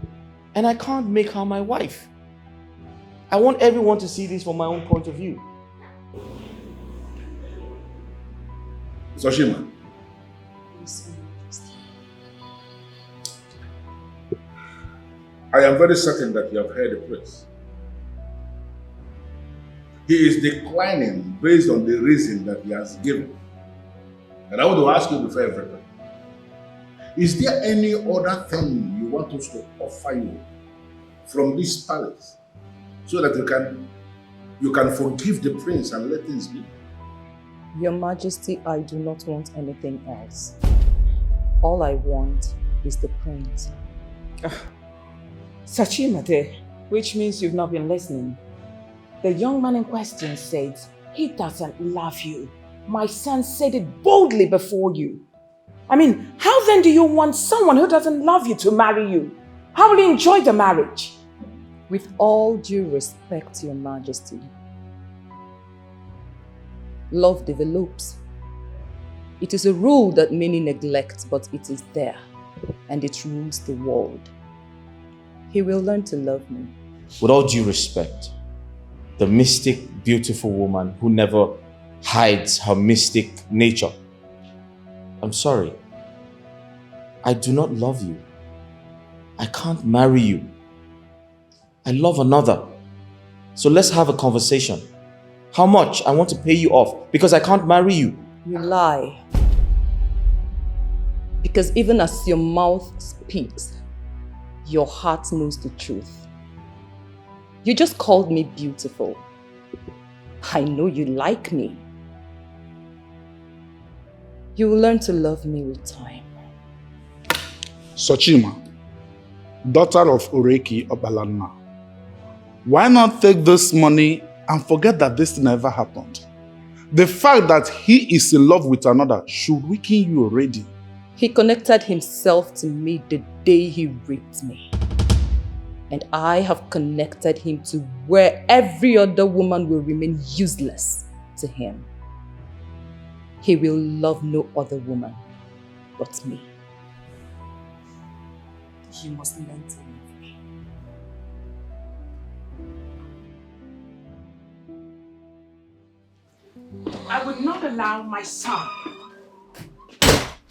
B: and I can't make her my wife. I want everyone to see this from my own point of view.
A: Soshima. I am very certain that you have heard the prince. He is declining based on the reason that he has given. And I want to ask you before everything, is there any other thing you want us to offer you from this palace so that you can forgive the prince and let things be?
J: Your Majesty, I do not want anything else. All I want is the prince.
G: Sachimade, which means you've not been listening. The young man in question said, he doesn't love you. My son said it boldly before you. I mean, how then do you want someone who doesn't love you to marry you? How will you enjoy the marriage?
J: With all due respect, Your Majesty, love develops. It is a rule that many neglect, but it is there, and it rules the world. He will learn to love me.
B: With all due respect, the mystic, beautiful woman who never hides her mystic nature. I'm sorry. I do not love you. I can't marry you. I love another. So let's have a conversation. How much I want to pay you off because I can't marry you.
J: You lie. Because even as your mouth speaks, your heart knows the truth. You just called me beautiful. I know you like me. You will learn to love me with time.
H: Sochima, daughter of Oreki Obalanma, why not take this money and forget that this never happened? The fact that he is in love with another should weaken you already.
J: He connected himself to me the day he raped me. And I have connected him to where every other woman will remain useless to him. He will love no other woman but me. You must learn to love me.
G: I would not allow my son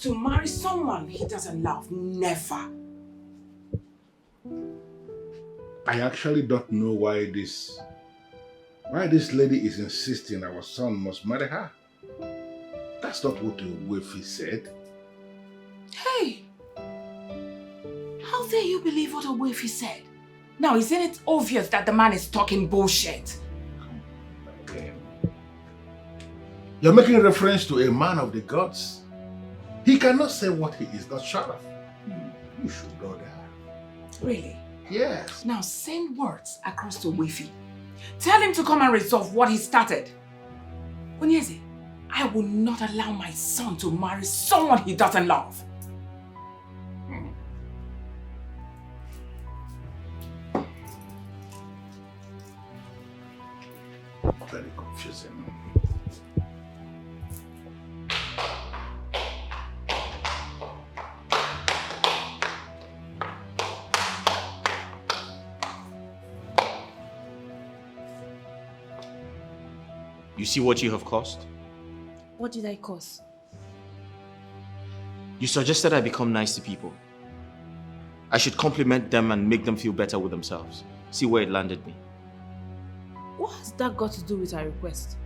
G: to marry someone he doesn't love. Never.
A: I actually don't know why this lady is insisting our son must marry her. That's not what the Wefi said.
G: Hey! How dare you believe what Owefi said? Now, isn't it obvious that the man is talking bullshit?
A: You're making reference to a man of the gods. He cannot say what he is not sure of. You should know that.
G: Really?
A: Yes.
G: Now send words across to Wefi. Tell him to come and resolve what he started. Onyeze, I will not allow my son to marry someone he doesn't love.
A: Very confusing.
B: You see what you have caused?
K: What did I cause?
B: You suggested I become nice to people. I should compliment them and make them feel better with themselves. See where it landed me.
K: What has that got to do with our request?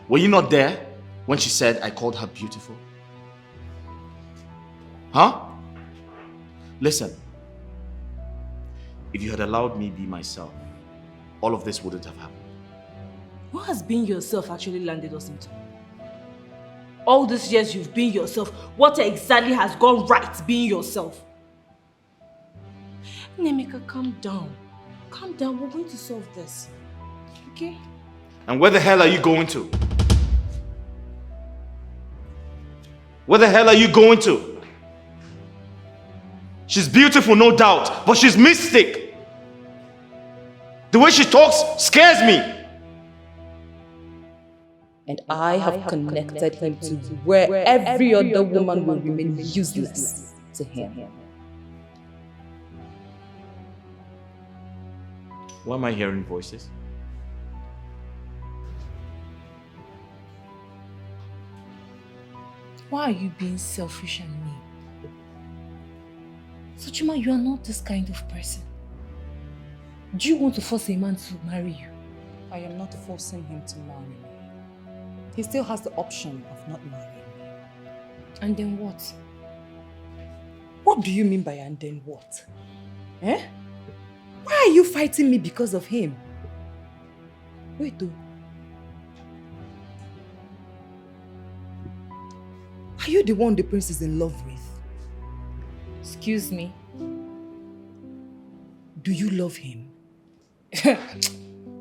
B: Were you not there when she said I called her beautiful? Huh? Listen. If you had allowed me be myself, all of this wouldn't have happened.
K: What has being yourself actually landed us into? All these years you've been yourself, what exactly has gone right being yourself? Nemeka, calm down. Calm down, we're going to solve this. Okay?
B: And where the hell are you going to? Where the hell are you going to? She's beautiful, no doubt, but she's mystic. The way she talks scares me.
J: And I have connected him to where every other woman will remain useless to him.
B: Why am I hearing voices?
K: Why are you being selfish and mean? Sochima, you are not this kind of person. Do you want to force a man to marry you?
J: I am not forcing him to marry me. He still has the option of not marrying me.
K: And then what?
J: What do you mean by and then what? Eh? Why are you fighting me because of him? Wait though. Are you the one the prince is in love with?
K: Excuse me?
J: Do you love him?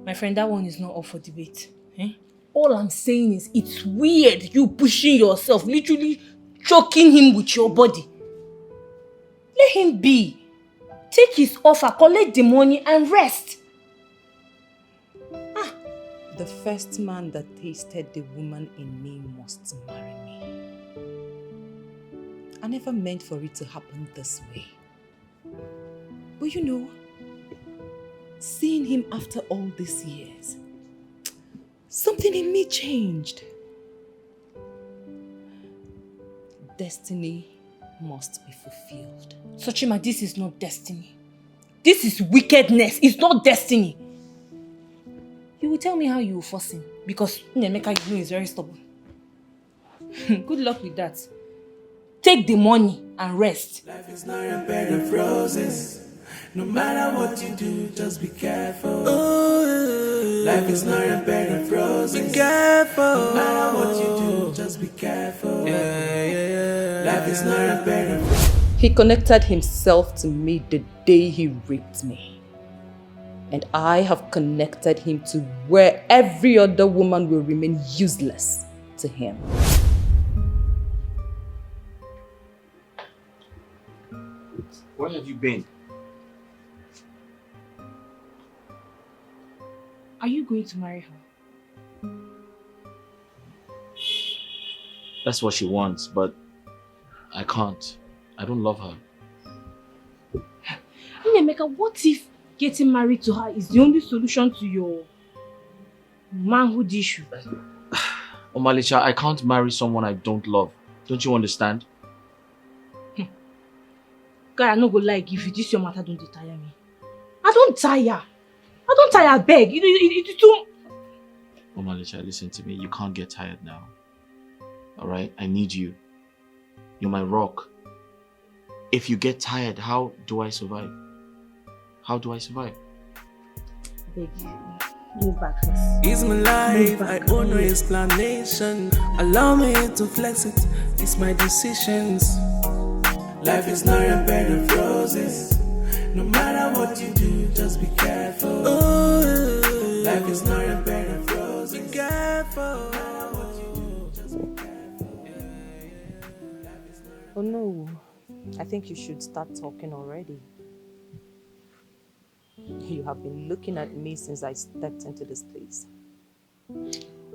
K: My friend, that one is not up for debate. Eh? All I'm saying is it's weird you pushing yourself, literally choking him with your body. Let him be. Take his offer, collect the money and rest.
J: The first man that tasted the woman in me must marry me. I never meant for it to happen this way. But you know, seeing him after all these years, something in me changed. Destiny must be fulfilled.
K: Sochima, this is not destiny. This is wickedness. It's not destiny. You will tell me how you will force him. Because Nemeka, you know, is very stubborn. Good luck with that. Take the money and rest.
I: Life is not a bed of roses. No matter what you do, just be careful. Life is not a bed of roses. Be careful. No matter what you do, just be careful. Life is not a bed of roses.
J: He connected himself to me the day he raped me. And I have connected him to where every other woman will remain useless to him.
B: Where have you been?
K: Are you going to marry her?
B: That's what she wants, but I can't. I don't love her.
K: Emeka, what if getting married to her is the only solution to your manhood issue?
B: Omalicha, I can't marry someone I don't love. Don't you understand?
K: Guy, I no go like if this your matter don't tire me. I don't tire, beg. It's too...
B: Omalicha, listen to me. You can't get tired now. Alright? I need you. You're my rock. If you get tired, how do I survive? How do I survive?
K: Beg you. Move back first.
I: It's my life, I owe no explanation. Allow me to flex it, it's my decisions. Life is not a bed of roses. No matter what you do, just be careful. Life is not a bed of roses. Be careful. No matter what you do, just be careful.
J: Oh no, I think you should start talking already. You have been looking at me since I stepped into this place.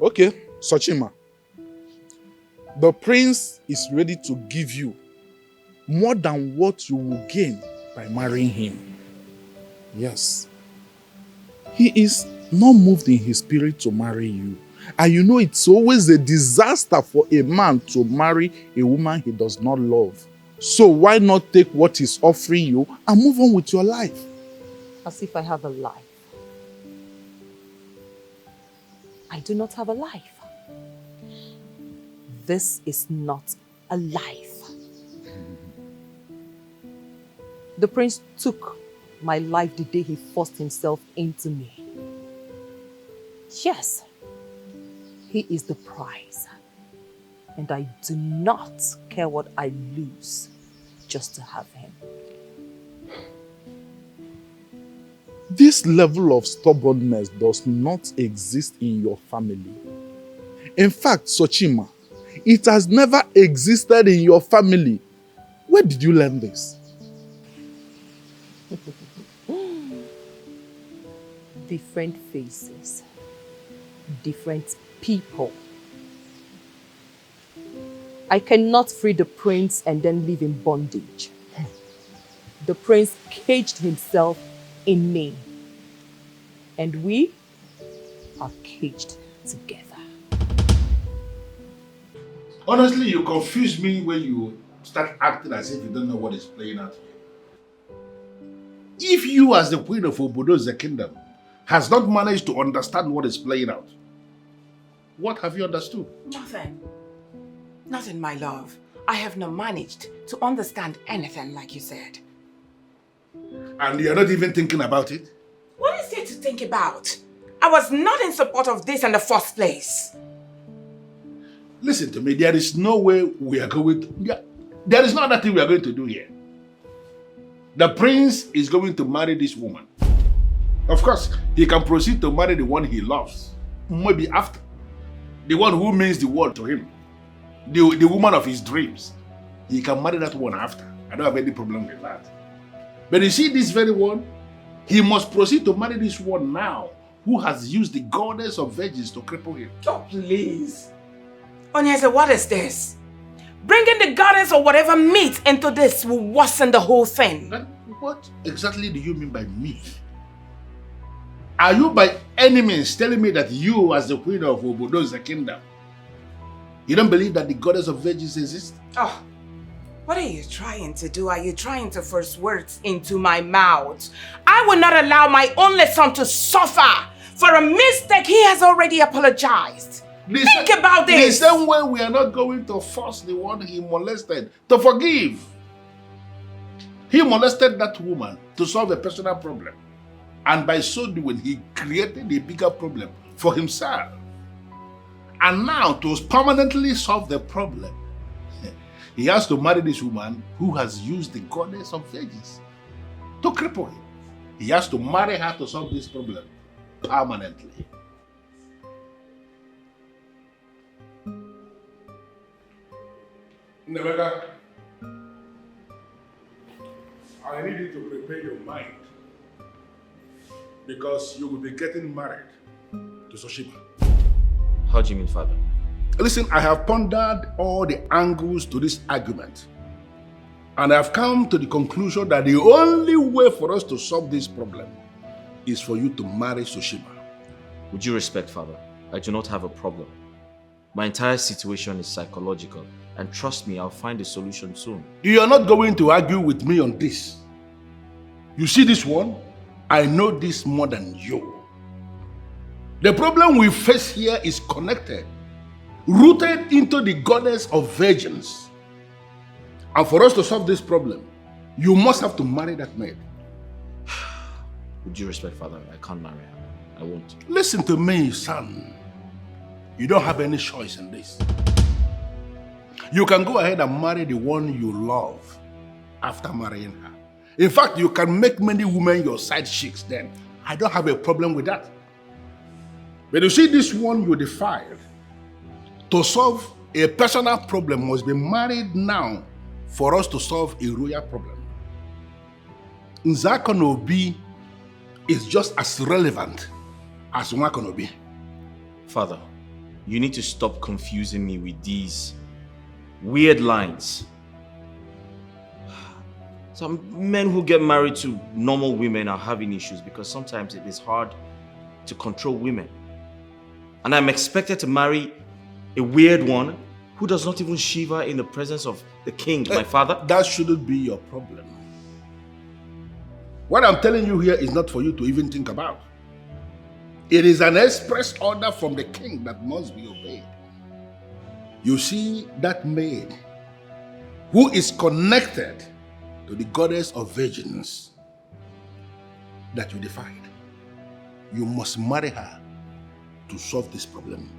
H: Okay, Sochima. The prince is ready to give you more than what you will gain by marrying him. Yes. He is not moved in his spirit to marry you. And you know it's always a disaster for a man to marry a woman he does not love. So why not take what he's offering you and move on with your life?
J: As if I have a life. I do not have a life. This is not a life. The prince took my life the day he forced himself into me. Yes, he is the prize. And I do not care what I lose just to have him.
H: This level of stubbornness does not exist in your family. In fact, Sochima, it has never existed in your family. Where did you learn this?
J: Different faces, different people. I cannot free the prince and then live in bondage. The prince caged himself in me, and we are caged together.
A: Honestly, you confuse me when you start acting as if you don't know what is playing out here. If you, as the queen of Obodo's kingdom, has not managed to understand what is playing out, what have you understood?
G: Nothing. Nothing, my love. I have not managed to understand anything like you said.
A: And you're not even thinking about it?
G: What is there to think about? I was not in support of this in the first place.
A: Listen to me, there is no way we are going to... There is no other thing we are going to do here. The prince is going to marry this woman. Of course, he can proceed to marry the one he loves. Maybe after. The one who means the world to him. The woman of his dreams. He can marry that one after. I don't have any problem with that. But you see this very one? He must proceed to marry this one now, who has used the goddess of virgins to cripple him.
G: Oh, please. Onyeze, what is this? Bringing the goddess or whatever meat into this will worsen the whole thing.
A: What exactly do you mean by meat? Are you by any means telling me that you, as the queen of Obodo's kingdom, you don't believe that the goddess of virgins exists?
G: Oh, what are you trying to do? Are you trying to force words into my mouth? I will not allow my only son to suffer for a mistake he has already apologized. Think about this.
A: The same way we are not going to force the one he molested to forgive. He molested that woman to solve a personal problem. And by so doing, he created a bigger problem for himself. And now, to permanently solve the problem, he has to marry this woman who has used the goddess of ages to cripple him. He has to marry her to solve this problem permanently. Nebeka, I need you to prepare your mind because you will be getting married to Soshima.
B: How do you mean, Father?
A: Listen, I have pondered all the angles to this argument, and I have come to the conclusion that the only way for us to solve this problem is for you to marry Soshima.
B: Would you respect, Father? I do not have a problem. My entire situation is psychological, and trust me, I'll find a solution soon.
A: You are not going to argue with me on this. You see this one? I know this more than you. The problem we face here is connected, rooted into the goddess of virgins. And for us to solve this problem, you must have to marry that maid.
B: Would you respect, Father? I can't marry her. I won't.
A: Listen to me, son. You don't have any choice in this. You can go ahead and marry the one you love after marrying her. In fact, you can make many women your side chicks then. I don't have a problem with that. But you see, this one you defiled, to solve a personal problem must be married now for us to solve a royal problem. Nzakanobi is just as relevant as Nwakanobi.
B: Father, you need to stop confusing me with these weird lines. Some men who get married to normal women are having issues because sometimes it is hard to control women. And I'm expected to marry a weird one who does not even shiver in the presence of the king, my father.
A: That shouldn't be your problem. What I'm telling you here is not for you to even think about. It is an express order from the king that must be obeyed. You see that maid who is connected to the goddess of virgins that you defied. You must marry her to solve this problem.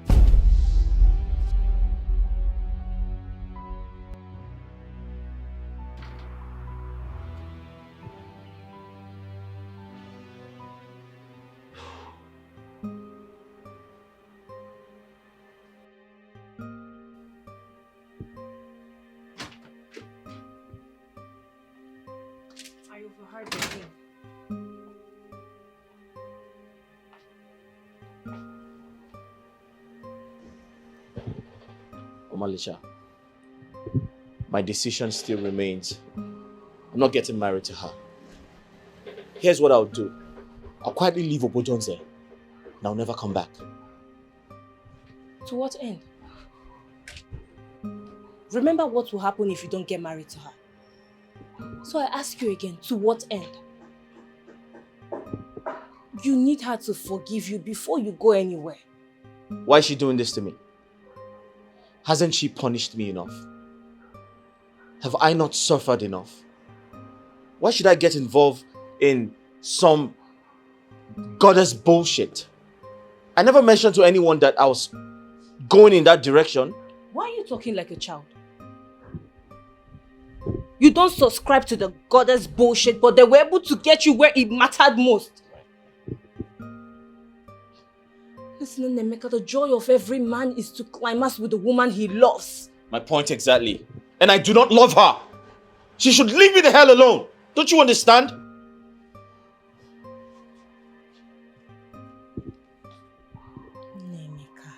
K: I overheard the thing.
B: Omalisha, my decision still remains. I'm not getting married to her. Here's what I'll do. I'll quietly leave Obojonze and I'll never come back.
K: To what end? Remember what will happen if you don't get married to her. So I ask you again, to what end? You need her to forgive you before you go anywhere.
B: Why is she doing this to me? Hasn't she punished me enough? Have I not suffered enough? Why should I get involved in some goddess bullshit? I never mentioned to anyone that I was going in that direction.
K: Why are you talking like a child? You don't subscribe to the goddess bullshit, but they were able to get you where it mattered most. Listen, Nemeka, the joy of every man is to climax with the woman he loves.
B: My point exactly. And I do not love her. She should leave me the hell alone. Don't you understand?
K: Nemeka.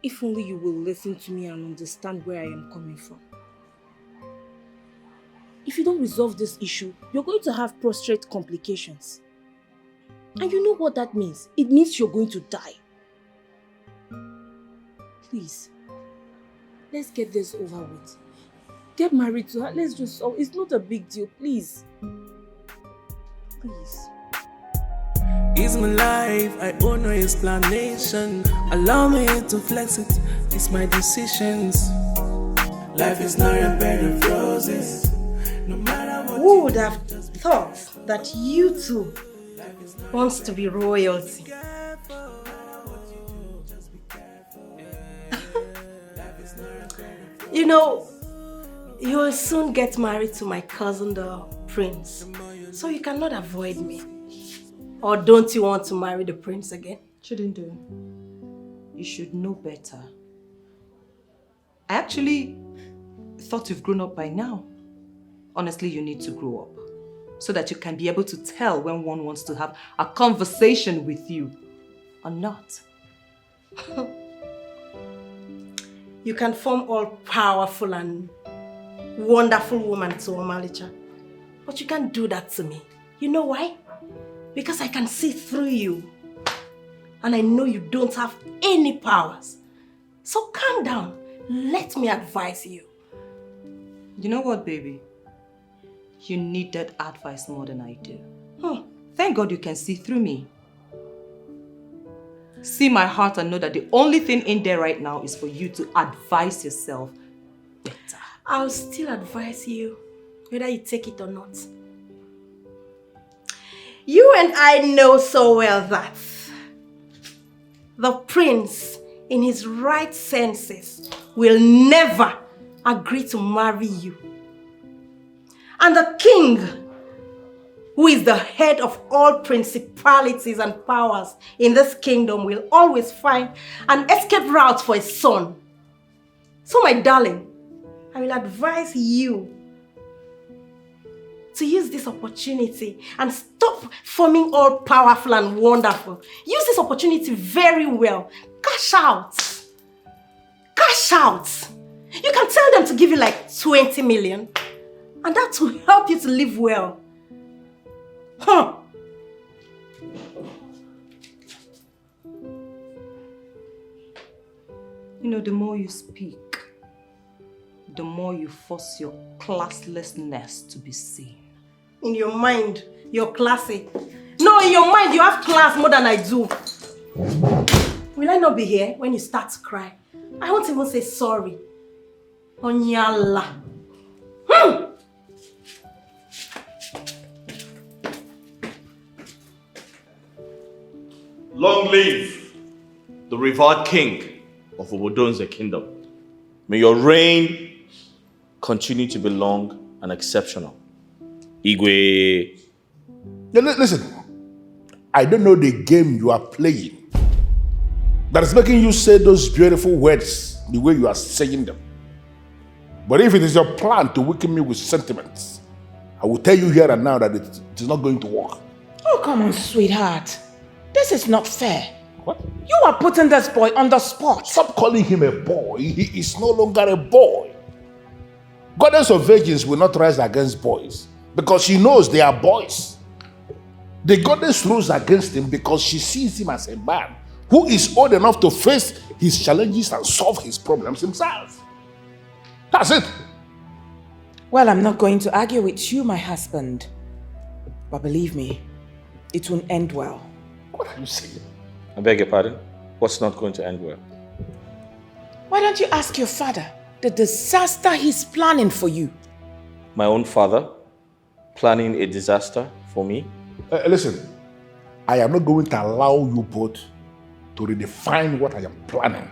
K: If only you will listen to me and understand where I am coming from. If you don't resolve this issue, you're going to have prostate complications. And you know what that means? It means you're going to die. Please, let's get this over with. Get married to her. Let's just... Oh, it's not a big deal. Please. Please.
I: It's my life, I owe no explanation. Allow me to flex it, it's my decisions. Life is not a bed of roses. No matter what.
E: Who would have thought that you two wants to be royalty? You know, you will soon get married to my cousin, the prince. So you cannot avoid me. Or don't you want to marry the prince again?
J: Shouldn't do. You should know better. I actually thought you've grown up by now. Honestly, you need to grow up so that you can be able to tell when one wants to have a conversation with you or not.
E: You can form all powerful and wonderful woman to Omalicha, but you can't do that to me. You know why? Because I can see through you, and I know you don't have any powers. So calm down. Let me advise you.
J: You know what, baby? You need that advice more than I do. Thank God you can see through me. See my heart and know that the only thing in there right now is for you to advise yourself better.
E: I'll still advise you, whether you take it or not. You and I know so well that the prince, in his right senses, will never agree to marry you. And the king, who is the head of all principalities and powers in this kingdom, will always find an escape route for his son. So my darling, I will advise you to use this opportunity and stop forming all powerful and wonderful. Use this opportunity very well. Cash out. Cash out. You can tell them to give you like 20 million, and that will help you to live well.
J: You know, the more you speak, the more you force your classlessness to be seen.
E: In your mind, you're classy. No, in your mind, you have class more than I do. Will I not be here when you start to cry? I won't even say sorry. Onyala.
B: Long live the revered king of Obodonze kingdom. May your reign continue to be long and exceptional. Igwe.
A: Listen, I don't know the game you are playing that is making you say those beautiful words the way you are saying them. But if it is your plan to weaken me with sentiments, I will tell you here and now that it is not going to work.
G: Oh, come on, sweetheart. This is not fair.
A: What?
G: You are putting this boy on the spot.
A: Stop calling him a boy. He is no longer a boy. Goddess of virgins will not rise against boys because she knows they are boys. The goddess rose against him because she sees him as a man who is old enough to face his challenges and solve his problems himself. That's it.
G: Well, I'm not going to argue with you, my husband. But believe me, it won't end well.
A: What are you saying?
B: I beg your pardon? What's not going to end well?
G: Why don't you ask your father the disaster he's planning for you?
B: My own father planning a disaster for me?
A: Listen, I am not going to allow you both to redefine what I am planning.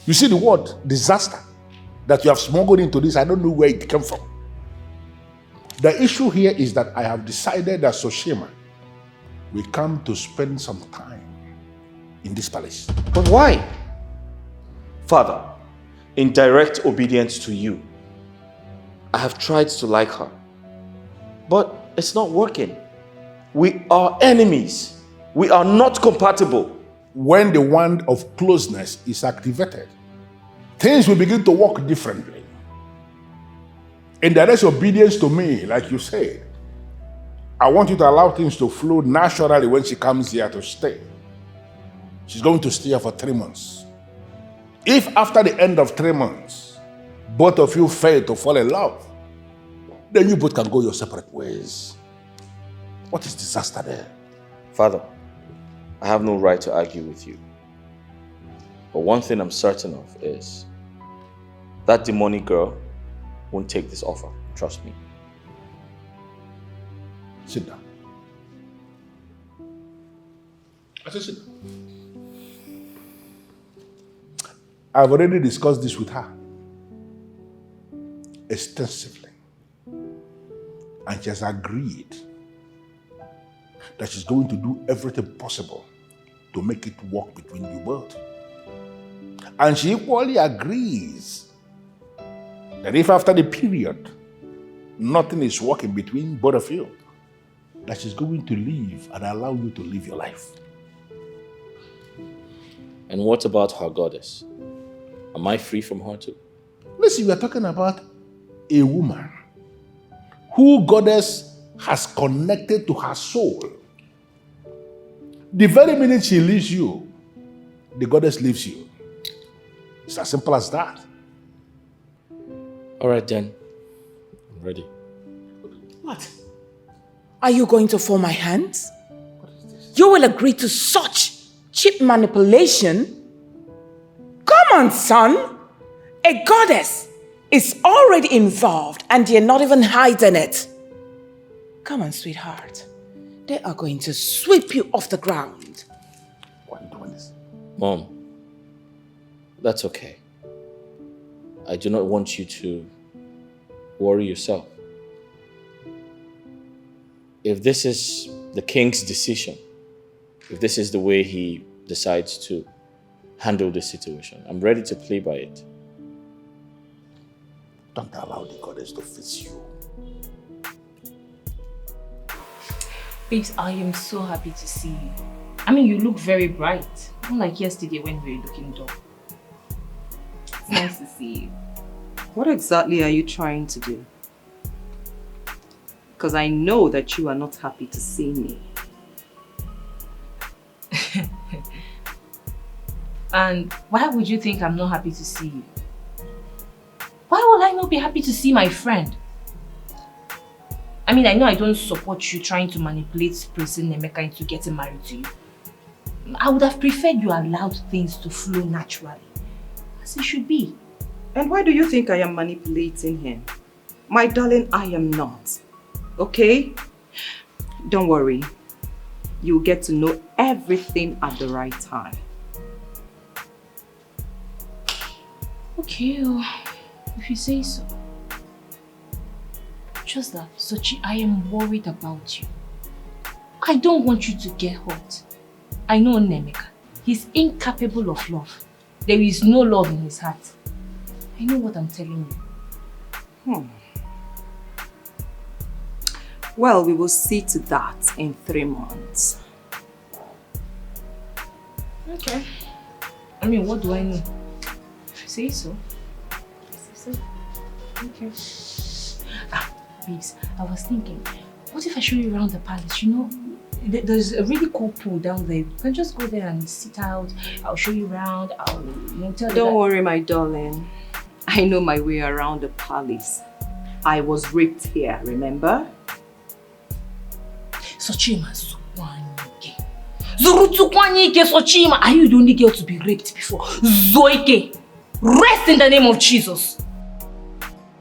A: You see the word disaster that you have smuggled into this, I don't know where it came from. The issue here is that I have decided that Soshima will come to spend some time in this palace.
B: But why? Father, in direct obedience to you, I have tried to like her, but it's not working. We are enemies. We are not compatible.
A: When the wand of closeness is activated, things will begin to work differently. In direct obedience to me, like you said, I want you to allow things to flow naturally when she comes here to stay. She's going to stay here for 3 months. If after the end of 3 months, both of you fail to fall in love, then you both can go your separate ways. What is disaster there?
B: Father, I have no right to argue with you. But one thing I'm certain of is that demonic girl won't take this offer. Trust me.
A: Sit down. I said sit down. I've already discussed this with her extensively. And she has agreed that she's going to do everything possible to make it work between you both. And she equally agrees that if after the period nothing is working between both of you, that she's going to leave and allow you to live your life.
B: And what about her goddess? Am I free from her too?
A: Listen, we are talking about a woman who goddess has connected to her soul. The very minute she leaves you, the goddess leaves you. It's as simple as that.
B: All right then, I'm ready.
G: What? Are you going to fold my hands? You will agree to such cheap manipulation? Come on, son. A goddess is already involved and you're not even hiding it. Come on, sweetheart. They are going to sweep you off the ground.
A: Why are you doing this?
B: Mom, that's okay. I do not want you to worry yourself. If this is the king's decision, if this is the way he decides to handle the situation, I'm ready to play by it.
A: Don't allow the goddess to fix you.
N: Babes, I am so happy to see you. I mean, you look very bright. Not like yesterday when we were looking dull. It's nice to see you.
J: What exactly are you trying to do? Because I know that you are not happy to see me.
N: And why would you think I'm not happy to see you? Why would I not be happy to see my friend? I mean, I know I don't support you trying to manipulate Prince Nemeka into getting married to you. I would have preferred you allowed things to flow naturally, as it should be.
J: And why do you think I am manipulating him? My darling, I am not. Okay? Don't worry. You'll get to know everything at the right time.
N: Okay, if you say so. Just that, Sochi, I am worried about you. I don't want you to get hurt. I know Nemeka. He's incapable of love. There is no love in his heart. I know what I'm telling you.
J: Well, we will see to that in 3 months.
N: Okay. I mean, what do I know? If you say so. Say so. Okay. Babes, I was thinking, what if I show you around the palace? You know, there's a really cool pool down there. You can just go there and sit out. I'll show you around. I'll tell you.
J: Don't worry, my darling. I know my way around the palace. I was raped here, remember?
N: Sochima Zukwanyike. Zurutukwanyike Sochima. Are you the only girl to be raped before? Zoike. Rest in the name of Jesus.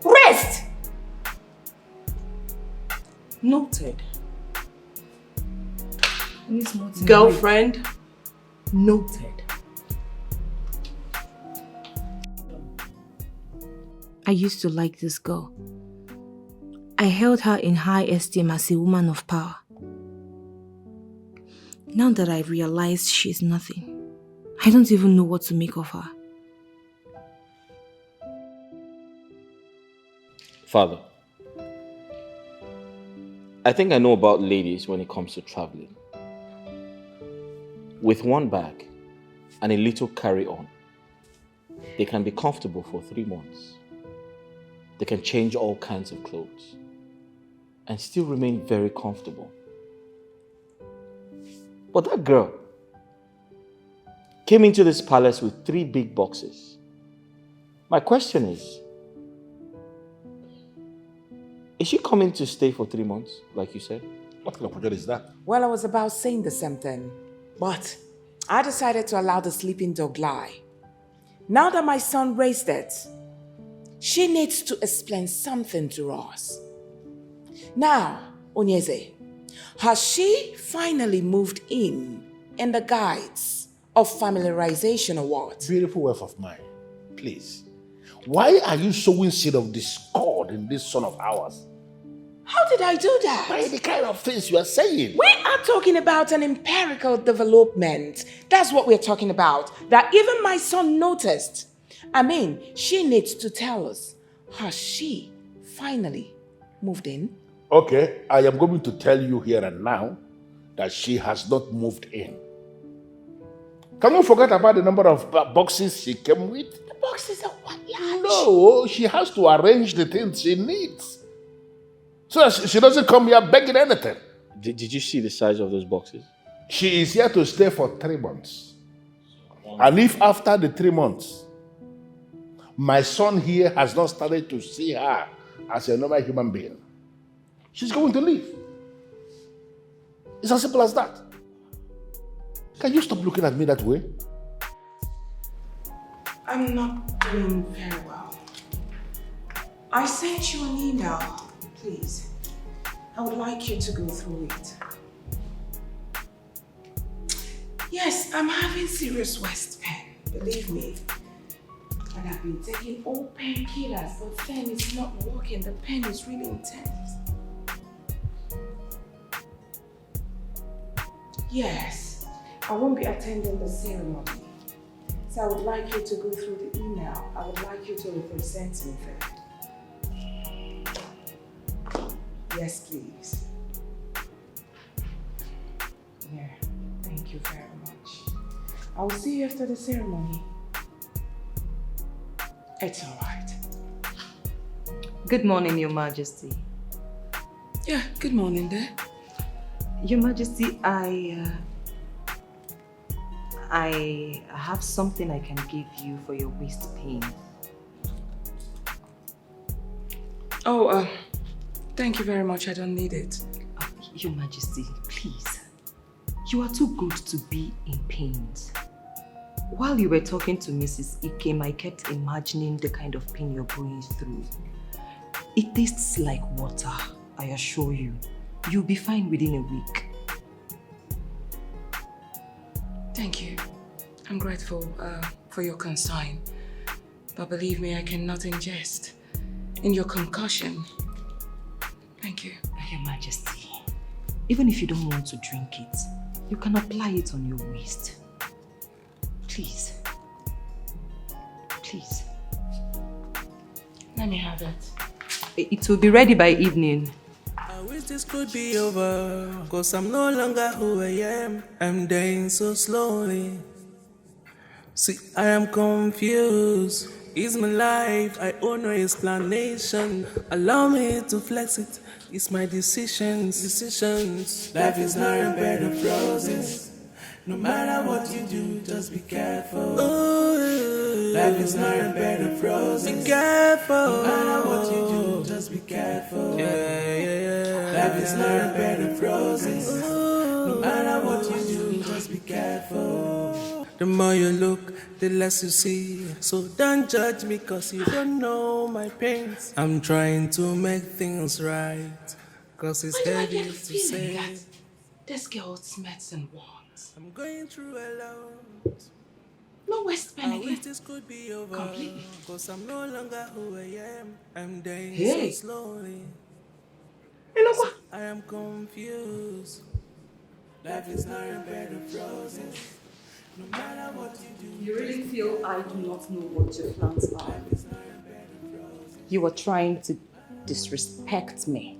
N: Rest.
J: Noted. Girlfriend, noted.
K: I used to like this girl. I held her in high esteem as a woman of power. Now that I realized she's nothing, I don't even know what to make of her.
B: Father, I think I know about ladies when it comes to traveling. With one bag and a little carry-on, they can be comfortable for 3 months. They can change all kinds of clothes and still remain very comfortable. But that girl came into this palace with 3 big boxes. My question is she coming to stay for 3 months, like you said?
A: What kind of project is that?
G: Well, I was about saying the same thing. But I decided to allow the sleeping dog lie. Now that my son raised it, she needs to explain something to us. Now, Onyeze, has she finally moved in the guides of familiarization or what?
D: Beautiful wife of mine, please. Why are you sowing seed of discord in this son of ours?
G: How did I do that?
D: By the kind of things you are saying.
G: We are talking about an empirical development. That's what we're talking about. That even my son noticed. I mean, she needs to tell us. Has she finally moved in?
D: Okay, I am going to tell you here and now that she has not moved in. Can you forget about the number of boxes she came with?
G: The boxes are what large?
D: No, she has to arrange the things she needs. So that she doesn't come here begging anything.
B: Did you see the size of those boxes?
D: She is here to stay for 3 months. And if after the 3 months, my son here has not started to see her as a normal human being, she's going to leave. It's as simple as that. Can you stop looking at me that way?
G: I'm not doing very well. I sent you an email. Please, I would like you to go through it. Yes, I'm having serious waist pain, believe me. And I've been taking all painkillers, but then it's not working. The pain is really intense. Yes, I won't be attending the ceremony. So I would like you to go through the email. I would like you to represent me there. Yes, please. Yeah, thank you very much. I will see you after the ceremony. It's all right.
J: Good morning, Your Majesty.
G: Yeah, good morning there.
J: Your Majesty, I have something I can give you for your waist pain.
G: Oh, thank you very much. I don't need it.
J: Your Majesty, please. You are too good to be in pain. While you were talking to Mrs. Ikem, I kept imagining the kind of pain you're going through. It tastes like water, I assure you. You'll be fine within a week.
G: Thank you. I'm grateful for your concern. But believe me, I cannot ingest in your concussion. Thank you.
J: Your Majesty, even if you don't want to drink it, you can apply it on your waist. Please. Please.
G: Let me have it.
J: It will be ready by evening.
I: I wish this could be over, cause I'm no longer who I am. I'm dying so slowly. See, I am confused. It's my life, I owe no explanation. Allow me to flex it. It's my decisions. Life is not a bed of roses. No matter what you do, just be careful. Ooh. Life is not a bed of roses. Be careful. No matter what you do, just be careful. Yeah. Life is not a bed of roses. Ooh. No matter what you do, just be careful. The more you look, the less you see. So don't judge me cause you don't know my pains. I'm trying to make things right. Cause it's heavy to say.
G: That this girl smacks and wants.
I: I'm going through a lot.
G: No waist pain
I: I
G: again.
I: wish this could be over.
G: Completely.
I: Cause I'm no longer who I am. I'm dying
G: Hey.
I: so slowly.
G: You know what?
I: I am confused. Life is not a bed of roses. No matter what you do.
J: You really feel I do not know what your plans are? You are trying to disrespect me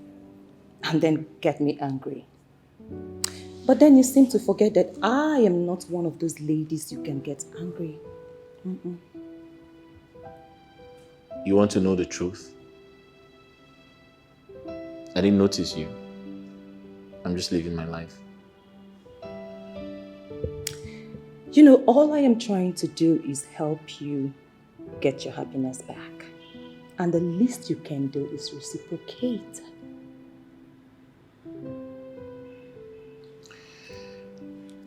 J: and then get me angry. But then you seem to forget that I am not one of those ladies you can get angry.
B: You want to know the truth? I didn't notice you. I'm just living my life.
J: You know, all I am trying to do is help you get your happiness back. And the least you can do is reciprocate.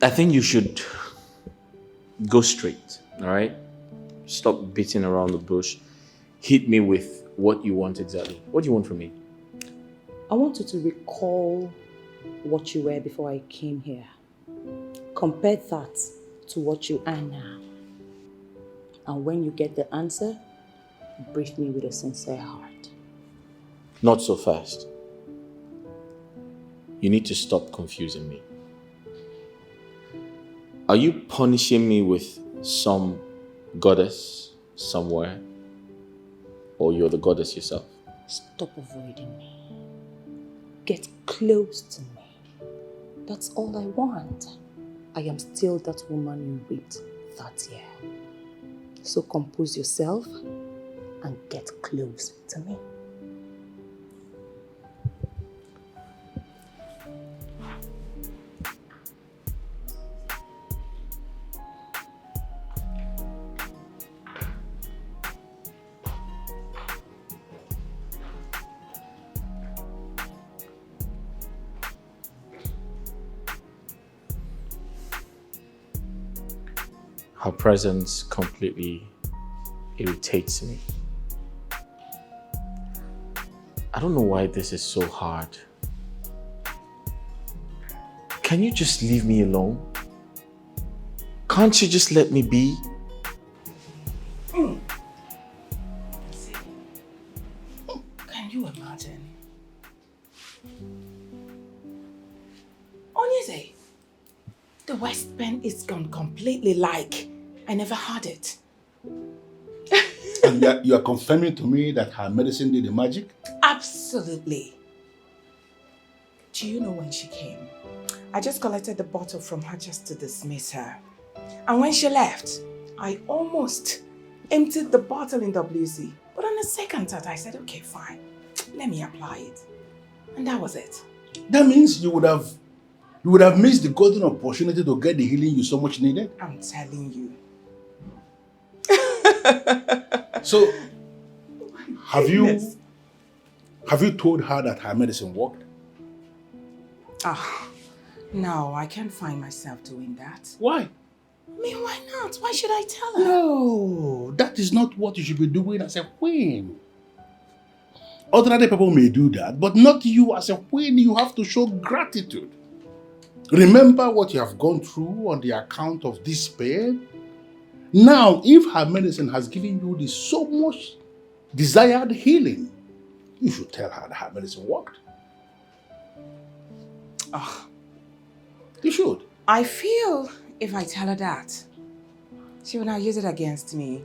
B: I think you should go straight, all right? Stop beating around the bush. Hit me with what you want exactly. What do you want from me?
J: I want you to recall what you were before I came here. Compare that to what you are now. And when you get the answer, brief me with a sincere heart.
B: Not so fast. You need to stop confusing me. Are you punishing me with some goddess somewhere? Or you're the goddess yourself?
J: Stop avoiding me. Get close to me. That's all I want. I am still that woman you raped that year. So compose yourself and get close to me.
B: Her presence completely irritates me. I don't know why this is so hard. Can you just leave me alone? Can't you just let me be?
G: Can you imagine? Onyeze, the West Bend is gone completely like I never had it.
A: And you are confirming to me that her medicine did the magic?
G: Absolutely. Do you know when she came? I just collected the bottle from her just to dismiss her. And when she left, I almost emptied the bottle in WC. But on the second thought, I said, okay, fine. Let me apply it. And that was it.
A: That means you would have missed the golden opportunity to get the healing you so much needed?
G: I'm telling you.
A: So, have you told her that her medicine worked?
G: No, I can't find myself doing that.
A: Why?
G: I mean, why not? Why should I tell her?
A: No, that is not what you should be doing as a queen. Ordinary people may do that, but not you as a queen. You have to show gratitude. Remember what you have gone through on the account of this pain. Now, if her medicine has given you the so much desired healing, you should tell her that her medicine worked. You should.
G: I feel if I tell her that, she will now use it against me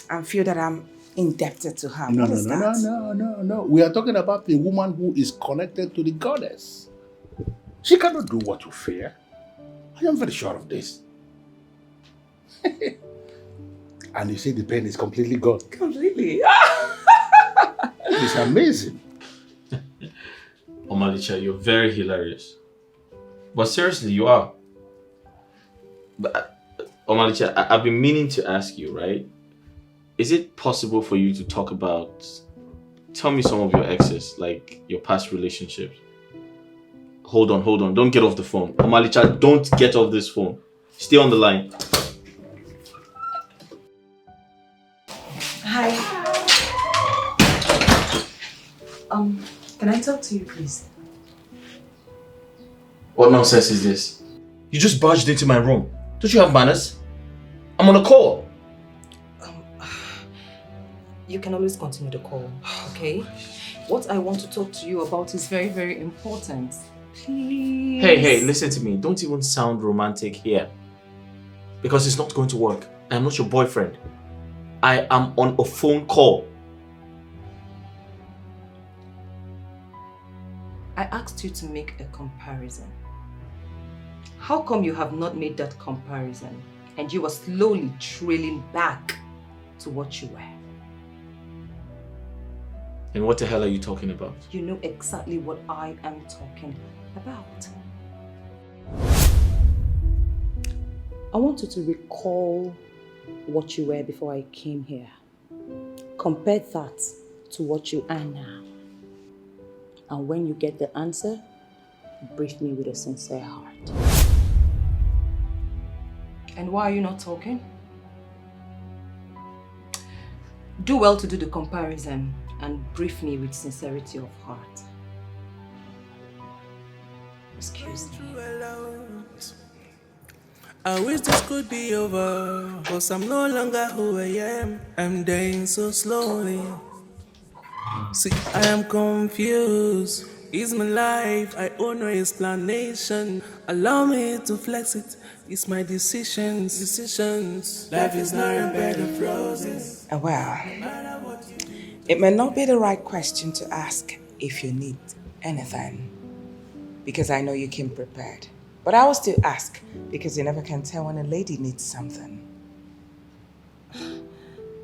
G: and feel that I'm indebted to her.
A: No. We are talking about a woman who is connected to the goddess. She cannot do what you fear. I am very sure of this. And you say the pain is completely gone.
G: Completely.
A: It's amazing.
B: Omalicha, you're very hilarious. But seriously, you are. But Omalicha, I've been meaning to ask you, right? Is it possible for you to talk about, tell me some of your exes, like your past relationships? Hold on. Don't get off the phone. Omalicha, don't get off this phone. Stay on the line.
J: Hi. Can I talk to you, please?
B: What nonsense is this? You just barged into my room. Don't you have manners? I'm on a call.
J: You can always continue the call, okay? What I want to talk to you about is very, very important. Please.
B: Hey, listen to me. Don't even sound romantic here. Because it's not going to work. I'm not your boyfriend. I am on a phone call.
J: I asked you to make a comparison. How come you have not made that comparison and you are slowly trailing back to what you were?
B: And what the hell are you talking about?
J: You know exactly what I am talking about. I want you to recall what you were before I came here. Compare that to what you are now. And when you get the answer, brief me with a sincere heart. And why are you not talking? Do well to do the comparison and brief me with sincerity of heart. Excuse me.
I: I wish this could be over, cause I'm no longer who I am. I'm dying so slowly. See, I am confused. It's my life, I owe no explanation. Allow me to flex it. It's my decisions. Life is not a bed of roses.
G: Well, it may not be the right question to ask if you need anything, because I know you came prepared. But I will still ask, because you never can tell when a lady needs something.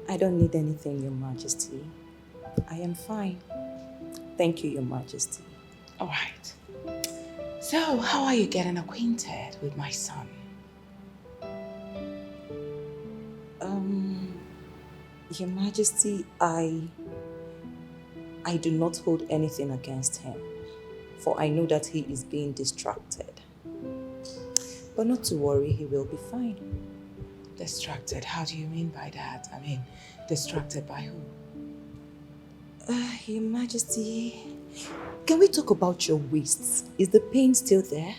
T: I don't need anything, Your Majesty. I am fine. Thank you, Your Majesty.
G: All right. So, how are you getting acquainted with my son?
T: Your Majesty, I do not hold anything against him, for I know that he is being distracted. But not to worry, he will be fine.
G: Distracted? How do you mean by that? I mean, distracted by who?
T: Your Majesty, can we talk about your waists? Is the pain still there?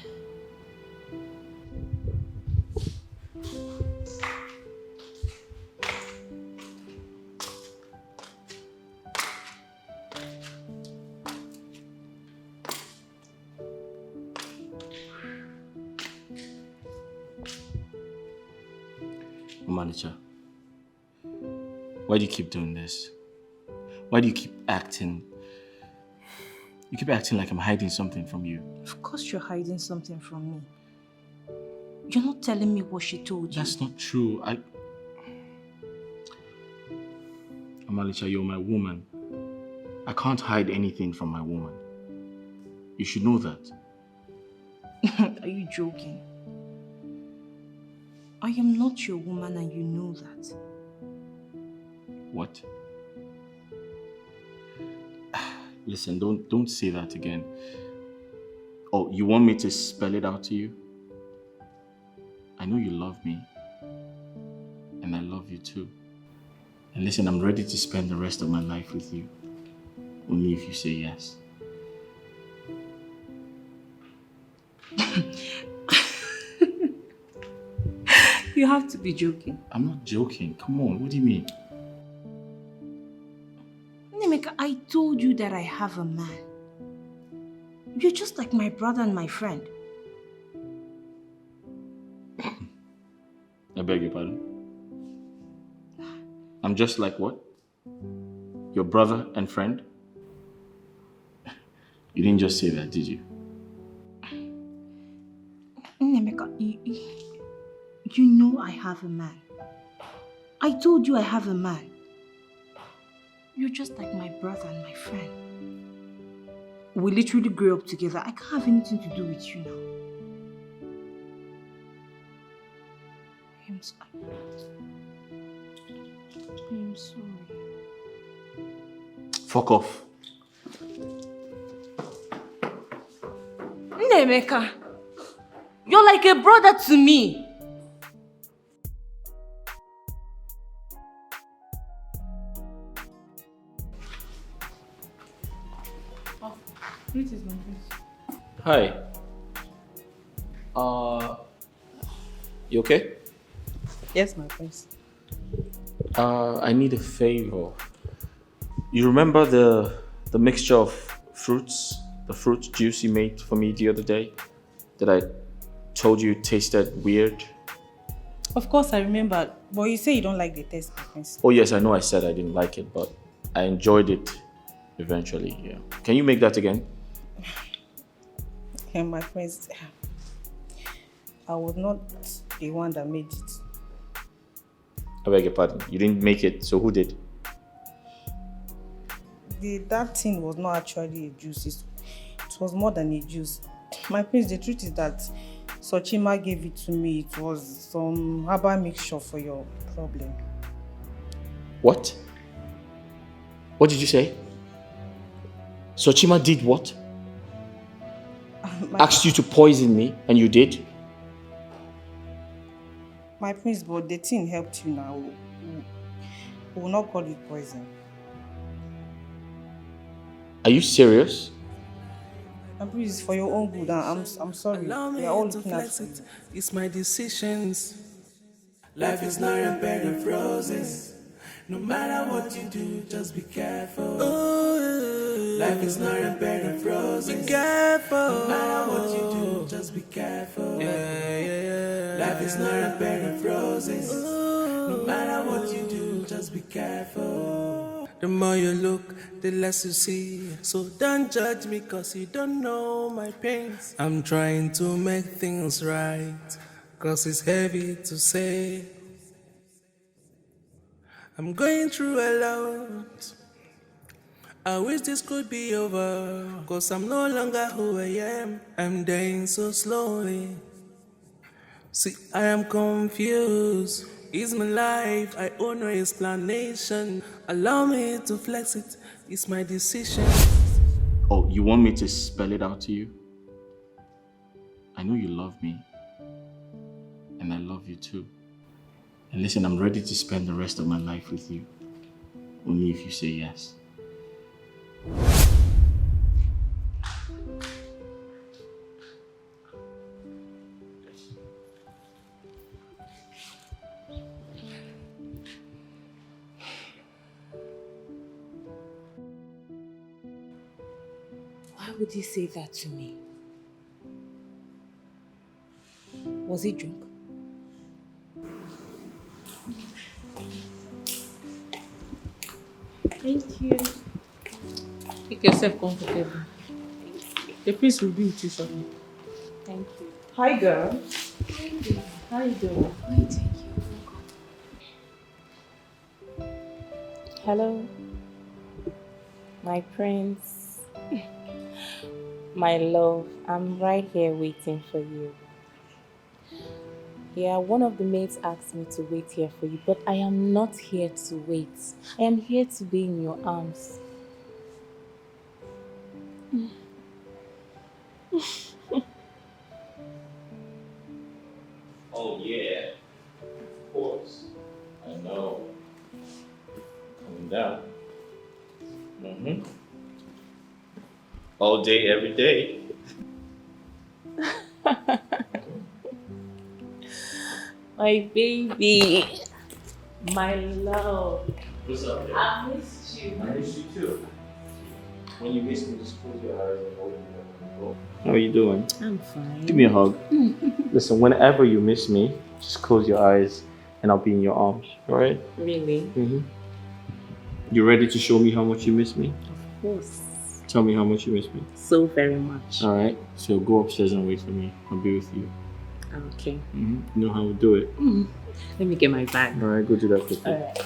B: Manager, why do you keep doing this? Why do you keep acting? You keep acting like I'm hiding something from you.
K: Of course you're hiding something from me. You're not telling me what she told you.
B: That's not true. Amalicha, you're my woman. I can't hide anything from my woman. You should know that.
K: Are you joking? I am not your woman and you know that.
B: What? Listen, don't say that again. Oh, you want me to spell it out to you? I know you love me. And I love you too. And listen, I'm ready to spend the rest of my life with you. Only if you say yes.
K: You have to be joking.
B: I'm not joking. Come on, what do you mean?
K: Nemeka, I told you that I have a man. You're just like my brother and my friend.
B: I beg your pardon? I'm just like what? Your brother and friend? You didn't just say that, did you?
K: Nemeka, you know I have a man. I told you I have a man. You're just like my brother and my friend. We literally grew up together. I can't have anything to do with you now. I'm sorry.
B: Fuck off.
K: Nemeka, you're like a brother to me.
B: Hi. You okay?
T: Yes, my prince.
B: I need a favor. You remember the mixture of fruits, the fruit juice you made for me the other day that I told you tasted weird?
S: Of course I remember, but you say you don't like the taste, my prince.
B: Oh yes, I know I said I didn't like it, but I enjoyed it eventually, yeah. Can you make that again?
S: Yeah, my prince, I was not the one that made it.
B: I beg your pardon. You didn't make it, so who did?
S: That thing was not actually a juice. It was more than a juice. My prince, the truth is that Sochima gave it to me. It was some herbal mixture for your problem.
B: What? What did you say? Sochima did what? Asked you to poison me, and you did?
S: My prince, but the thing helped you now. We will not call it poison.
R: Are you serious?
S: My prince, for your own good. I'm sorry.
I: Allow
S: We
I: me
S: are all
I: to
S: looking at
I: flex
S: you.
I: it. It's my decisions. Life is not a bed of roses. No matter what you do, just be careful. Ooh. Life is not a bed of roses. Be careful. No matter what you do, just be careful. Yeah. Life is not a bed of roses. Ooh. No matter what you do, just be careful. The more you look, the less you see. So don't judge me, cause you don't know my pains. I'm trying to make things right, cause it's heavy to say. I'm going through a lot. I wish this could be over, cause I'm no longer who I am. I'm dying so slowly. See, I am confused. It's my life, I owe no explanation. Allow me to flex it, it's my decision.
B: Oh, you want me to spell it out to you? I know you love me. And I love you too. And listen, I'm ready to spend the rest of my life with you. Only if you say yes.
N: Why would you say that to me? Was he drunk?
K: Thank you. Make yourself comfortable. The priest will be with you shortly. Thank you.
J: Hi, girl.
K: How you doing?
N: Thank you. Hello, my prince. My love, I'm right here waiting for you. Yeah, one of the maids asked me to wait here for you, but I am not here to wait. I am here to be in your arms.
B: Oh yeah, of course. I know. Coming down. All day, every day.
N: My baby, my love.
B: What's up, there?
N: I missed you.
B: I miss you too. When you miss me, just close your eyes and hold me up. How are you doing?
N: I'm fine.
B: Give me a hug. Listen, whenever you miss me, just close your eyes and I'll be in your arms. All right?
N: Really?
B: You ready to show me how much you miss me?
N: Of course.
B: Tell me how much you miss me.
N: So very much.
B: All right. So go upstairs and wait for me. I'll be with you.
N: Okay.
B: You know how we do it.
N: Let me get my bag.
B: All right. Go do that quickly.
N: All right.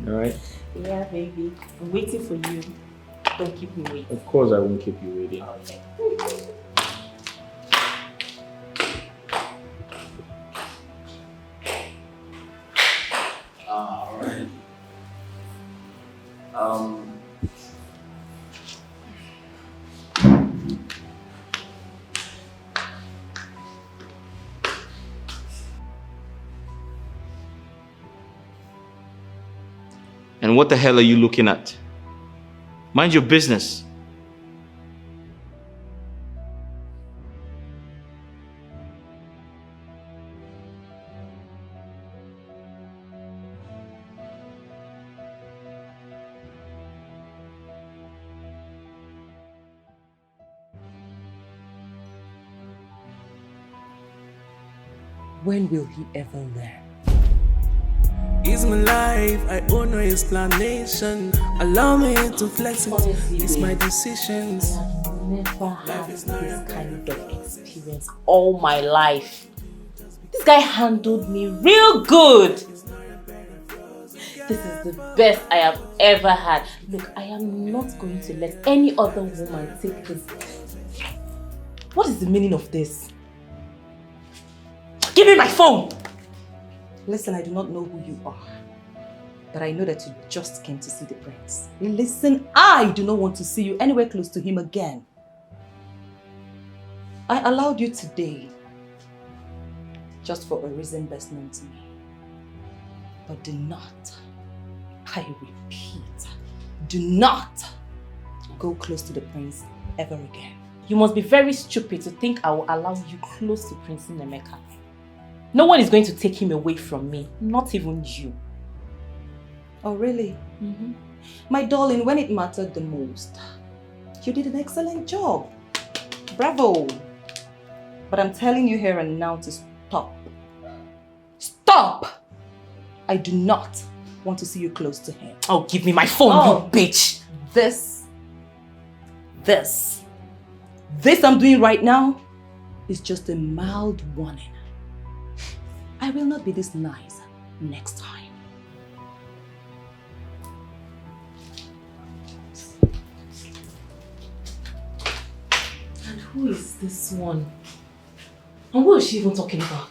B: All right.
N: Yeah, baby. I'm waiting for you. Don't keep me waiting.
B: Of course, I won't keep you waiting.
N: Okay.
B: All right. And what the hell are you looking at? Mind your business.
J: When will he ever learn?
I: It's my life, I owe no explanation. Allow me to flex it, it's my decisions.
N: Never had this kind of experience all my life. This guy handled me real good. This is the best I have ever had. Look, I am not going to let any other woman take this.
J: What is the meaning of this? Give me my phone! Listen, I do not know who you are, but I know that you just came to see the prince. Listen, I do not want to see you anywhere close to him again.
T: I allowed you today just for a reason best known to me. But do not, I repeat, do not go close to the prince ever again.
C: You must be very stupid to think I will allow you close to Prince Nnemeka. No one is going to take him away from me, not even you.
T: Oh, really? Mm-hmm. My darling, when it mattered the most, you did an excellent job. Bravo. But I'm telling you here and now to stop. Stop! I do not want to see you close to him.
C: Oh, give me my phone, you bitch!
T: This I'm doing right now is just a mild warning. I will not be this nice next time.
C: And who is this one? And what is she even talking about?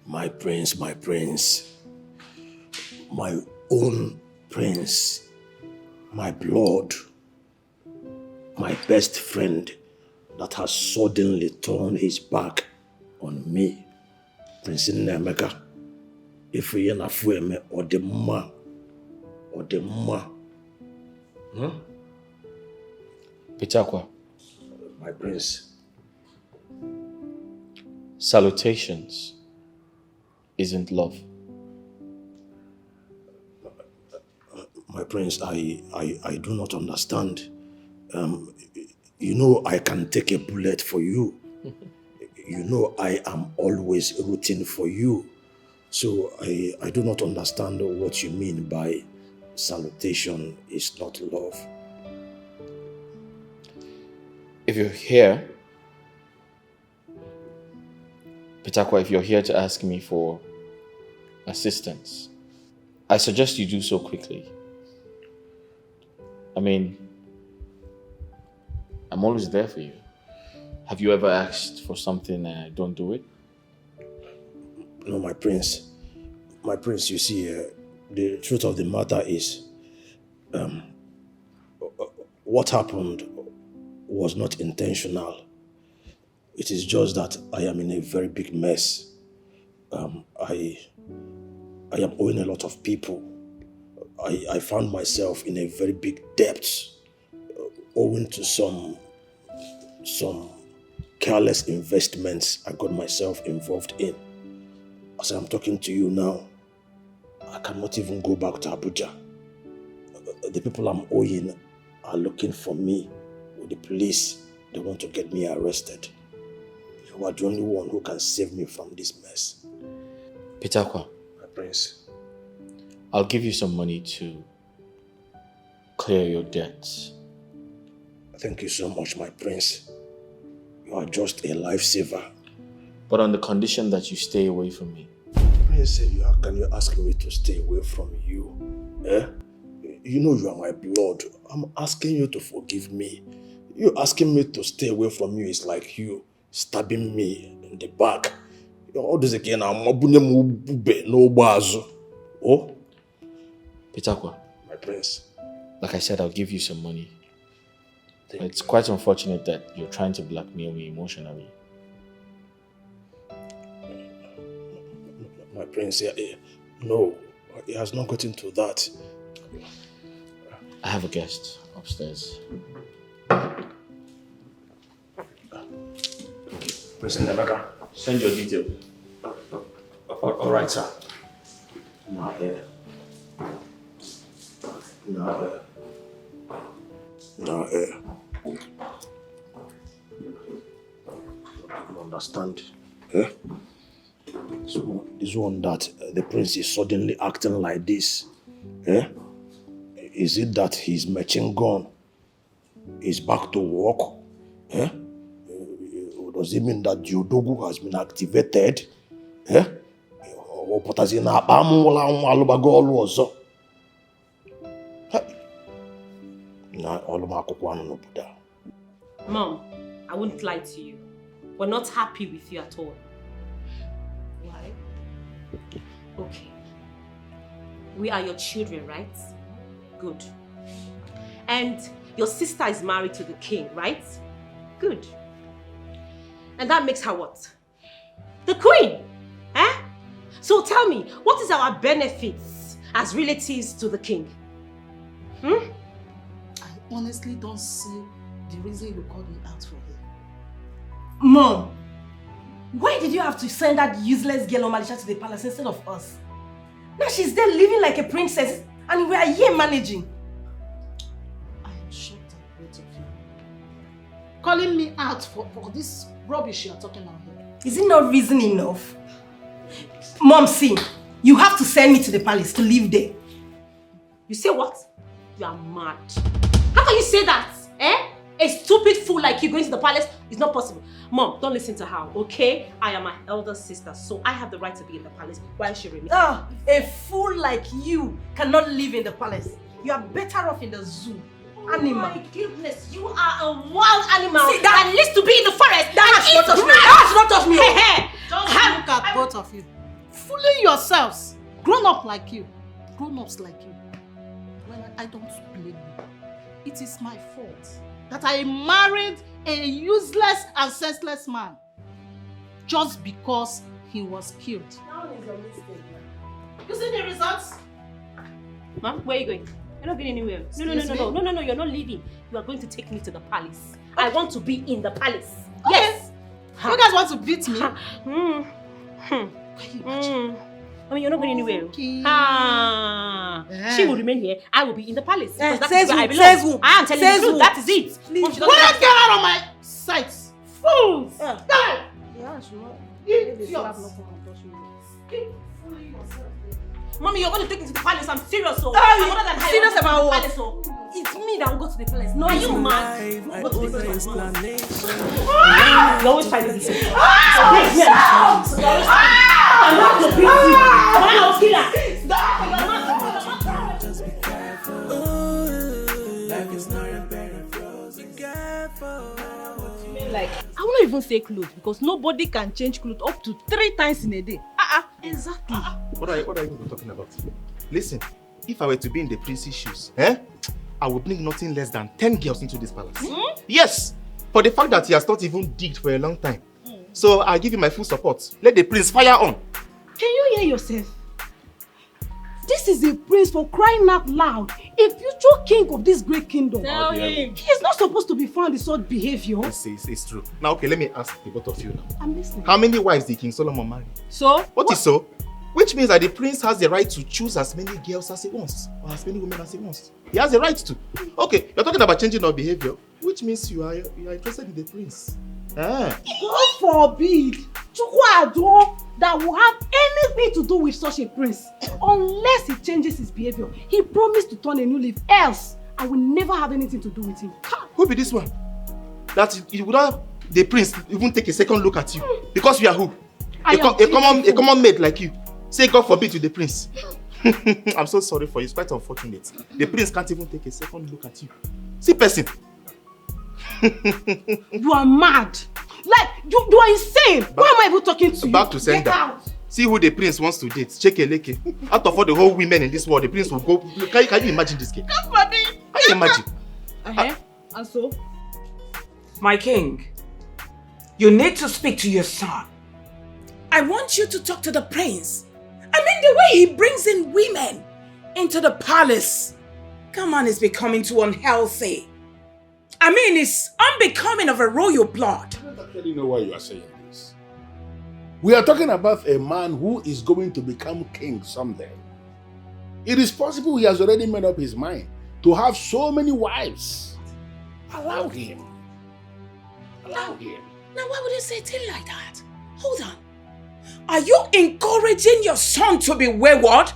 D: My prince, my own prince, my blood, my best friend that has suddenly turned his back on me. Prince Nnemeka, if you na fueme or the ma.
R: Pitakwa.
D: My prince.
R: Salutations isn't love.
D: My prince, I do not understand. You know I can take a bullet for you. You know I am always rooting for you. So I do not understand what you mean by salutation is not love.
R: If you're here, Pitakwa, if you're here to ask me for assistance, I suggest you do so quickly. I mean, I'm always there for you. Have you ever asked for something and I don't do it?
D: No, my prince. My prince, you see, the truth of the matter is, what happened was not intentional. It is just that I am in a very big mess. I am owing a lot of people. I found myself in a very big debt, owing to some careless investments I got myself involved in. As I'm talking to you now, I cannot even go back to Abuja. The people I'm owing are looking for me with the police. They want to get me arrested. You are the only one who can save me from this mess.
R: Pitakwa.
D: My prince.
R: I'll give you some money to clear your debts.
D: Thank you so much, my prince. You are just a lifesaver.
R: But on the condition that you stay away from me.
D: Prince, can you ask me to stay away from you? You know you are my blood. I'm asking you to forgive me. You asking me to stay away from you is like you stabbing me in the back. All this again, I'm Oh?
R: Pitakwa.
D: My prince.
R: Like I said, I'll give you some money. It's quite unfortunate that you're trying to blackmail me emotionally.
D: My prince, no, it has not gotten to that.
R: I have a guest upstairs.
D: Prince Nnemeka.
R: Send your details.
D: All right, sir. Now here. Now here. Now here. You understand? Eh? So this one that the prince is suddenly acting like this. Eh? Is it that his machine gun is back to work? Eh? Does it mean that Ugezu has been activated? Eh? Or potazina bamula alubago also?
C: Mom, I wouldn't lie to you. We're not happy with you at all. Why? Okay. We are your children, right? Good. And your sister is married to the king, right? Good. And that makes her what? The queen. Eh? So tell me, what is our benefits as relatives to the king?
U: I honestly don't see the reason you called me out for him.
E: Mom, why did you have to send that useless girl Omalisha to the palace instead of us? Now she's there living like a princess and we are here managing.
U: I am shocked at both of you. Calling me out for this rubbish you are talking about here.
E: Is it not reason enough? Mom, see, you have to send me to the palace to live there.
C: You say what? You are mad. How can you say that? Eh? A stupid fool like you going to the palace is not possible. Mom, don't listen to her, okay? I am her elder sister, so I have the right to be in the palace while she remains.
E: A fool like you cannot live in the palace. You are better off in the zoo. Animal.
C: Oh my goodness, you are a wild animal that needs to be in the forest.
E: That's not touch me. That's not touch me.
U: Just look at both of you. Fooling yourselves. Grown-ups like you. Well, I don't blame you. It is my fault that I married a useless and senseless man just because he was killed.
E: Now is your mistake.
U: You see the results?
C: Mom, where are you going? You're not going anywhere. No, you're not leaving. You are going to take me to the palace. Okay. I want to be in the palace.
U: Okay. Yes. You guys want to beat me?
C: I mean, you're not going anywhere. Okay. She will remain here. I will be in the palace. Because that is where I belong. I am telling you the truth. That is it.
U: Please. Get out of my sight. Fools! Go!
E: Yeah, sure.
C: Mommy, you're going to take me to the palace. I'm serious. So.
E: Serious about what? It's me that will go to the palace. No,
C: are you mad?
U: I owe no explanation.
C: You always fight with me. I'm not to beat you. I'll kill her.
I: Just be careful. Life is not a bed of roses. Be careful.
K: Like, I will not even say clothes because nobody can change clothes up to 3 times in a day.
C: Exactly.
M: What are you talking about? Listen, if I were to be in the prince's shoes, I would bring nothing less than 10 girls into this palace. Yes, for the fact that he has not even digged for a long time. So I give him my full support. Let the prince fire on.
U: Can you hear yourself? This is a prince for crying out loud, a future king of this great kingdom.
C: Tell him.
U: He is not supposed to be found in such behavior.
M: It's true. Now, okay, let me ask the both of you now.
U: I'm listening.
M: How many wives did King Solomon marry?
U: So?
M: What is so? Which means that the prince has the right to choose as many girls as he wants, or as many women as he wants. He has the right to. Okay, you're talking about changing our behavior, which means you are interested in the prince.
U: God forbid that will have anything to do with such a prince unless he changes his behavior. He promised to turn a new leaf, else I will never have anything to do with him.
M: Who be this one? That you would have the prince even take a second look at you because you are who? A common maid like you. Say God forbid to the prince. I'm so sorry for you. It's quite unfortunate. The prince can't even take a second look at you. See person.
U: You are mad. Like, you are insane. Why am I even talking to you?
M: Back to sender.
U: Get out.
M: See who the prince wants to date. Check a leke. Out of all the whole women in this world, the prince will go. Can you imagine this game? Can you imagine?
U: And so?
G: My king, you need to speak to your son.
V: I want you to talk to the prince. I mean, the way he brings in women into the palace. Come on, it's becoming too unhealthy. I mean, it's unbecoming of a royal blood.
A: I don't actually know why you are saying this. We are talking about a man who is going to become king someday. It is possible he has already made up his mind to have so many wives. Allow him. Allow him.
V: Now, why would you say a thing like that? Hold on. Are you encouraging your son to be wayward?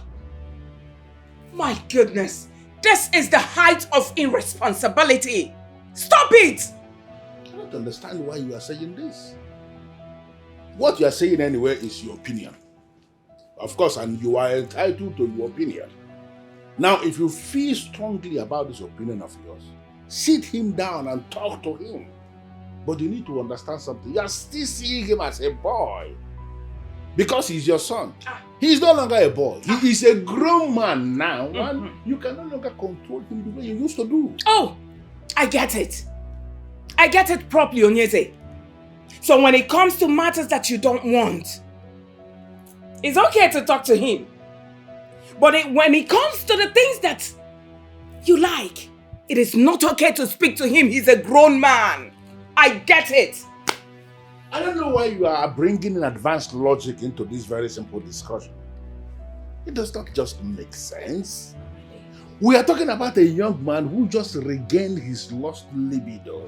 V: My goodness, this is the height of irresponsibility. Stop it!
A: I don't understand why you are saying this. What you are saying anyway is your opinion. Of course, and you are entitled to your opinion. Now, if you feel strongly about this opinion of yours, sit him down and talk to him. But you need to understand something. You are still seeing him as a boy. Because he's your son. He is no longer a boy. He is a grown man now. And you can no longer control him the way you used to do.
V: Oh, I get it. I get it properly, Ugezu. So when it comes to matters that you don't want, it's okay to talk to him. But when it comes to the things that you like, it is not okay to speak to him. He's a grown man. I get it.
H: I don't know why you are bringing in advanced logic into this very simple discussion. It does not just make sense. We are talking about a young man who just regained his lost libido.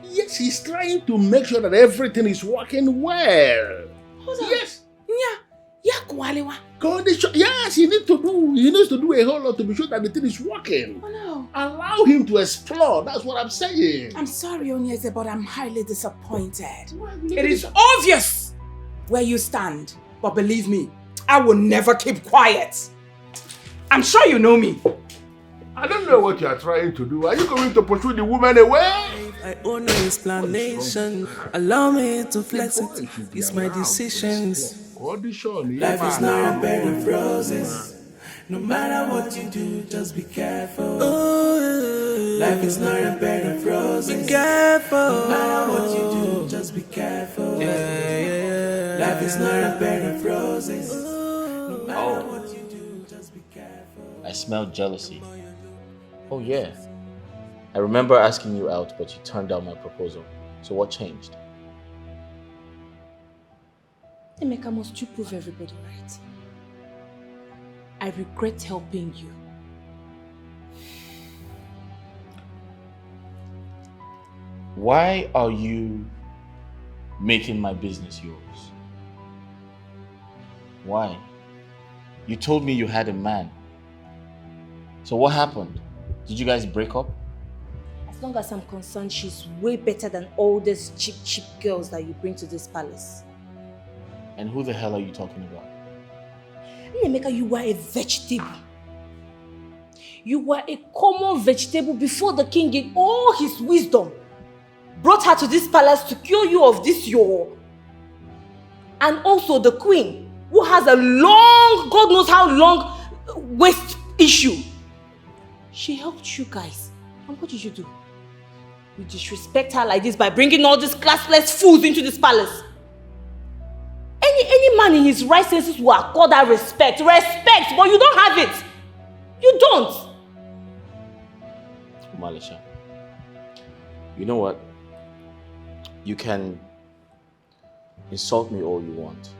H: Yes, he's trying to make sure that everything is working well. Yes. Condition. Yes, he needs to do a whole lot to be sure that the thing is working.
V: Oh no.
H: Allow him to explore. That's what I'm saying.
V: I'm sorry, Onyeze, but I'm highly disappointed. It is obvious where you stand. But believe me, I will never keep quiet. I'm sure you know me.
H: I don't know what you are trying to do. Are you going to pursue the woman away?
I: I own no explanation. Allow me to flex it. It's my decisions. Life is not a bed of roses. No matter what you do, just be careful. Life is not a bed of roses. Be careful. No matter what you do, just be careful. Life is not a bed of roses. No matter what you do, just be careful.
B: I smell jealousy. Oh yeah. I remember asking you out, but you turned down my proposal. So what changed?
K: Emeka, must you prove everybody right? I regret helping you.
B: Why are you making my business yours? Why? You told me you had a man. So what happened? Did you guys break up?
K: As long as I'm concerned, she's way better than all these cheap girls that you bring to this palace.
B: And who the hell are you talking about?
K: Emeka, you were a vegetable. You were a common vegetable before the king in all his wisdom brought her to this palace to cure you of this your... And also the queen, who has a long, God knows how long, waist issue. She helped you guys. And what did you do? You disrespect her like this by bringing all these classless fools into this palace. Any man in his right senses will accord that respect. Respect, but you don't have it. You don't.
B: Malisha, you know what? You can insult me all you want.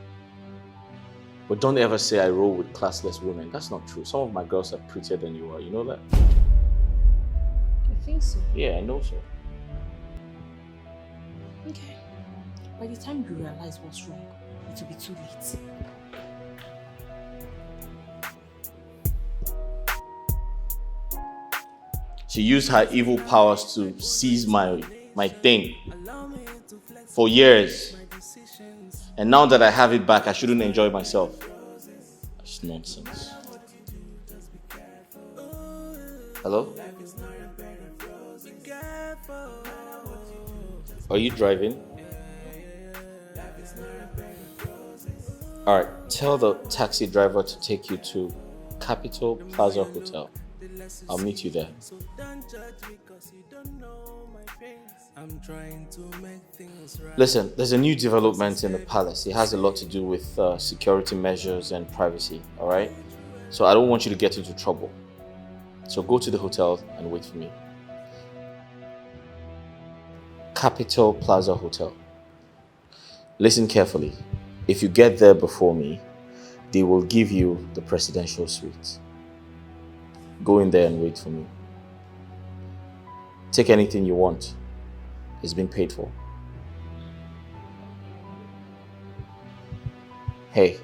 B: But don't ever say I roll with classless women. That's not true. Some of my girls are prettier than you are. You know that?
K: I think so.
B: Yeah, I know so.
K: Okay. By the time you realize what's wrong, it will be too late.
B: She used her evil powers to seize my thing for years. And now that I have it back, I shouldn't enjoy myself. That's nonsense. Hello? Are you driving? Alright, tell the taxi driver to take you to Capital Plaza Hotel. I'll meet you there. Listen, there's a new development in the palace. It has a lot to do with security measures and privacy, alright? So I don't want you to get into trouble. So go to the hotel and wait for me. Capital Plaza Hotel. Listen carefully. If you get there before me, they will give you the presidential suite. Go in there and wait for me. Take anything you want. It's been paid for. Hey,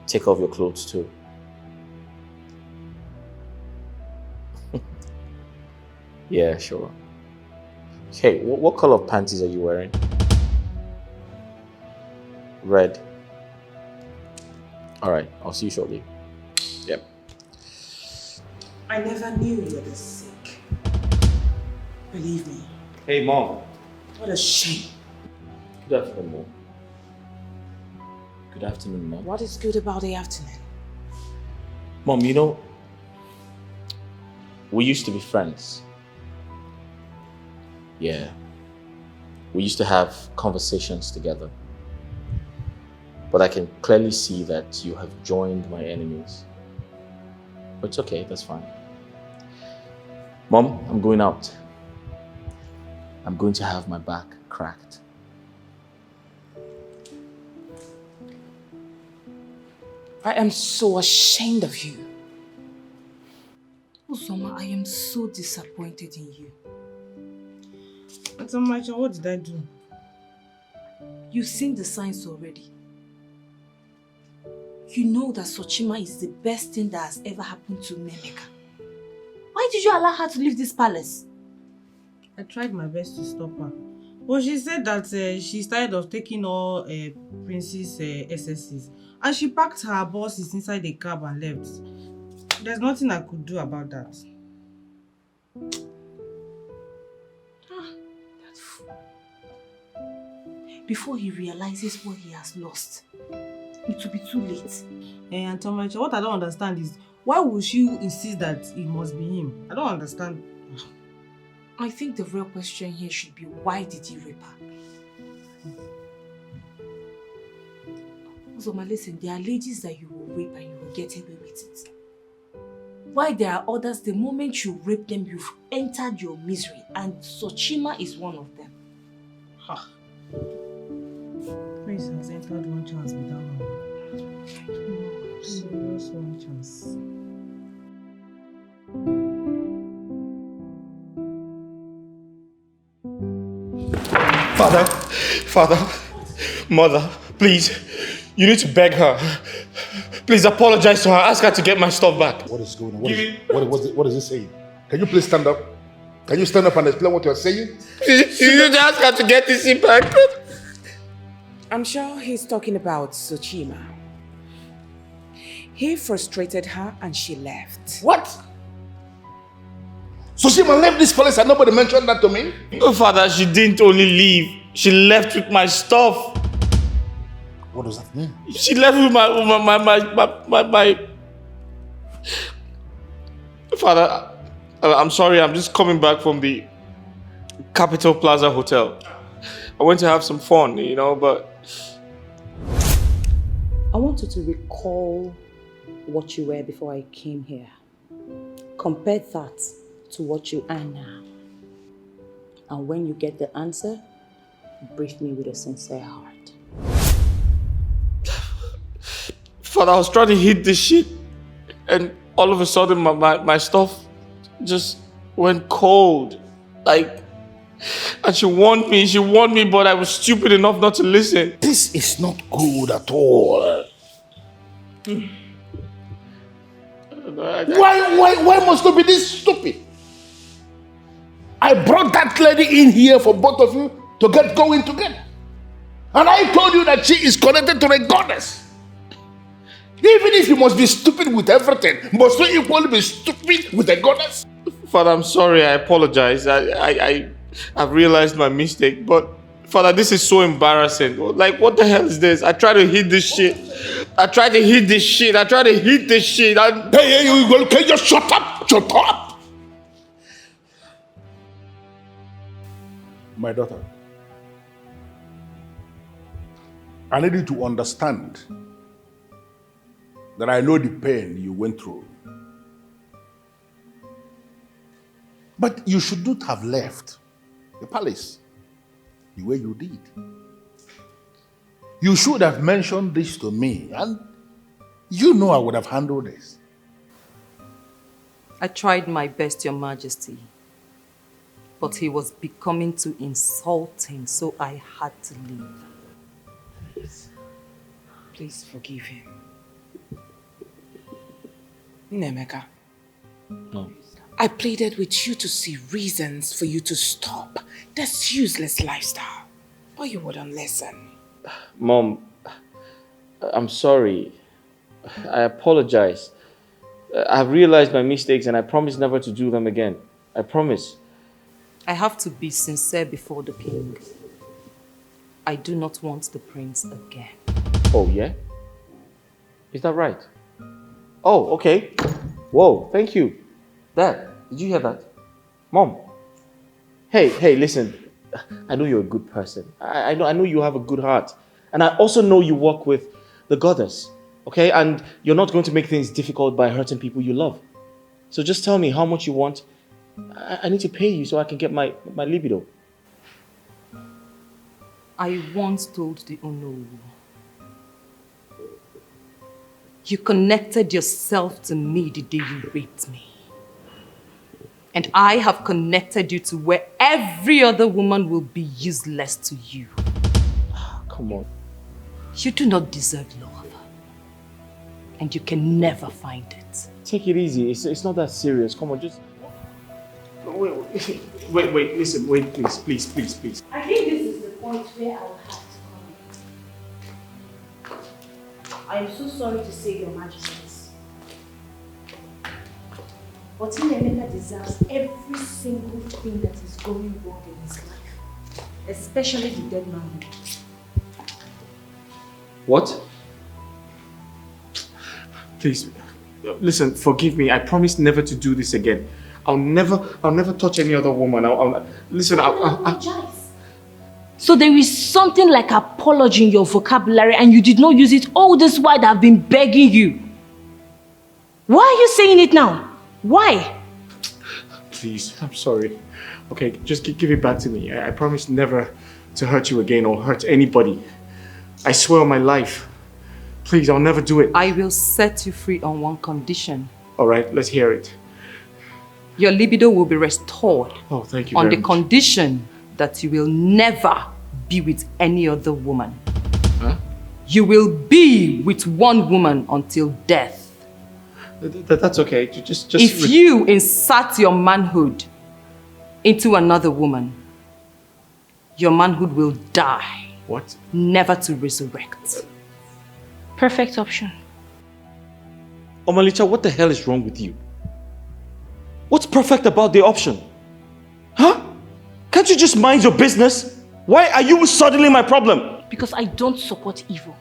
B: take off your clothes too. Yeah, sure. Hey, what color of panties are you wearing? Red. All right, I'll see you shortly. Yep.
V: I never knew you were this sick. Believe me.
B: Hey, Mom.
V: What a shame.
B: Good afternoon, Mom. Good afternoon, Mom.
K: What is good about the afternoon?
B: Mom, you know, we used to be friends. Yeah. We used to have conversations together. But I can clearly see that you have joined my enemies. But it's okay, that's fine. Mom, I'm going out. I'm going to have my back cracked.
G: I am so ashamed of you.
K: Uzoma, I am so disappointed in you.
S: Atamacha, what did I do?
K: You've seen the signs already. You know that Sochima is the best thing that has ever happened to Nemeka. Why did you allow her to leave this palace?
S: I tried my best to stop her. But she said that she's tired of taking all Prince's SSs. And she packed her bosses inside the cab and left. There's nothing I could do about that.
K: That fool. Before he realizes what he has lost, it will be too late.
S: And Tomacha, what I don't understand is, why would she insist that it must be him? I don't understand.
K: I think the real question here should be, why did he rape her? Uzoma, listen, there are ladies that you will rape and you will get away with it. Why there are others, the moment you rape them, you've entered your misery, and Sochima is one of them.
S: Ha. Prince has entered one chance without one. Serious one chance.
M: Father, Mother, please, you need to beg her. Please apologize to her. Ask her to get my stuff back.
A: What is going on? What is he saying? Can you please stand up? Can you stand up and explain what you're saying?
M: You need to ask her to get this back.
G: I'm sure he's talking about Sochima. He frustrated her and she left.
A: What? Sochima left this place and nobody mentioned that to me?
B: Oh, Father, she didn't only leave. She left with my stuff.
A: What does that mean?
B: She left with my Father, I'm sorry, I'm just coming back from the Capital Plaza Hotel. I went to have some fun, but...
T: I want you to recall what you were before I came here. Compare that to what you are now. And when you get the answer, brief me with a sincere heart.
B: Father, I was trying to hit this shit, and all of a sudden my stuff just went cold. And she warned me, but I was stupid enough not to listen.
A: This is not good at all. Why must you be this stupid? I brought that lady in here for both of you to get going together. And I told you that she is connected to the goddess. Even if you must be stupid with everything, must you equally be stupid with the goddess?
B: Father, I'm sorry, I apologize. I've realized my mistake, but Father, this is so embarrassing. What the hell is this? I try to hit this shit.
A: Hey, you can just shut up! Shut up! My daughter, I need you to understand that I know the pain you went through. But you should not have left the palace the way you did. You should have mentioned this to me, and you know I would have handled this.
T: I tried my best, Your Majesty. But he was becoming too insulting, so I had to leave.
G: Please forgive him. Nemeka.
B: No.
G: I pleaded with you to see reasons for you to stop this useless lifestyle, but you wouldn't listen.
B: Mom, I'm sorry. I apologize. I've realized my mistakes and I promise never to do them again. I promise.
T: I have to be sincere before the king. I do not want the prince again.
B: Oh, yeah? Is that right? Oh, okay. Whoa, thank you. Dad, did you hear that? Mom. Hey, listen. I know you're a good person. I know you have a good heart. And I also know you work with the goddess, okay? And you're not going to make things difficult by hurting people you love. So just tell me how much you want. I need to pay you so I can get my libido.
J: I once told the Ono, you connected yourself to me the day you raped me. And I have connected you to where every other woman will be useless to you.
B: Come on.
J: You do not deserve love. And you can never find it.
B: Take it easy. It's not that serious. Come on, just... Wait, listen, wait, please.
K: I think this is the point where I will have to come. I am so sorry to say, Your Majesties. But Nnemeka deserves every single thing that is going wrong in his life. Especially the dead man.
B: What? Please, listen, forgive me. I promise never to do this again. I'll never touch any other woman. Listen,
K: apologize. So there is something like apology in your vocabulary and you did not use it all this while that I've been begging you. Why are you saying it now? Why?
B: Please, I'm sorry. Okay, just give it back to me. I promise never to hurt you again or hurt anybody. I swear on my life. Please, I'll never do it.
J: I will set you free on one condition.
B: All right, let's hear it.
J: Your libido will be restored.
B: Oh, thank you
J: on
B: very
J: the
B: much.
J: condition that you will never be with any other woman.
B: Huh?
J: You will be with one woman until death.
B: That's okay. Just
J: if you insert your manhood into another woman, your manhood will die.
B: What?
J: Never to resurrect.
K: Perfect option.
B: Omalicha, what the hell is wrong with you? What's perfect about the option? Huh? Can't you just mind your business? Why are you suddenly my problem?
K: Because I don't support evil.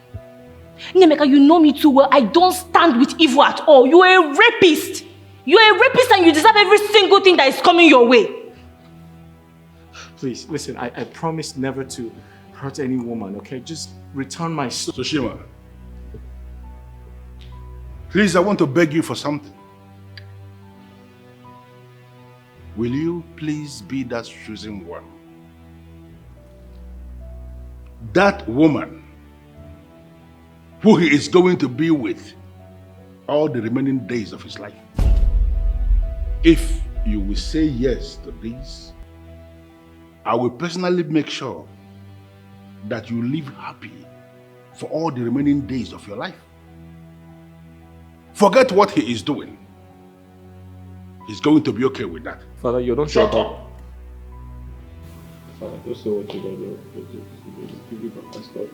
K: Nnemeka, you know me too well. I don't stand with evil at all. You are a rapist. You are a rapist and you deserve every single thing that is coming your way.
B: Please, listen, I promise never to hurt any woman, okay? Just return my soul.
A: Soshima, please, I want to beg you for something. Will you please be that chosen one? That woman who he is going to be with all the remaining days of his life. If you will say yes to this, I will personally make sure that you live happy for all the remaining days of your life. Forget what he is doing. He's going to be okay with that.
B: Father, you don't
A: shut
B: up. Father, don't say what you're going to do.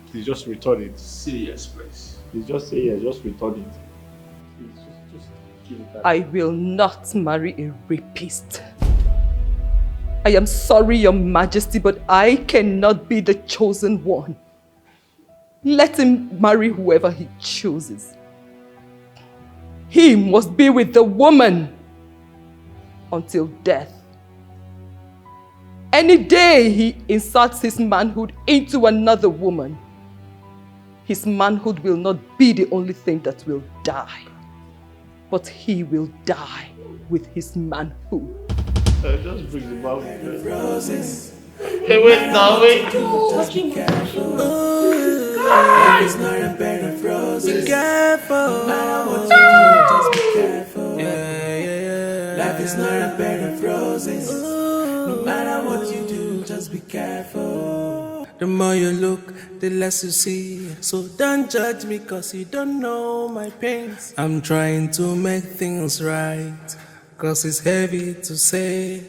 B: Please just return it.
A: Say yes, please.
B: Please just say yes, just return it. Please, just give it back.
J: I will not marry a rapist. I am sorry, Your Majesty, but I cannot be the chosen one. Let him marry whoever he chooses. He must be with the woman until death. Any day he inserts his manhood into another woman, his manhood will not be the only thing that will die, but he will die with his manhood.
B: Just bring him out. Hey, wait, now, wait.
I: Life is not a bed of roses. Be careful. Just be careful. Yeah. Life is not a bed of roses. No matter what you do, just be careful. The more you look, the less you see. So don't judge me, cause you don't know my pains. I'm trying to make things right, cause it's heavy to say.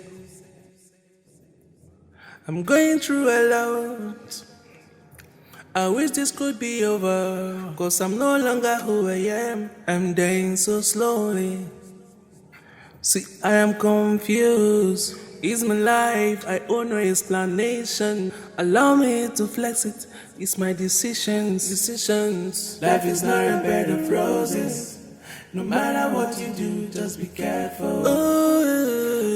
I: I'm going through a lot. I wish this could be over, cause I'm no longer who I am. I'm dying so slowly. See, I am confused. It's my life, I owe no explanation. Allow me to flex it, it's my decisions. Life is not a bed of roses. No matter what you do, just be careful.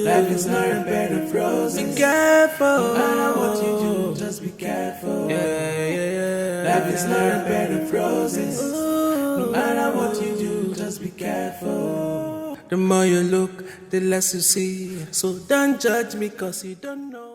I: Life is not a bed of roses. Be careful. No matter what you do, just be careful. Life is not a bed of roses. No matter what you do, just be careful. The more you look, the less you see. So don't judge me, cause you don't know.